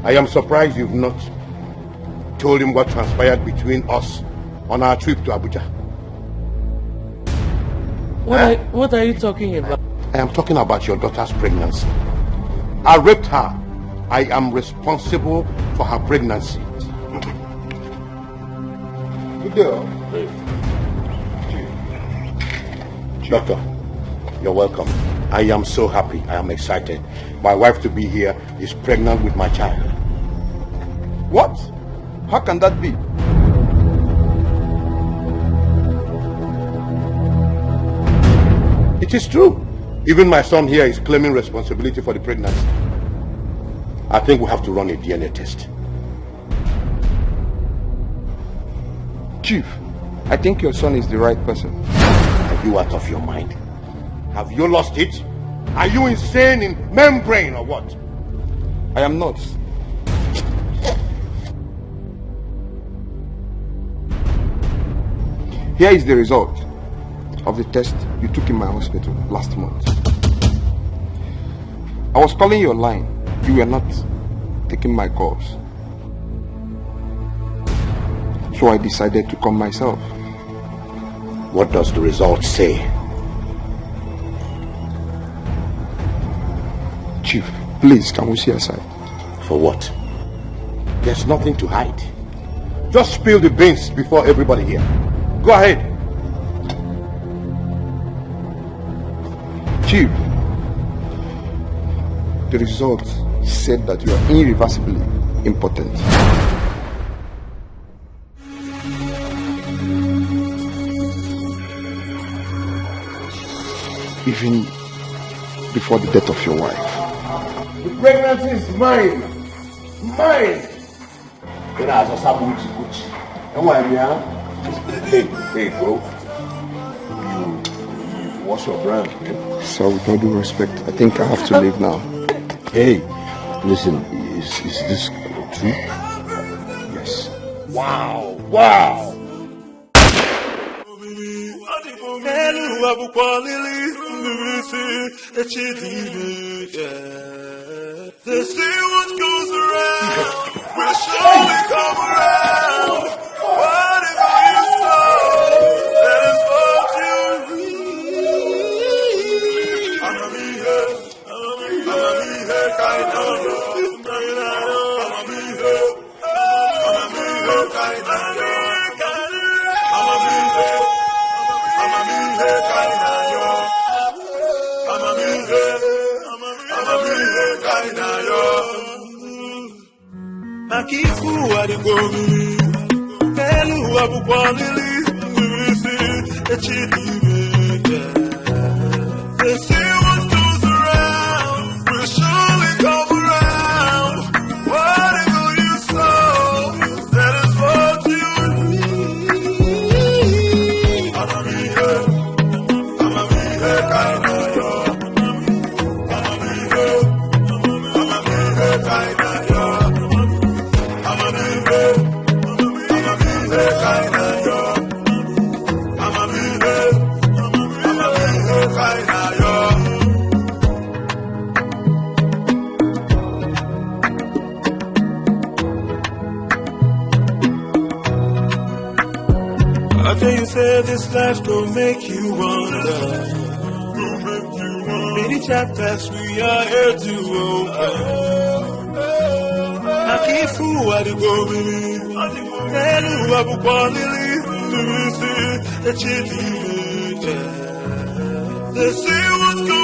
I am surprised you've not told him what transpired between us on our trip to Abuja. What are you talking about? I am talking about your daughter's pregnancy. I raped her. I am responsible for her pregnancy. Good girl. Doctor, you're welcome. I am so happy. I am excited. My wife to be here is pregnant with my child. What? How can that be? It is true. Even my son here is claiming responsibility for the pregnancy. I think we have to run a DNA test. Chief, I think your son is the right person. Are you out of your mind? Have you lost it? Are you insane in membrane or what? I am not. Here is the result of the test you took in my hospital last month. I was calling your line. You were not taking my calls. So I decided to come myself. What does the result say? Chief, please, can we see aside? For what? There's nothing to hide. Just spill the beans before everybody here. Go ahead. Chief, the result said that you are irreversibly impotent. Even before the death of your wife. The pregnancy is mine. Mine. Then I saw some Gucci. And why me, huh? Hey, bro. What's your brand, man? So with all due respect, I think I have to leave now. Hey, listen, is this true? Yes. Wow. Wow. They say what goes around will surely come around. Whatever you sow, that is what you reap. I'ma be here, kind of. I'ma be here, kind of. I'ma be here, kind of. I'ma be here, kind of. Akifu adigomi, elu abukwalili, ngwisi, echidime. They say what goes around will surely come around. Whatever you sow, that is what you reap. I'ma be here, kind of. I'ma be here, kind of. After you say this life gon' make you wonder, many chapters we are here to open. Akifu adigomi, elu abukwalili, ngwisi, echidime. They say what's going